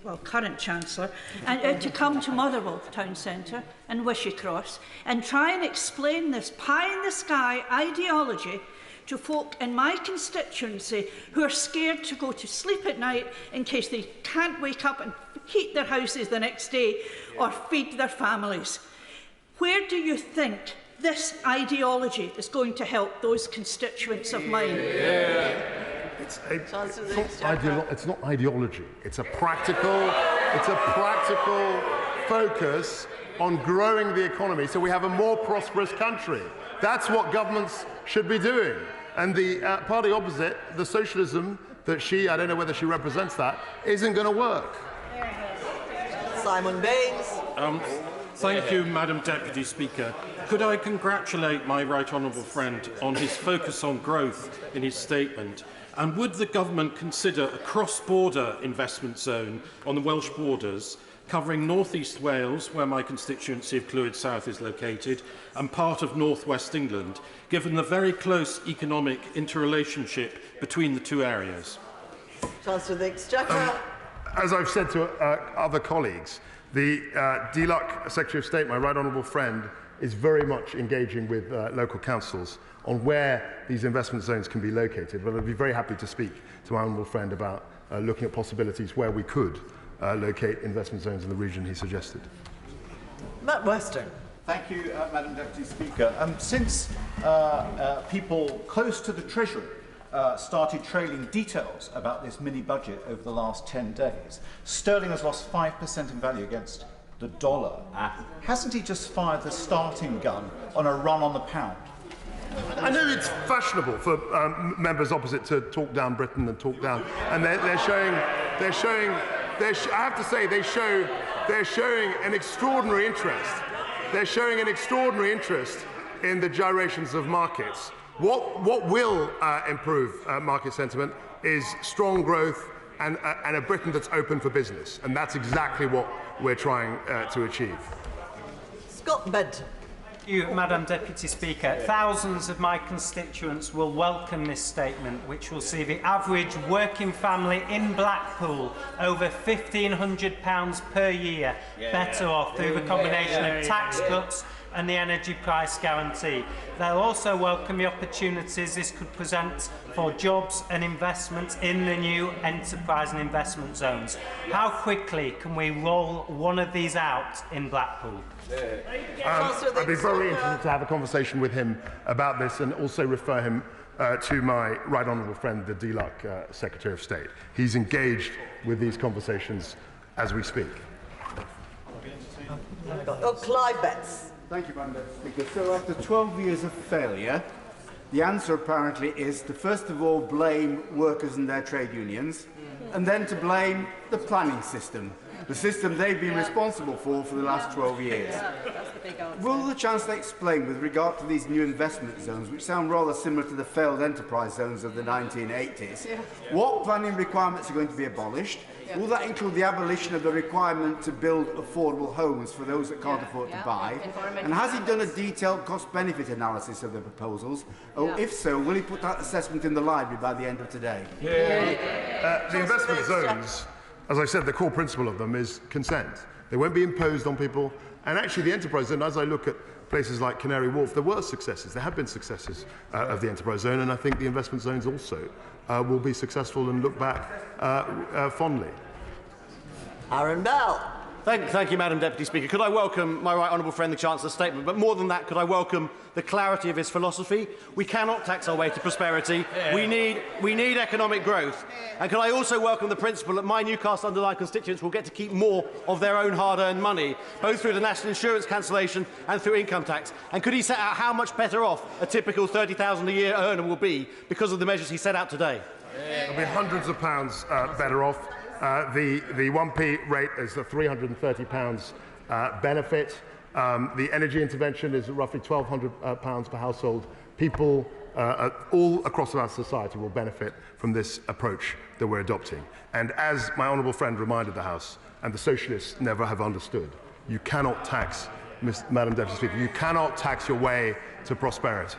Speaker 22: our current Chancellor to come to Motherwell Town Centre and Wishy Cross and try and explain this pie-in-the-sky ideology to folk in my constituency who are scared to go to sleep at night in case they can't wake up and heat their houses the next day or feed their families. Where do you think this ideology is going to help those constituents of mine?
Speaker 1: It's not ideology. It's a practical focus on growing the economy so we have a more prosperous country. That's what governments should be doing. And the party opposite, the socialism that I don't know whether she represents that, isn't going to work.
Speaker 3: Simon Baines.
Speaker 25: Thank you, Madam Deputy Speaker. Could I congratulate my right honourable friend on his focus on growth in his statement? And would the government consider a cross-border investment zone on the Welsh borders, covering North East Wales, where my constituency of Clwyd South is located, and part of North West England, given the very close economic interrelationship between the two areas?
Speaker 3: Chancellor of the Exchequer.
Speaker 1: As I've said to other colleagues, the DLUC Secretary of State, my right honourable friend, is very much engaging with local councils on where these investment zones can be located. But I'd be very happy to speak to my honourable friend about looking at possibilities where we could locate investment zones in the region he suggested.
Speaker 3: Matt Western.
Speaker 26: Thank you, Madam Deputy Speaker. Since people close to the Treasury started trailing details about this mini-budget over the last 10 days, sterling has lost 5% in value against the dollar. Hasn't he just fired the starting gun on a run on the pound?
Speaker 1: I know it's fashionable for members opposite to talk down Britain and talk down, and they're showing. I have to say, they're showing an extraordinary interest. They're showing an extraordinary interest in the gyrations of markets. What will improve market sentiment is strong growth and a Britain that's open for business, and that's exactly what we're trying to achieve.
Speaker 3: Scott Benton.
Speaker 27: Thank you, Madam Deputy Speaker. Thousands of my constituents will welcome this statement, which will see the average working family in Blackpool over £1,500 per year better off through the combination of tax cuts and the energy price guarantee. They'll also welcome the opportunities this could present for jobs and investments in the new enterprise and investment zones. How quickly can we roll one of these out in Blackpool?
Speaker 1: I'd be very interested to have a conversation with him about this and also refer him to my right honourable friend, the DLUC Secretary of State. He's engaged with these conversations as we speak.
Speaker 3: Clive Betts.
Speaker 4: Thank you, Madam Speaker. So after 12 years of failure, the answer apparently is to first of all blame workers and their trade unions, and then to blame the planning system, the system they've been responsible for the last 12 years. Will the Chancellor explain, with regard to these new investment zones, which sound rather similar to the failed enterprise zones of the 1980s, what planning requirements are going to be abolished? Will that include the abolition of the requirement to build affordable homes for those that can't afford to buy? And has he done a detailed cost-benefit analysis of the proposals? Or if so, will he put that assessment in the library by the end of today?
Speaker 1: The investment zones, as I said, the core principle of them is consent. They won't be imposed on people. And actually, the enterprise zone, as I look at places like Canary Wharf, there were successes. There have been successes of the enterprise zone, and I think the investment zones also will be successful and look back fondly.
Speaker 3: Aaron Bell.
Speaker 8: Thank you, Madam Deputy Speaker. Could I welcome my right honourable friend, the Chancellor's statement? But more than that, could I welcome the clarity of his philosophy? We cannot tax our way to prosperity. We need economic growth. And could I also welcome the principle that my Newcastle underlying constituents will get to keep more of their own hard-earned money, both through the national insurance cancellation and through income tax? And could he set out how much better off a typical £30,000 a year earner will be because of the measures he set out today?
Speaker 1: There'll be hundreds of pounds better off. The 1p rate is the £330 benefit. The energy intervention is roughly £1,200 per household. People all across our society will benefit from this approach that we're adopting. And as my honourable friend reminded the House, and the Socialists never have understood, you cannot tax, Madam Deputy Speaker, you cannot tax your way to prosperity.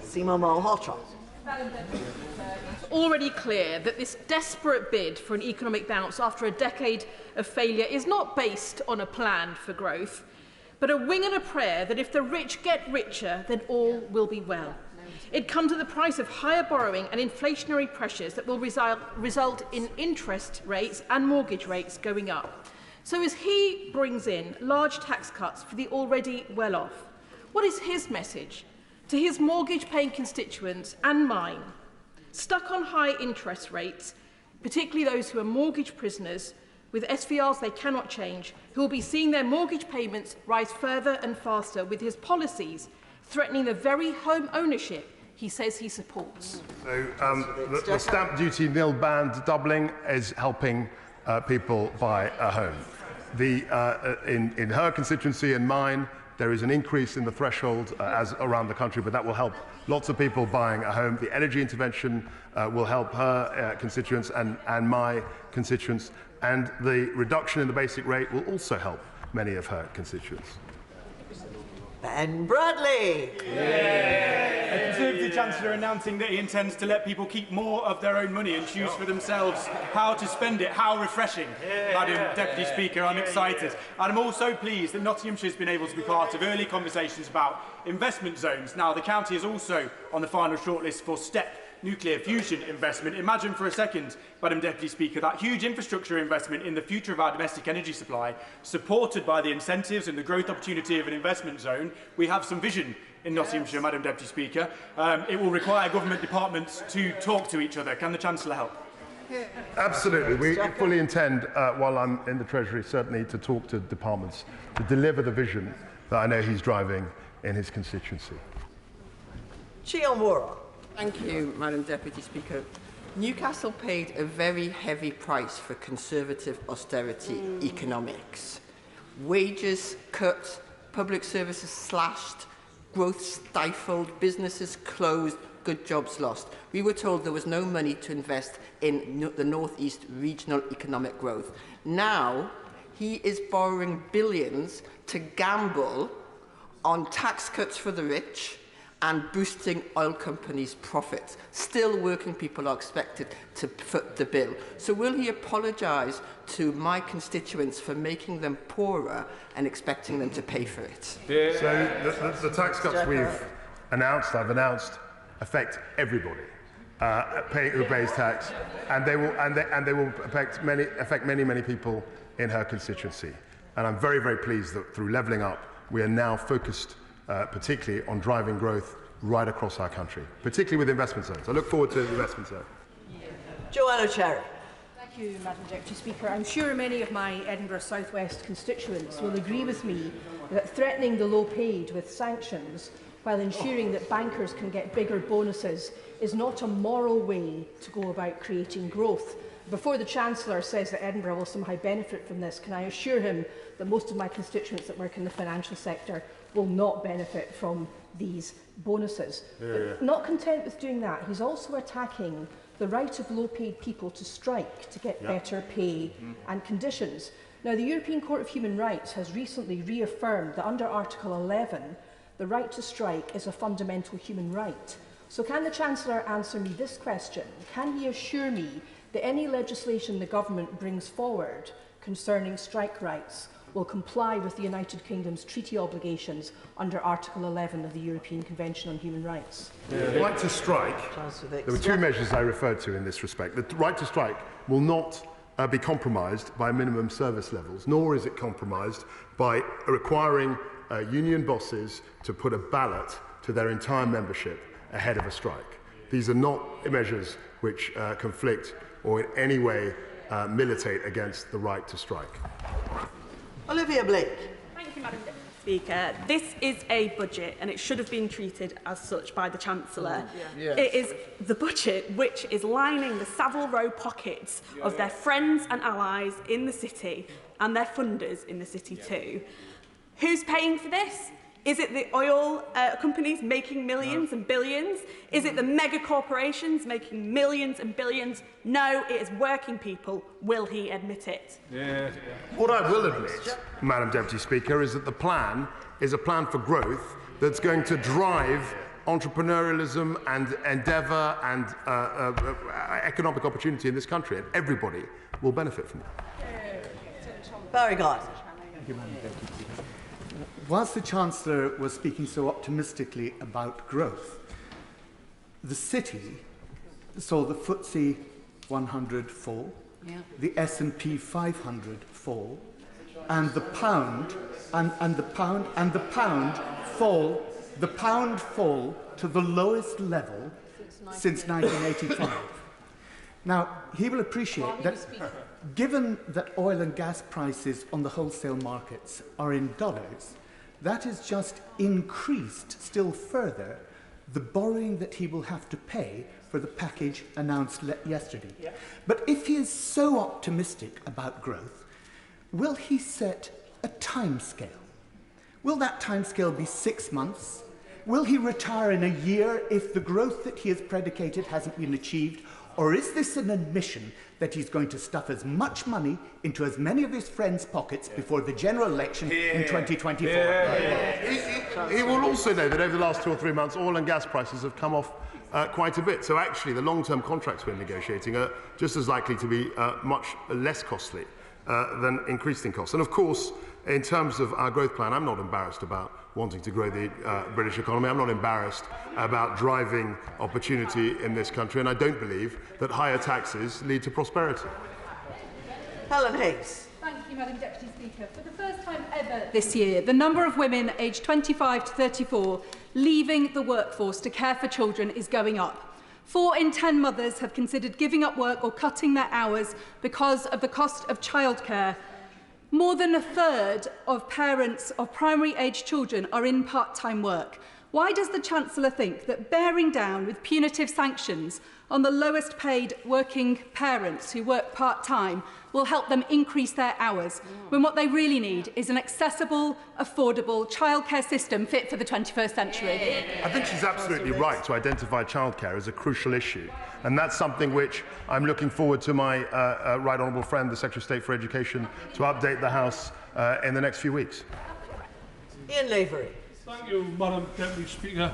Speaker 3: Seema Malhotra.
Speaker 9: It's already clear that this desperate bid for an economic bounce after a decade of failure is not based on a plan for growth, but a wing and a prayer that if the rich get richer, then all will be well. It comes at the price of higher borrowing and inflationary pressures that will result in interest rates and mortgage rates going up. So as he brings in large tax cuts for the already well-off, what is his message to his mortgage-paying constituents and mine, stuck on high interest rates, particularly those who are mortgage prisoners with SVRs they cannot change, who will be seeing their mortgage payments rise further and faster with his policies threatening the very home ownership he says he supports?
Speaker 1: So the stamp duty nil band doubling is helping people buy a home. In her constituency and mine, there is an increase in the threshold as around the country, but that will help lots of people buying a home. The energy intervention will help her constituents and my constituents, and the reduction in the basic rate will also help many of her constituents.
Speaker 3: Ben Bradley.
Speaker 10: A Conservative Chancellor announcing that he intends to let people keep more of their own money and choose for themselves how to spend it. How refreshing, Madam Deputy Speaker. I'm excited. And I'm also pleased that Nottinghamshire has been able to be part of early conversations about investment zones. Now, the county is also on the final shortlist for STEP nuclear fusion investment. Imagine for a second, Madam Deputy Speaker, that huge infrastructure investment in the future of our domestic energy supply, supported by the incentives and the growth opportunity of an investment zone. We have some vision in Nottinghamshire, Madam Deputy Speaker. It will require government departments to talk to each other. Can the Chancellor help?
Speaker 1: Absolutely. We fully intend, while I'm in the Treasury, certainly to talk to departments to deliver the vision that I know he's driving in his constituency.
Speaker 3: Chiomura.
Speaker 11: Thank you, Madam Deputy Speaker. Newcastle paid a very heavy price for Conservative austerity economics. Wages cut, public services slashed, growth stifled, businesses closed, good jobs lost. We were told there was no money to invest in the North East regional economic growth. Now, he is borrowing billions to gamble on tax cuts for the rich and boosting oil companies' profits. Still, working people are expected to foot the bill. So will he apologise to my constituents for making them poorer and expecting them to pay for it?
Speaker 1: So the tax cuts I've announced, affect everybody who pays tax, and they will affect many people in her constituency. And I'm very, very pleased that through levelling up, we are now focused particularly on driving growth right across our country, particularly with investment zones. I look forward to the investment zone.
Speaker 3: Joanna Cherry.
Speaker 2: Thank you, Madam Deputy Speaker. I'm sure many of my Edinburgh South West constituents will agree with me that threatening the low-paid with sanctions while ensuring that bankers can get bigger bonuses is not a moral way to go about creating growth. Before the Chancellor says that Edinburgh will somehow benefit from this, can I assure him that most of my constituents that work in the financial sector will not benefit from these bonuses? But not content with doing that, he's also attacking the right of low-paid people to strike to get better pay and conditions. Now, the European Court of Human Rights has recently reaffirmed that under Article 11, the right to strike is a fundamental human right. So can the Chancellor answer me this question? Can he assure me that any legislation the government brings forward concerning strike rights will comply with the United Kingdom's treaty obligations under Article 11 of the European Convention on Human Rights?
Speaker 1: The right to strike, there were two measures I referred to in this respect. The right to strike will not be compromised by minimum service levels, nor is it compromised by requiring union bosses to put a ballot to their entire membership ahead of a strike. These are not measures which conflict or in any way militate against the right to strike.
Speaker 3: Olivia Blake.
Speaker 12: Thank you, Madam Speaker. This is a budget and it should have been treated as such by the Chancellor. It is the budget which is lining the Savile Row pockets of their friends and allies in the city and their funders in the city too. Who's paying for this? Is it the oil companies making millions and billions? Is it the mega corporations making millions and billions? No, it is working people. Will he admit it?
Speaker 1: What I will admit, Madam Deputy Speaker, is that the plan is a plan for growth that's going to drive entrepreneurialism and endeavour and economic opportunity in this country, and everybody will benefit from it.
Speaker 3: Barry Gardner.
Speaker 4: Thank you, Madam Deputy Speaker. Whilst the Chancellor was speaking so optimistically about growth, the city saw the FTSE 100 fall, the S&P 500 fall, and the pound fall to the lowest level since 1985. Now, he will appreciate that, given that oil and gas prices on the wholesale markets are in dollars, that has just increased still further the borrowing that he will have to pay for the package announced yesterday. But if he is so optimistic about growth, will he set a timescale? Will that timescale be 6 months? Will he retire in a year if the growth that he has predicated hasn't been achieved? Or is this an admission that he's going to stuff as much money into as many of his friends' pockets before the general election in 2024?
Speaker 1: He will also know that over the last 2 or 3 months, oil and gas prices have come off quite a bit. So actually, the long-term contracts we're negotiating are just as likely to be much less costly than increasing costs. And of course, in terms of our growth plan, I'm not embarrassed about wanting to grow the British economy. I'm not embarrassed about driving opportunity in this country, and I don't believe that higher taxes lead to prosperity.
Speaker 3: Helen Hayes.
Speaker 6: Thank you, Madam Deputy Speaker. For the first time ever this year, the number of women aged 25 to 34 leaving the workforce to care for children is going up. 4 in 10 mothers have considered giving up work or cutting their hours because of the cost of childcare. More than a third of parents of primary-aged children are in part-time work. Why does the Chancellor think that bearing down with punitive sanctions on the lowest-paid working parents who work part-time will help them increase their hours, when what they really need is an accessible, affordable childcare system fit for the 21st century?
Speaker 1: I think she's absolutely right to identify childcare as a crucial issue, and that's something which I'm looking forward to my right honourable friend, the Secretary of State for Education, to update the House in the next few weeks.
Speaker 3: Ian Lavery.
Speaker 13: Thank you, Madam Deputy Speaker.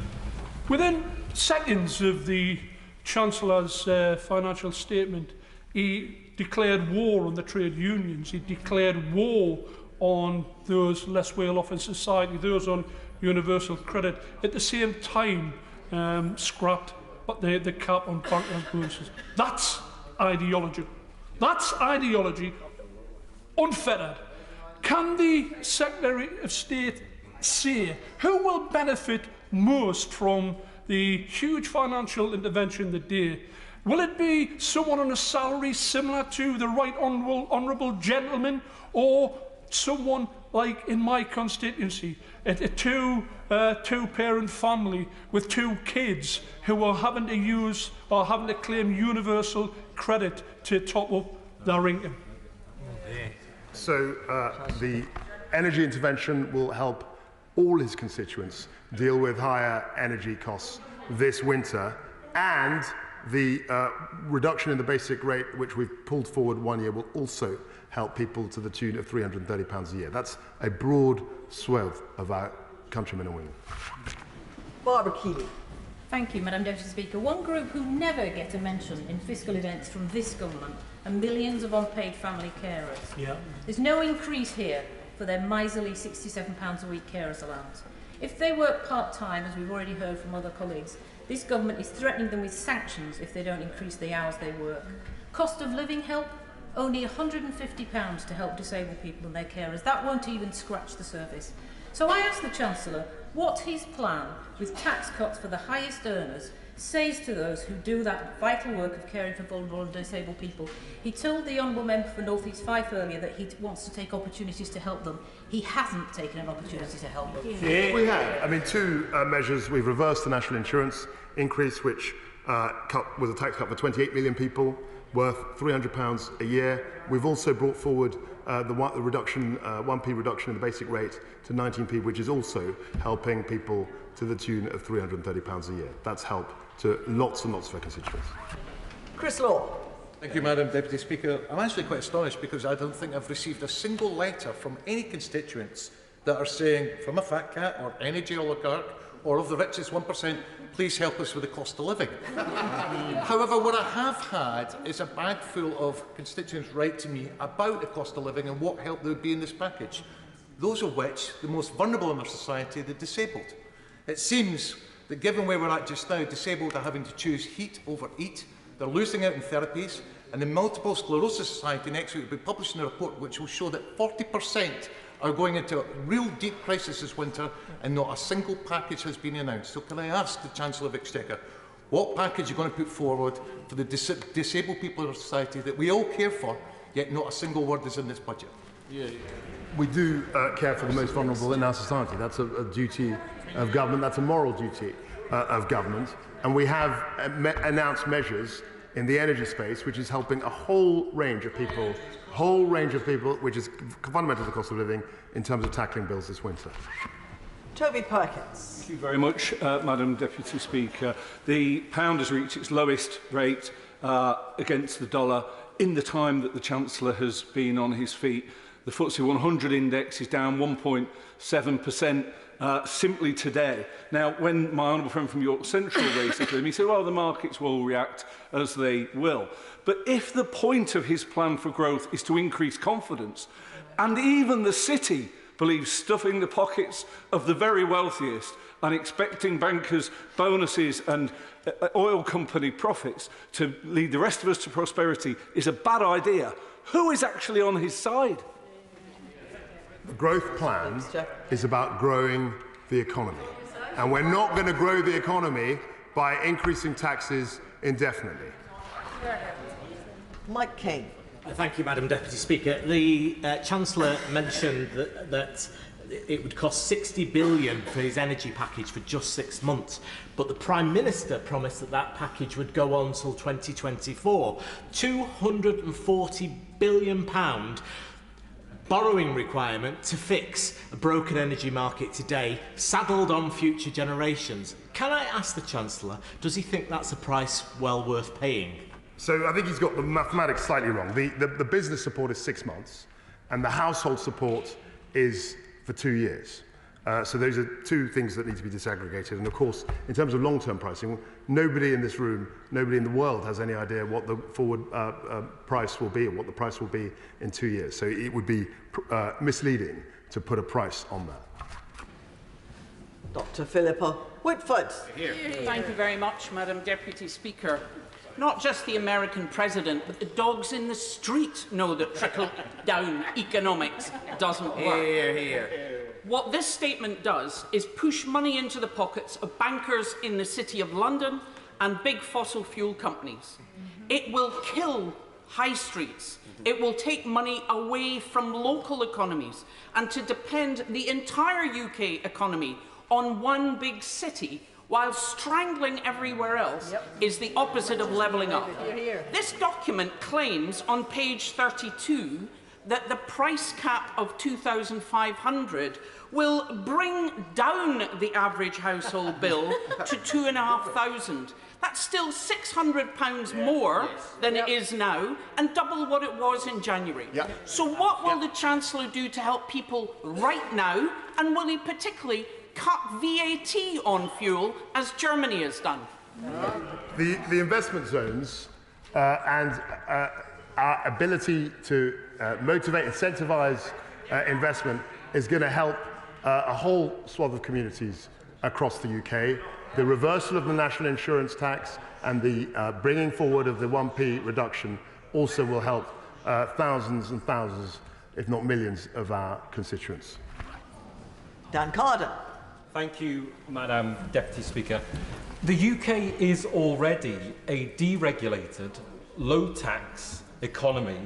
Speaker 13: Within seconds of the Chancellor's financial statement, he declared war on the trade unions. He declared war on those less well off in society, those on universal credit. At the same time, scrapped the cap on bankers' bonuses. That's ideology. That's ideology unfettered. Can the Secretary of State say who will benefit most from the huge financial intervention today? Will it be someone on a salary similar to the right honourable gentleman, or someone like in my constituency, a two-parent family with 2 kids who are having to use or having to claim universal credit to top up their income?
Speaker 1: So the energy intervention will help all his constituents deal with higher energy costs this winter, and the reduction in the basic rate, which we've pulled forward 1 year, will also help people to the tune of £330 a year. That's a broad swath of our countrymen and women.
Speaker 3: Barbara Keeley.
Speaker 14: Thank you, Madam Deputy Speaker. One group who never get a mention in fiscal events from this government are millions of unpaid family carers. Yeah. There's no increase here for their miserly £67 a week carers allowance. If they work part-time, as we've already heard from other colleagues, this government is threatening them with sanctions if they don't increase the hours they work. Cost of living help? Only £150 to help disabled people and their carers. That won't even scratch the surface. So I asked the Chancellor what his plan with tax cuts for the highest earners says to those who do that vital work of caring for vulnerable and disabled people. He told the Honourable Member for North East Fife earlier that he wants to take opportunities to help them. He hasn't taken an opportunity to help them.
Speaker 1: Yeah. We have. I mean, 2 measures. We've reversed the national insurance increase, which was a tax cut for 28 million people, worth £300 a year. We've also brought forward the reduction, 1p reduction in the basic rate to 19p, which is also helping people to the tune of £330 a year. That's help to lots and lots of our constituents.
Speaker 3: Chris Law.
Speaker 15: Thank you, Madam Deputy Speaker. I'm actually quite astonished because I don't think I've received a single letter from any constituents that are saying, from a fat cat or energy oligarch or of the richest 1%, please help us with the cost of living. However, what I have had is a bag full of constituents write to me about the cost of living and what help there would be in this package, those of which the most vulnerable in our society are the disabled. It seems that given where we're at just now, disabled are having to choose heat over eat, they're losing out in therapies, and the Multiple Sclerosis Society next week will be publishing a report which will show that 40% are going into a real deep crisis this winter, and not a single package has been announced. So can I ask the Chancellor of Exchequer, what package are you going to put forward for the disabled people in our society that we all care for, yet not a single word is in this budget?
Speaker 1: We do care for the most vulnerable in our society. That's a duty of government. That's a moral duty of government. And we have announced measures in the energy space, which is helping a whole range of people, which is fundamental to the cost of living in terms of tackling bills this winter.
Speaker 3: Toby Perkins.
Speaker 16: Thank you very much, Madam Deputy Speaker. The pound has reached its lowest rate against the dollar in the time that the Chancellor has been on his feet. The FTSE 100 index is down 1.7%. Simply today. Now, when my honourable friend from York Central raised it to him, he said, well, the markets will react as they will. But if the point of his plan for growth is to increase confidence, and even the city believes stuffing the pockets of the very wealthiest and expecting bankers' bonuses and oil company profits to lead the rest of us to prosperity is a bad idea, who is actually on his side?
Speaker 1: The growth plan is about growing the economy. And we're not going to grow the economy by increasing taxes indefinitely.
Speaker 3: Mike King.
Speaker 17: Thank you, Madam Deputy Speaker. The Chancellor mentioned that it would cost £60 billion for his energy package for just 6 months. But the Prime Minister promised that that package would go on until 2024. £240 billion borrowing requirement to fix a broken energy market today, saddled on future generations. Can I ask the Chancellor, does he think that's a price well worth paying?
Speaker 1: So I think he's got the mathematics slightly wrong. The business support is 6 months, and the household support is for 2 years. So those are two things that need to be disaggregated. And of course, in terms of long-term pricing, nobody in this room, nobody in the world has any idea what the forward price will be or what the price will be in 2 years. So it would be misleading to put a price on that.
Speaker 3: Dr. Philippa Whitford.
Speaker 5: Thank you very much, Madam Deputy Speaker. Not just the American president, but the dogs in the street know that trickle-down economics doesn't work.
Speaker 18: Hear, hear.
Speaker 5: What this statement does is push money into the pockets of bankers in the City of London and big fossil fuel companies. It will kill high streets. It will take money away from local economies, and to depend the entire UK economy on one big city while strangling everywhere else is the opposite of levelling up. This document claims on page 32 that the price cap of £2,500 will bring down the average household bill to £2,500. That's still £600 more than it is now, and double what it was in January. So what will the Chancellor do to help people right now, and will he particularly cut VAT on fuel, as Germany has done?
Speaker 1: The investment zones and our ability to motivate, incentivise investment is going to help a whole swath of communities across the UK. The reversal of the national insurance tax and the bringing forward of the 1p reduction also will help thousands and thousands, if not millions, of our constituents.
Speaker 3: Dan Carden.
Speaker 19: Thank you, Madam Deputy Speaker. The UK is already a deregulated, low-tax economy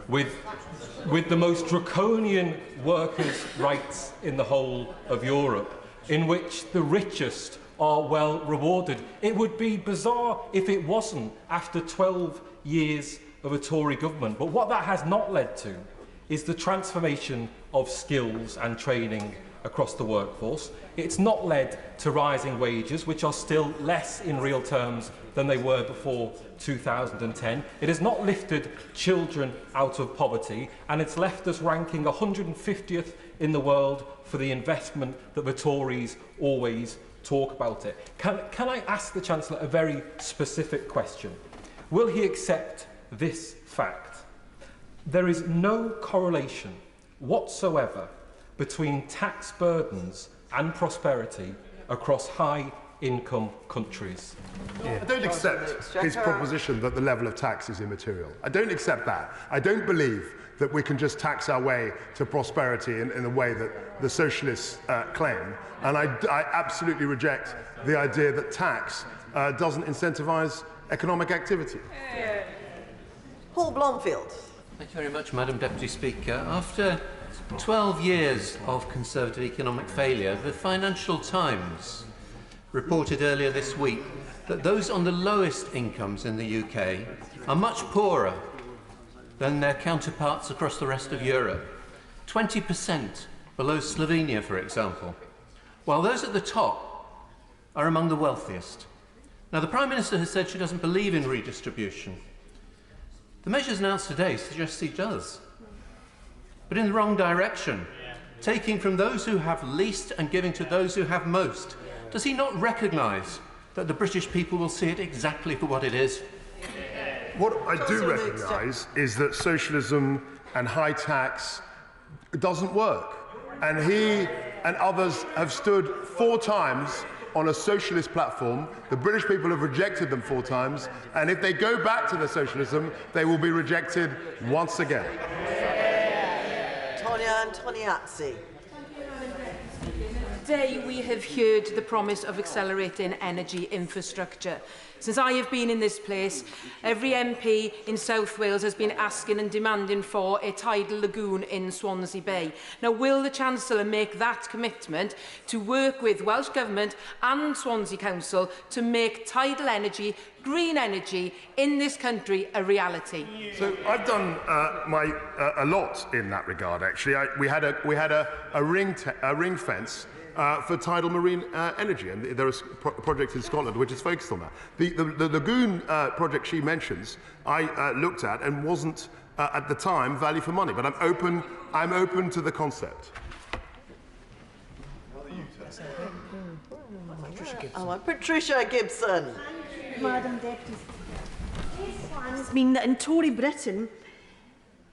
Speaker 19: with the most draconian workers' rights in the whole of Europe, in which the richest are well rewarded. It would be bizarre if it wasn't after 12 years of a Tory government. But what that has not led to is the transformation of skills and training across the workforce. It's not led to rising wages, which are still less in real terms than they were before 2010. It has not lifted children out of poverty, and it's left us ranking 150th in the world for the investment that the Tories always talk about it. Can I ask the Chancellor a very specific question? Will he accept this fact? There is no correlation whatsoever between tax burdens and prosperity across high-income countries.
Speaker 1: I don't accept his proposition that the level of tax is immaterial. I don't accept that. I don't believe that we can just tax our way to prosperity in the way that the socialists claim. And I absolutely reject the idea that tax doesn't incentivise economic activity.
Speaker 3: Paul Blomfield.
Speaker 20: Thank you very much, Madam Deputy Speaker. After 12 years of Conservative economic failure, the Financial Times reported earlier this week that those on the lowest incomes in the UK are much poorer than their counterparts across the rest of Europe. 20% below Slovenia, for example, while those at the top are among the wealthiest. Now, the Prime Minister has said she doesn't believe in redistribution. The measures announced today suggest he does, but in the wrong direction, taking from those who have least and giving to those who have most. Does he not recognise that the British people will see it exactly for what it is?
Speaker 1: What I do recognise is that socialism and high tax doesn't work. And he and others have stood 4 times on a socialist platform. The British people have rejected them 4 times. And if they go back to their socialism, they will be rejected once again.
Speaker 3: Antoniazzi.
Speaker 21: Today we have heard the promise of accelerating energy infrastructure. Since I have been in this place, every MP in South Wales has been asking and demanding for a tidal lagoon in Swansea Bay. Now, will the Chancellor make that commitment to work with Welsh Government and Swansea Council to make tidal energy, green energy in this country a reality?
Speaker 1: So I've done a lot in that regard, actually. We had a ring fence for tidal marine energy, and there is a project in Scotland which is focused on that. The lagoon project she mentions, I looked at and wasn't at the time value for money, but I'm open to the concept.
Speaker 3: Patricia Gibson.
Speaker 7: Madam Deputy Speaker, these plans mean that in Tory Britain,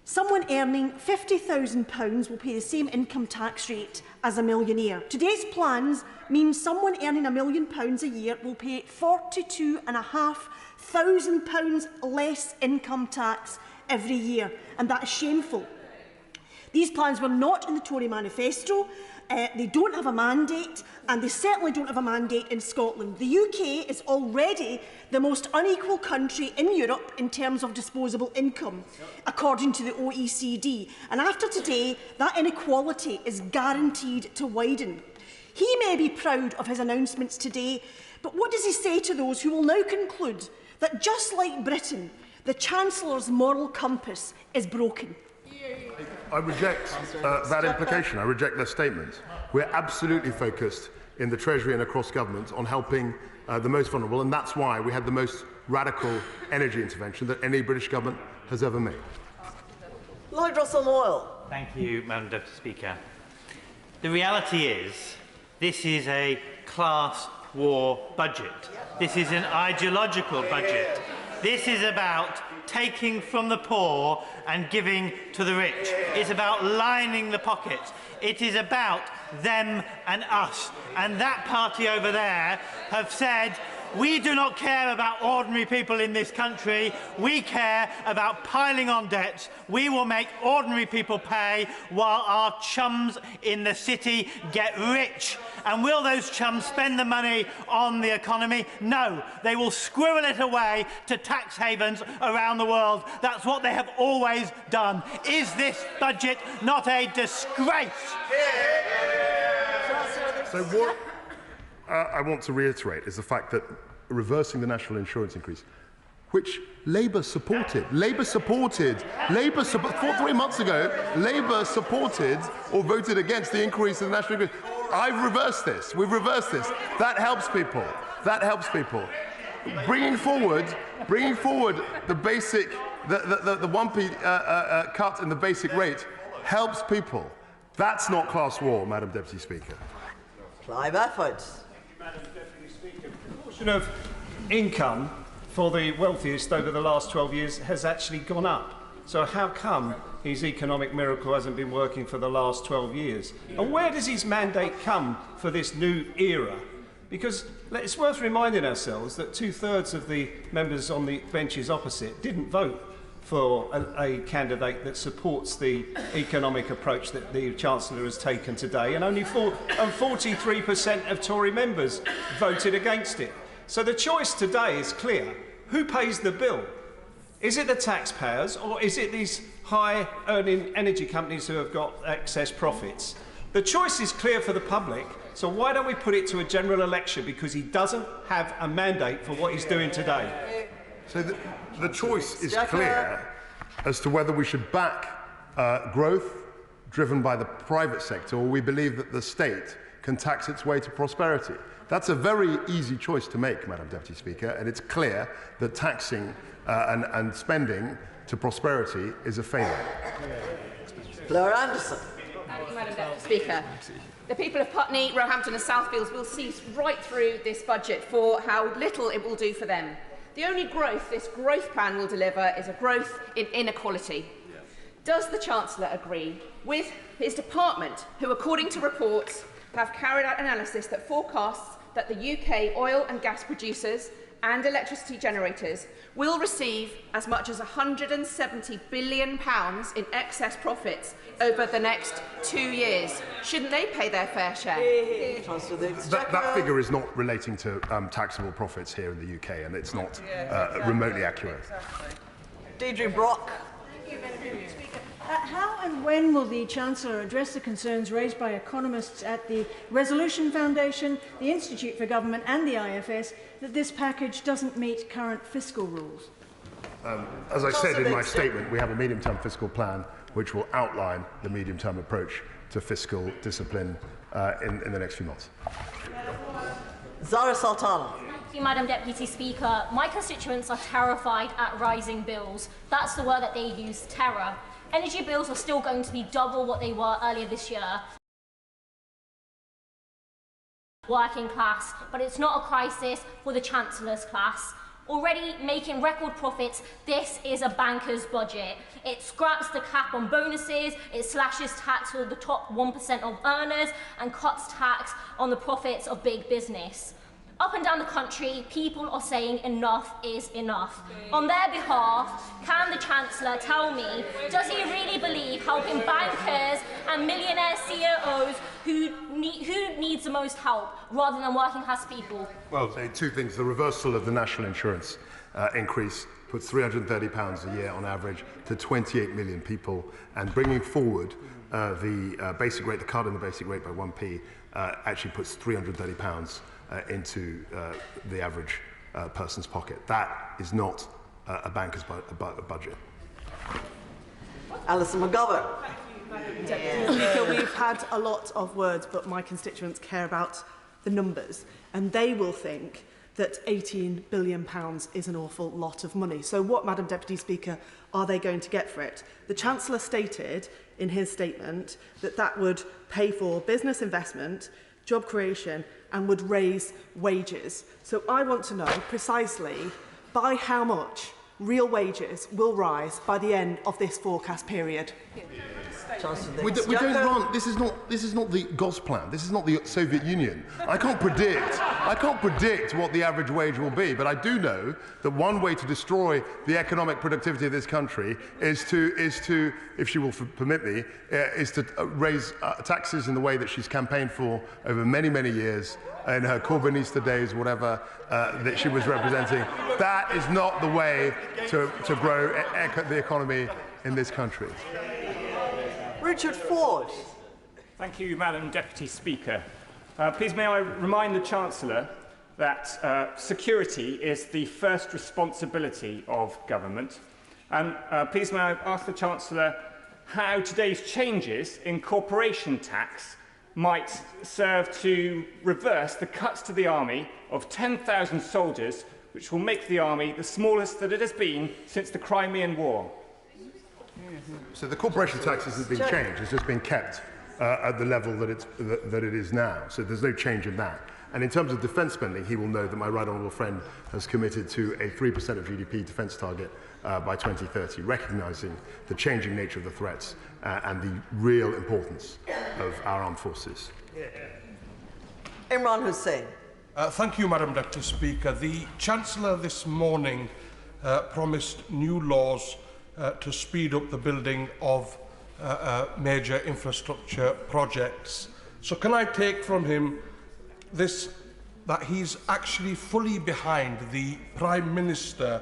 Speaker 7: someone earning £50,000 will pay the same income tax rate as a millionaire. Today's plans mean someone earning £1 million a year will pay £42,500 less income tax every year, and that is shameful. These plans were not in the Tory manifesto. They don't have a mandate, and they certainly don't have a mandate in Scotland. The UK is already the most unequal country in Europe in terms of disposable income, according to the OECD. And after today, that inequality is guaranteed to widen. He may be proud of his announcements today, but what does he say to those who will now conclude that, just like Britain, the Chancellor's moral compass is broken?
Speaker 1: I reject that implication. I reject their statement. We're absolutely focused in the Treasury and across government on helping the most vulnerable, and that's why we had the most radical energy intervention that any British government has ever made.
Speaker 3: Lloyd Russell-Moyle.
Speaker 18: Thank you, Madam Deputy Speaker. The reality is this is a class war budget. This is an ideological budget. This is about taking from the poor and giving to the rich. It's about lining the pockets. It is about them and us. And that party over there have said, we do not care about ordinary people in this country. We care about piling on debts. We will make ordinary people pay while our chums in the city get rich. And will those chums spend the money on the economy? No. They will squirrel it away to tax havens around the world. That's what they have always done. Is this budget not a disgrace?
Speaker 1: So what I want to reiterate is the fact that reversing the national insurance increase, which Labour supported, 3 months ago, Labour supported or voted against the increase in the national increase. I've reversed this. We've reversed this. That helps people. That helps people. Bringing forward the basic, the 1p cut in the basic rate helps people. That's not class war, Madam Deputy Speaker.
Speaker 3: Clive Efford.
Speaker 22: Madam Deputy Speaker, the proportion of income for the wealthiest over the last 12 years has actually gone up. So how come his economic miracle hasn't been working for the last 12 years? And where does his mandate come for this new era? Because it's worth reminding ourselves that 2/3 of the members on the benches opposite didn't vote for a candidate that supports the economic approach that the Chancellor has taken today, and only 43% of Tory members voted against it. So the choice today is clear. Who pays the bill? Is it the taxpayers, or is it these high-earning energy companies who have got excess profits? The choice is clear for the public, so why don't we put it to a general election, because he doesn't have a mandate for what he's doing today.
Speaker 1: So the choice is clear as to whether we should back growth driven by the private sector, or we believe that the state can tax its way to prosperity. That's a very easy choice to make, Madam Deputy Speaker, and it's clear that taxing and spending to prosperity is a failure.
Speaker 3: Laura Anderson.
Speaker 23: Thank you, Madam Deputy Speaker. The people of Putney, Roehampton and Southfields will see right through this budget for how little it will do for them. The only growth this growth plan will deliver is a growth in inequality. Does the Chancellor agree with his department, who, according to reports, have carried out analysis that forecasts that the UK oil and gas producers and electricity generators will receive as much as £170 billion in excess profits over the next 2 years? Shouldn't they pay their fair share?
Speaker 1: That figure is not relating to taxable profits here in the UK, and it's not remotely accurate.
Speaker 3: Deirdre Brock.
Speaker 2: How and when will the Chancellor address the concerns raised by economists at the Resolution Foundation, the Institute for Government and the IFS that this package doesn't meet current fiscal rules?
Speaker 1: As I said in my statement, we have a medium-term fiscal plan which will outline the medium-term approach to fiscal discipline in the next few months.
Speaker 3: Zara Sultana.
Speaker 24: Thank you, Madam Deputy Speaker. My constituents are terrified at rising bills. That's the word that they use, terror. Energy bills are still going to be double what they were earlier this year. working class, but it's not a crisis for the Chancellor's class. Already making record profits, this is a banker's budget. It scraps the cap on bonuses, it slashes tax for the top 1% of earners, and cuts tax on the profits of big business. Up and down the country, people are saying enough is enough. On their behalf, can the Chancellor tell me, does he really believe helping bankers and millionaire CEOs who needs the most help, rather than working class people?
Speaker 1: Well, two things. The reversal of the national insurance increase puts £330 a year on average to 28 million people, and bringing forward the basic rate, the cut in the basic rate by 1p, actually puts £330 into the average person's pocket. That is not a banker's budget.
Speaker 3: Alison McGovern.
Speaker 8: Speaker, we've had a lot of words, but my constituents care about the numbers, and they will think that £18 billion is an awful lot of money. So what, Madam Deputy Speaker, are they going to get for it? The Chancellor stated in his statement that that would pay for business investment, job creation, and would raise wages. So I want to know precisely by how much real wages will rise by the end of this forecast period.
Speaker 1: We don't run. This is not the Gosplan. This is not the Soviet Union. I can't predict what the average wage will be, but I do know that one way to destroy the economic productivity of this country is to, if she will permit me, is to raise taxes in the way that she's campaigned for over many, many years in her Corbynista days, whatever that she was representing. That is not the way to grow the economy in this country.
Speaker 3: Richard Ford.
Speaker 22: Thank you, Madam Deputy Speaker. Please may I remind the Chancellor that security is the first responsibility of government. And please may I ask the Chancellor how today's changes in corporation tax might serve to reverse the cuts to the army of 10,000 soldiers, which will make the army the smallest that it has been since the Crimean War.
Speaker 1: So the corporation tax hasn't been changed, it's just been kept at the level that it is now. So there's no change in that. And in terms of defence spending, he will know that my right honourable friend has committed to a 3% of GDP defence target by 2030, recognising the changing nature of the threats and the real importance of our armed forces.
Speaker 3: Imran Hussain.
Speaker 9: Thank you, Madam Deputy Speaker. The Chancellor this morning promised new laws to speed up the building of major infrastructure projects. So can I take from him that he's actually fully behind the Prime Minister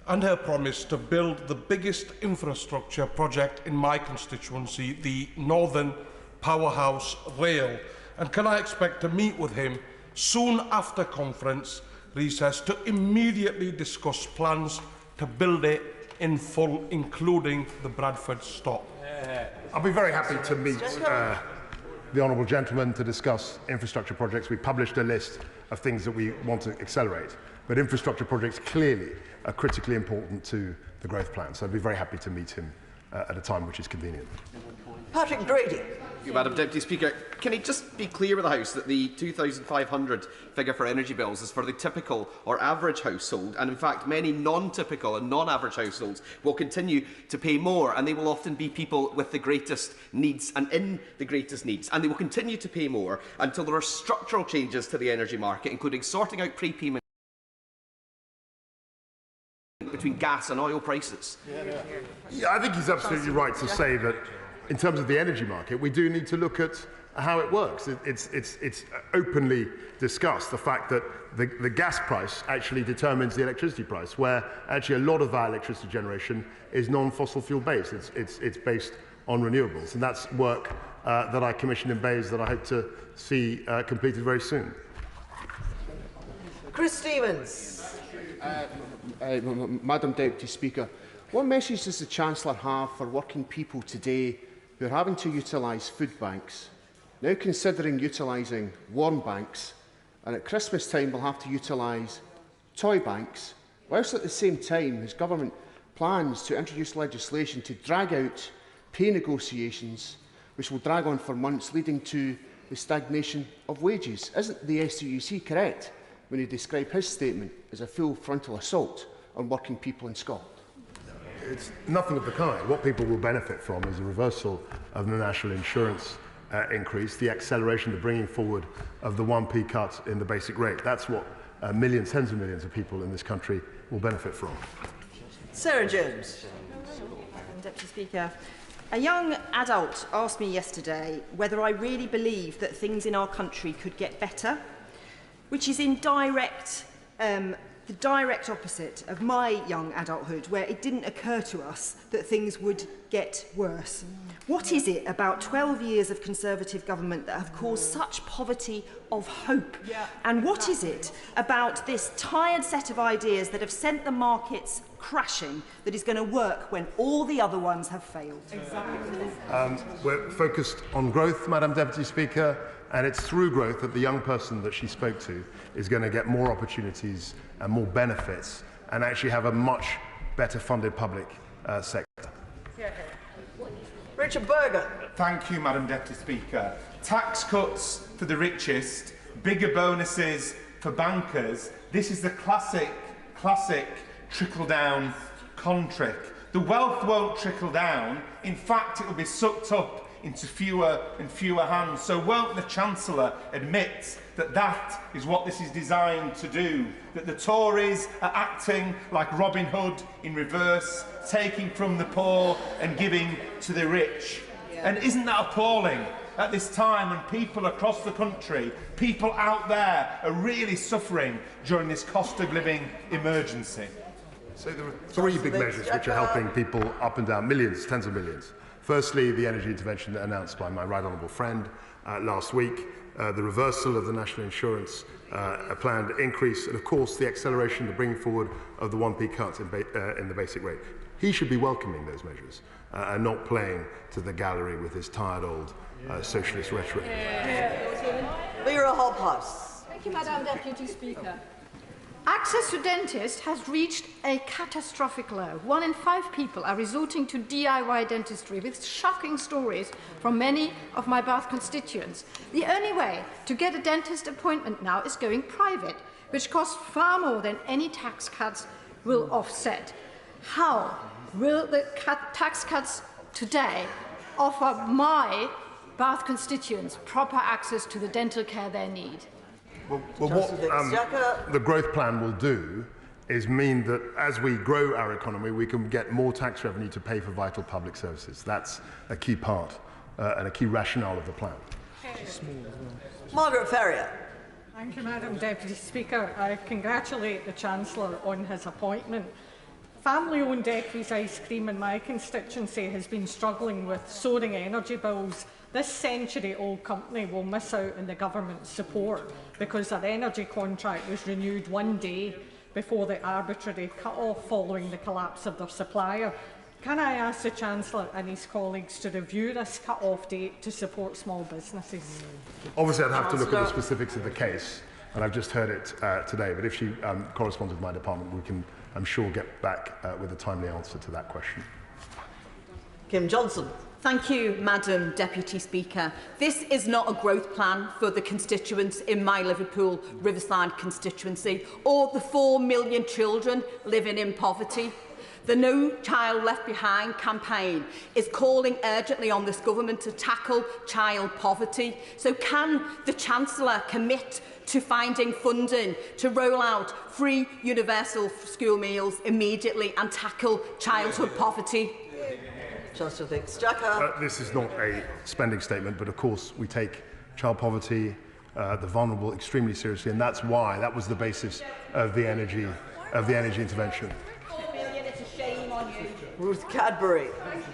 Speaker 9: and her promise to build the biggest infrastructure project in my constituency, the Northern Powerhouse Rail? And can I expect to meet with him soon after conference recess to immediately discuss plans to build it in full, including the Bradford stop?
Speaker 1: I'll be very happy to meet the honourable gentleman to discuss infrastructure projects. We published a list of things that we want to accelerate, but infrastructure projects clearly are critically important to the growth plan. So I'd be very happy to meet him at a time which is convenient.
Speaker 3: Patrick Brady.
Speaker 10: Thank you, Madam Deputy Speaker. Can it just be clear with the House that the 2,500 figure for energy bills is for the typical or average household, and in fact many non-typical and non-average households will continue to pay more, and they will often be people with the greatest needs and in the greatest needs, and they will continue to pay more until there are structural changes to the energy market, including sorting out prepayment between gas and oil prices?
Speaker 1: Yeah, I think he's absolutely right to say that in terms of the energy market, we do need to look at how it works. It's openly discussed, the fact that the gas price actually determines the electricity price, where actually a lot of our electricity generation is non-fossil fuel based. It's based on renewables, and that's work that I commissioned in Bays that I hope to see completed very soon.
Speaker 3: Chris Stevens.
Speaker 11: Madam Deputy Speaker, what message does the Chancellor have for working people today who are having to utilise food banks, now considering utilising warm banks, and at Christmas time will have to utilise toy banks, whilst at the same time his government plans to introduce legislation to drag out pay negotiations, which will drag on for months, leading to the stagnation of wages. Isn't the SUC correct when he described his statement as a full frontal assault on working people in Scotland?
Speaker 1: It's nothing of the kind. What people will benefit from is a reversal of the national insurance increase, the acceleration, the bringing forward of the 1p cut in the basic rate. That's what millions, tens of millions of people in this country will benefit from.
Speaker 3: Sarah Jones.
Speaker 4: Deputy Speaker, a young adult asked me yesterday whether I really believe that things in our country could get better, which is in the direct opposite of my young adulthood, where it didn't occur to us that things would get worse. What is it about 12 years of Conservative government that have caused such poverty of hope? And what is it about this tired set of ideas that have sent the markets crashing that is going to work when all the other ones have failed?
Speaker 1: We're focused on growth, Madam Deputy Speaker, and it's through growth that the young person that she spoke to is going to get more opportunities and more benefits and actually have a much better funded public sector.
Speaker 3: Richard Berger.
Speaker 6: Thank you, Madam Deputy Speaker. Tax cuts for the richest, bigger bonuses for bankers. This is the classic trickle-down con trick. The wealth won't trickle down. In fact, it will be sucked up into fewer and fewer hands. So won't the Chancellor admit that that is what this is designed to do? That the Tories are acting like Robin Hood in reverse, taking from the poor and giving to the rich? And isn't that appalling at this time when people across the country, people out there, are really suffering during this cost of living emergency?
Speaker 1: So there are three big measures which are helping people up and down, millions, tens of millions. Firstly, the energy intervention announced by my right honourable friend last week, the reversal of the national insurance, a planned increase, and of course the acceleration, the bringing forward of the 1p cut in the basic rate. He should be welcoming those measures and not playing to the gallery with his tired old socialist rhetoric.
Speaker 3: Vera Hobhouse.
Speaker 2: Thank you, Madam Deputy Speaker. Access to dentists has reached a catastrophic low. 1 in 5 people are resorting to DIY dentistry, with shocking stories from many of my Bath constituents. The only way to get a dentist appointment now is going private, which costs far more than any tax cuts will offset. How will the tax cuts today offer my Bath constituents proper access to the dental care they need?
Speaker 1: Well, what the growth plan will do is mean that as we grow our economy, we can get more tax revenue to pay for vital public services. That's a key part and a key rationale of the plan.
Speaker 3: Margaret Ferrier.
Speaker 12: Thank you, Madam Deputy Speaker. I congratulate the Chancellor on his appointment. Family-owned Eccles Ice Cream in my constituency has been struggling with soaring energy bills. This century-old company will miss out on the government's support because their energy contract was renewed one day before the arbitrary cut-off following the collapse of their supplier. Can I ask the Chancellor and his colleagues to review this cut-off date to support small businesses?
Speaker 1: Obviously, I'd have to look at the specifics of the case, and I've just heard it today, but if she corresponds with my department, we can, I'm sure, get back with a timely answer to that question.
Speaker 3: Kim Johnson.
Speaker 23: Thank you, Madam Deputy Speaker. This is not a growth plan for the constituents in my Liverpool Riverside constituency or the 4 million children living in poverty. The No Child Left Behind campaign is calling urgently on this government to tackle child poverty. So can the Chancellor commit to finding funding to roll out free universal school meals immediately and tackle childhood poverty?
Speaker 3: Chancellor the Exchequer.
Speaker 1: This is not a spending statement, but of course we take child poverty, the vulnerable, extremely seriously, and that's why that was the basis of the energy intervention.
Speaker 23: It's a shame on you.
Speaker 3: Ruth Cadbury.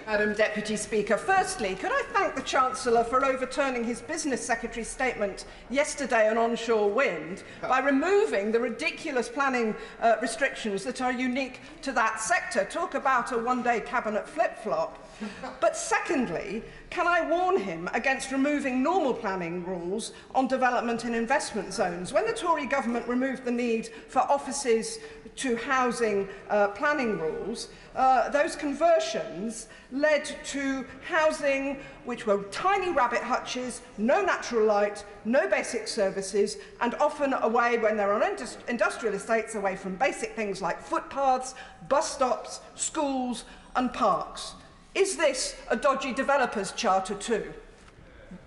Speaker 13: Madam Deputy Speaker, firstly, could I thank the Chancellor for overturning his Business Secretary's statement yesterday on onshore wind by removing the ridiculous planning restrictions that are unique to that sector. Talk about a one-day cabinet flip-flop. But secondly, can I warn him against removing normal planning rules on development in investment zones? When the Tory government removed the need for offices to housing planning rules, those conversions led to housing which were tiny rabbit hutches, no natural light, no basic services, and often away, when they're on industrial estates, away from basic things like footpaths, bus stops, schools and parks. Is this a dodgy developer's charter too?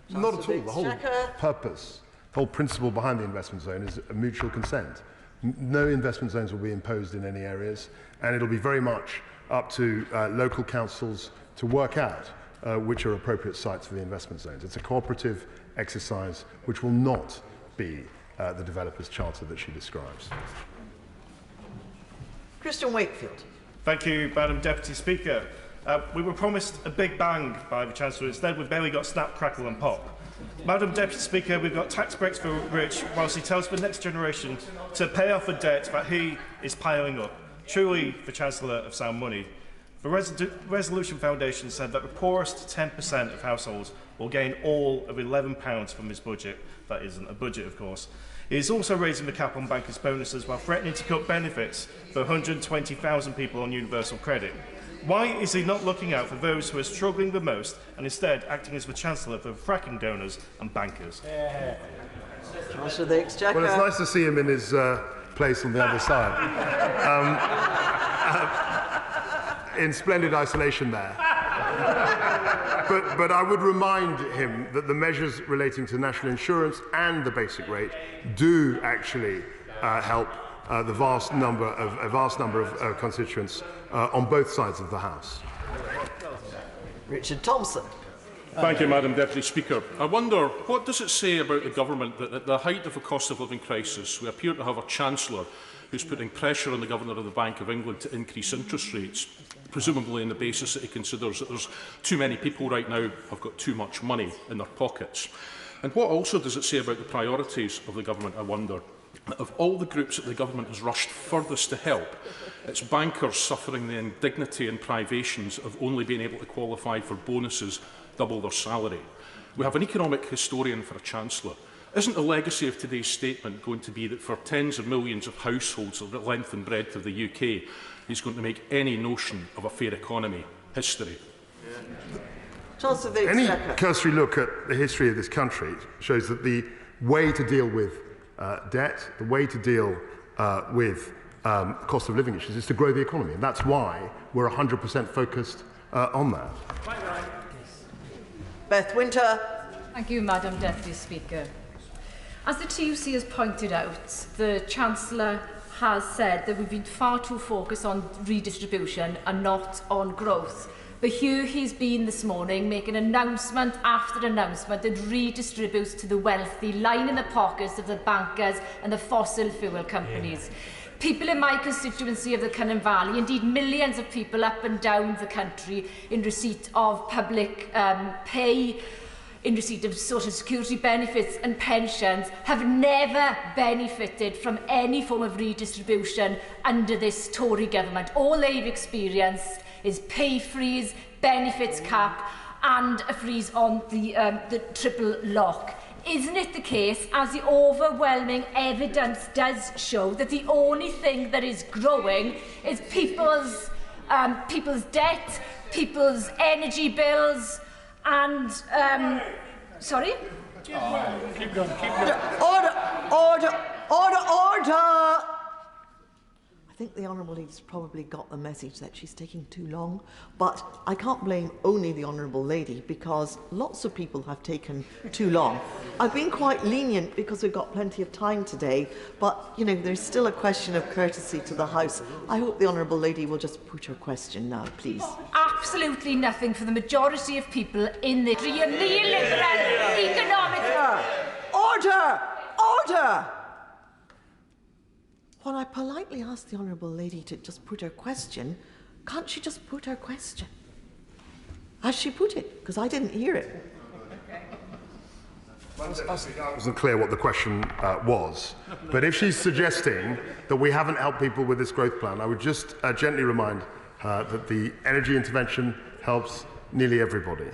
Speaker 1: Not at all. The whole purpose, the whole principle behind the investment zone is a mutual consent. No investment zones will be imposed in any areas, and it'll be very much up to local councils to work out which are appropriate sites for the investment zones. It's a cooperative exercise which will not be the developer's charter that she describes.
Speaker 3: Christian Wakefield.
Speaker 22: Thank you, Madam Deputy Speaker. We were promised a big bang by the Chancellor. Instead, we've barely got snap, crackle and pop. Madam Deputy Speaker, we've got tax breaks for rich, whilst he tells the next generation to pay off a debt that he is piling up. Truly, the Chancellor of sound money. The Resolution Foundation said that the poorest 10% of households will gain all of £11 from this budget. That isn't a budget, of course. He is also raising the cap on bankers' bonuses while threatening to cut benefits for 120,000 people on universal credit. Why is he not looking out for those who are struggling the most and instead acting as the Chancellor for fracking donors and bankers?
Speaker 3: Chancellor of the Exchequer.
Speaker 1: Well, it's nice to see him in his place on the other side. In splendid isolation there. But I would remind him that the measures relating to national insurance and the basic rate do actually help the vast number of constituents on both sides of the House.
Speaker 3: Richard Thompson.
Speaker 14: Thank you, Madam Deputy Speaker. I wonder, what does it say about the government that at the height of a cost of living crisis we appear to have a Chancellor who's putting pressure on the Governor of the Bank of England to increase interest rates, presumably on the basis that he considers that there's too many people right now have got too much money in their pockets? And what also does it say about the priorities of the government, I wonder? Of all the groups that the government has rushed furthest to help, it's bankers suffering the indignity and privations of only being able to qualify for bonuses double their salary. We have an economic historian for a Chancellor. Isn't the legacy of today's statement going to be that for tens of millions of households of the length and breadth of the UK, he's going to make any notion of a fair economy history?
Speaker 1: Any cursory look at the history of this country shows that the way to deal with debt, the way to deal with cost of living issues is to grow the economy. And that's why we're 100% focused on that.
Speaker 3: Beth Winter.
Speaker 15: Thank you, Madam Deputy Speaker. As the TUC has pointed out, the Chancellor has said that we've been far too focused on redistribution and not on growth. But here he's been this morning making announcement after announcement that redistributes to the wealthy, lining the pockets of the bankers and the fossil fuel companies. People in my constituency of the Cynon Valley, indeed millions of people up and down the country in receipt of public pay, in receipt of social security benefits and pensions, have never benefited from any form of redistribution under this Tory government. All they've experienced is pay freeze, benefits cap and a freeze on the triple lock. Isn't it the case, as the overwhelming evidence does show, that the only thing that is growing is people's debt, people's energy bills and... sorry?
Speaker 22: Keep going.
Speaker 3: Order! I think the Honourable Lady's probably got the message that she's taking too long, but I can't blame only the Honourable Lady because lots of people have taken too long. I've been quite lenient because we've got plenty of time today, but, you know, there's still a question of courtesy to the House. I hope the Honourable Lady will just put her question now, please.
Speaker 15: Absolutely nothing for the majority of people in the neoliberal economic...
Speaker 3: Order! When I politely asked the Honourable Lady to just put her question, can't she just put her question? Has she put it? Because I didn't hear it.
Speaker 1: It wasn't clear what the question was, but if she's suggesting that we haven't helped people with this growth plan, I would just gently remind her that the energy intervention helps nearly everybody.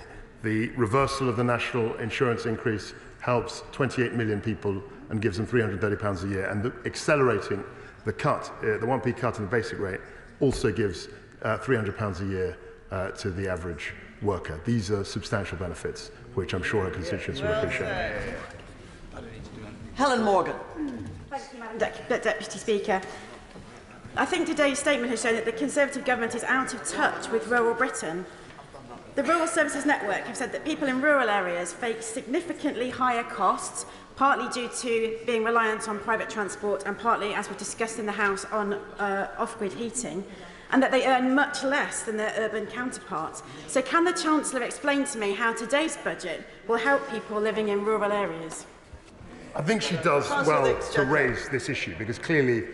Speaker 1: The reversal of the national insurance increase helps 28 million people and gives them £330 a year. And accelerating the cut, the 1p cut in the basic rate, also gives £300 a year to the average worker. These are substantial benefits, which I'm sure our constituents will appreciate.
Speaker 3: Helen Morgan.
Speaker 5: Thank you, Madam Deputy Speaker. I think today's statement has shown that the Conservative government is out of touch with rural Britain. The Rural Services Network have said that people in rural areas face significantly higher costs, partly due to being reliant on private transport and partly, as we've discussed in the House, on off-grid heating, and that they earn much less than their urban counterparts. So can the Chancellor explain to me how today's budget will help people living in rural areas?
Speaker 1: I think she does well to raise this issue, because clearly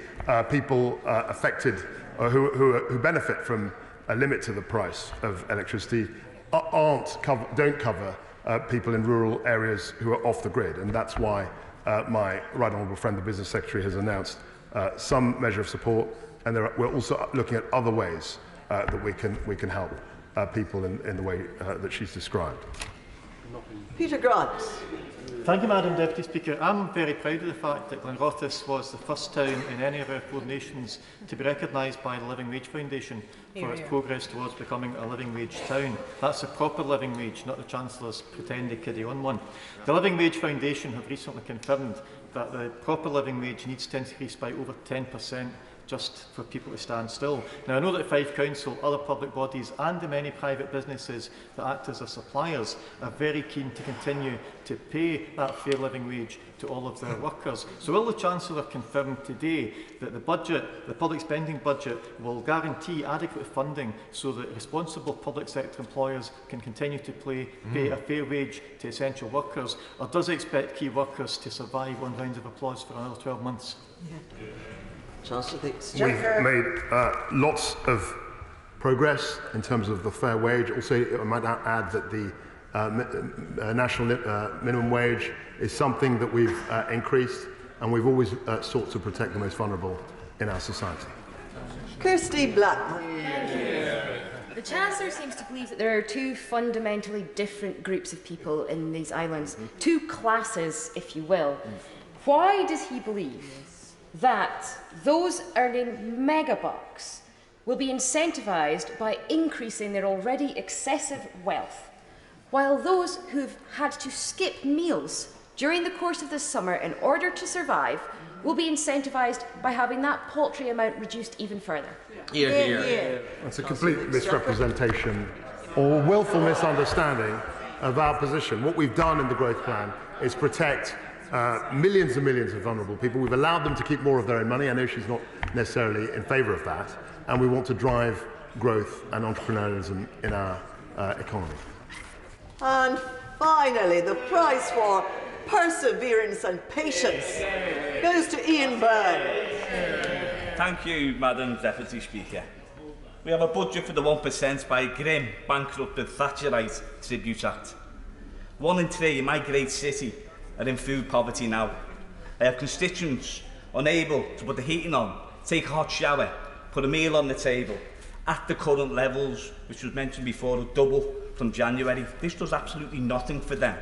Speaker 1: people affected who benefit from a limit to the price of electricity don't cover people in rural areas who are off the grid, and that's why my right honourable friend, the Business Secretary, has announced some measure of support, and we're also looking at other ways that we can help people in the way that she's described.
Speaker 3: Peter Grant.
Speaker 16: Thank you, Madam Deputy Speaker. I'm very proud of the fact that Glenrothes was the first town in any of our 4 nations to be recognised by the Living Wage Foundation for its progress towards becoming a living wage town. That's a proper living wage, not the Chancellor's pretended kiddie-on one. The Living Wage Foundation have recently confirmed that the proper living wage needs to increase by over 10% just for people to stand still. Now, I know that Fife Council, other public bodies and the many private businesses that act as their suppliers are very keen to continue to pay that fair living wage to all of their workers. So will the Chancellor confirm today that the public spending budget, will guarantee adequate funding so that responsible public sector employers can continue to pay a fair wage to essential workers, or does it expect key workers to survive on rounds of applause for another 12 months?
Speaker 3: Yeah. Chancellor,
Speaker 1: we've made lots of progress in terms of the fair wage. Also, I might add that the national minimum wage is something that we've increased, and we've always sought to protect the most vulnerable in our society.
Speaker 3: Kirsty Blackman.
Speaker 17: The Chancellor seems to believe that there are 2 fundamentally different groups of people in these islands, 2 classes, if you will. Why does he believe that those earning megabucks will be incentivised by increasing their already excessive wealth, while those who've had to skip meals during the course of the summer in order to survive will be incentivised by having that paltry amount reduced even further?
Speaker 1: It's a complete misrepresentation or willful misunderstanding of our position. What we've done in the growth plan is protect millions and millions of vulnerable people. We've allowed them to keep more of their own money. I know she's not necessarily in favour of that. And we want to drive growth and entrepreneurialism in our economy.
Speaker 3: And finally, the prize for perseverance and patience goes to Ian Byrne.
Speaker 19: Thank you, Madam Deputy Speaker. We have a budget for the 1% by a grim, bankrupted Thatcherite Tribute Act. 1 in 3 in my great city are in food poverty now. I have constituents unable to put the heating on, take a hot shower, put a meal on the table. At the current levels, which was mentioned before, will double from January. This does absolutely nothing for them.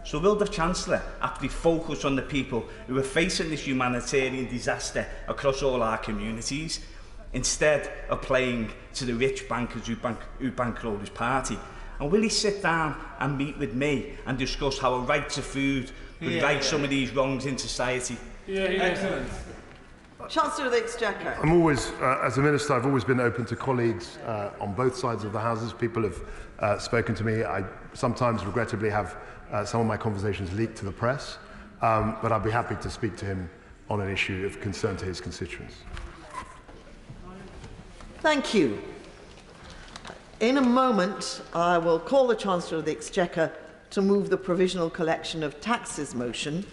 Speaker 19: So will the Chancellor actually focus on the people who are facing this humanitarian disaster across all our communities, instead of playing to the rich bankers who bankroll his party? And will he sit down and meet with me and discuss how a right to food would right some of these wrongs in society?
Speaker 3: Excellent. Chancellor of the Exchequer.
Speaker 1: I'm always, as a minister, I've always been open to colleagues on both sides of the houses. People have spoken to me. I sometimes, regrettably, have some of my conversations leaked to the press, but I'd be happy to speak to him on an issue of concern to his constituents.
Speaker 3: Thank you. In a moment, I will call the Chancellor of the Exchequer to move the provisional collection of taxes motion.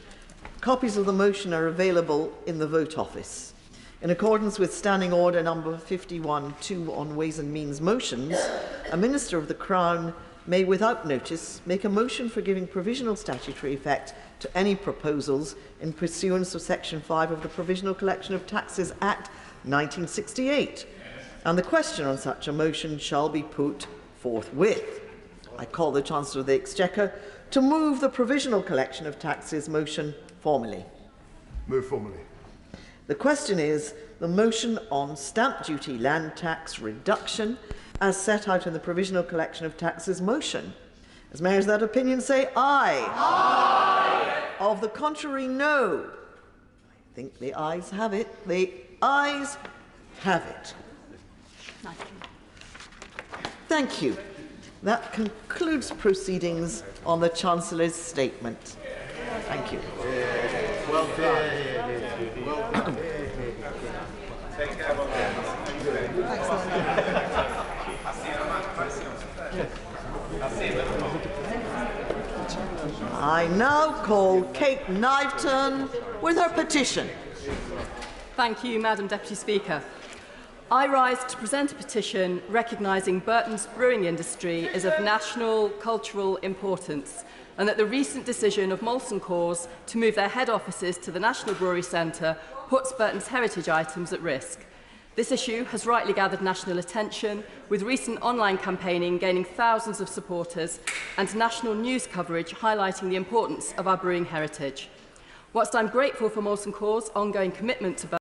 Speaker 3: Copies of the motion are available in the vote office. In accordance with Standing Order number 51.2 on Ways and Means motions, a Minister of the Crown may, without notice, make a motion for giving provisional statutory effect to any proposals in pursuance of Section 5 of the Provisional Collection of Taxes Act 1968. And the question on such a motion shall be put forthwith. I call the Chancellor of the Exchequer to move the provisional collection of taxes motion formally.
Speaker 1: Move formally.
Speaker 3: The question is the motion on stamp duty land tax reduction as set out in the provisional collection of taxes motion. As mayors of that opinion say aye. Aye. Of the contrary, no. I think the ayes have it. The ayes have it. Thank you. That concludes proceedings on the Chancellor's statement. Thank you.
Speaker 11: Well done.
Speaker 3: I now call Kate Knighton with her petition.
Speaker 7: Thank you, Madam Deputy Speaker. I rise to present a petition recognising Burton's brewing industry as of national cultural importance, and that the recent decision of Molson Coors to move their head offices to the National Brewery Centre puts Burton's heritage items at risk. This issue has rightly gathered national attention, with recent online campaigning gaining thousands of supporters and national news coverage highlighting the importance of our brewing heritage. Whilst I'm grateful for Molson Coors' ongoing commitment to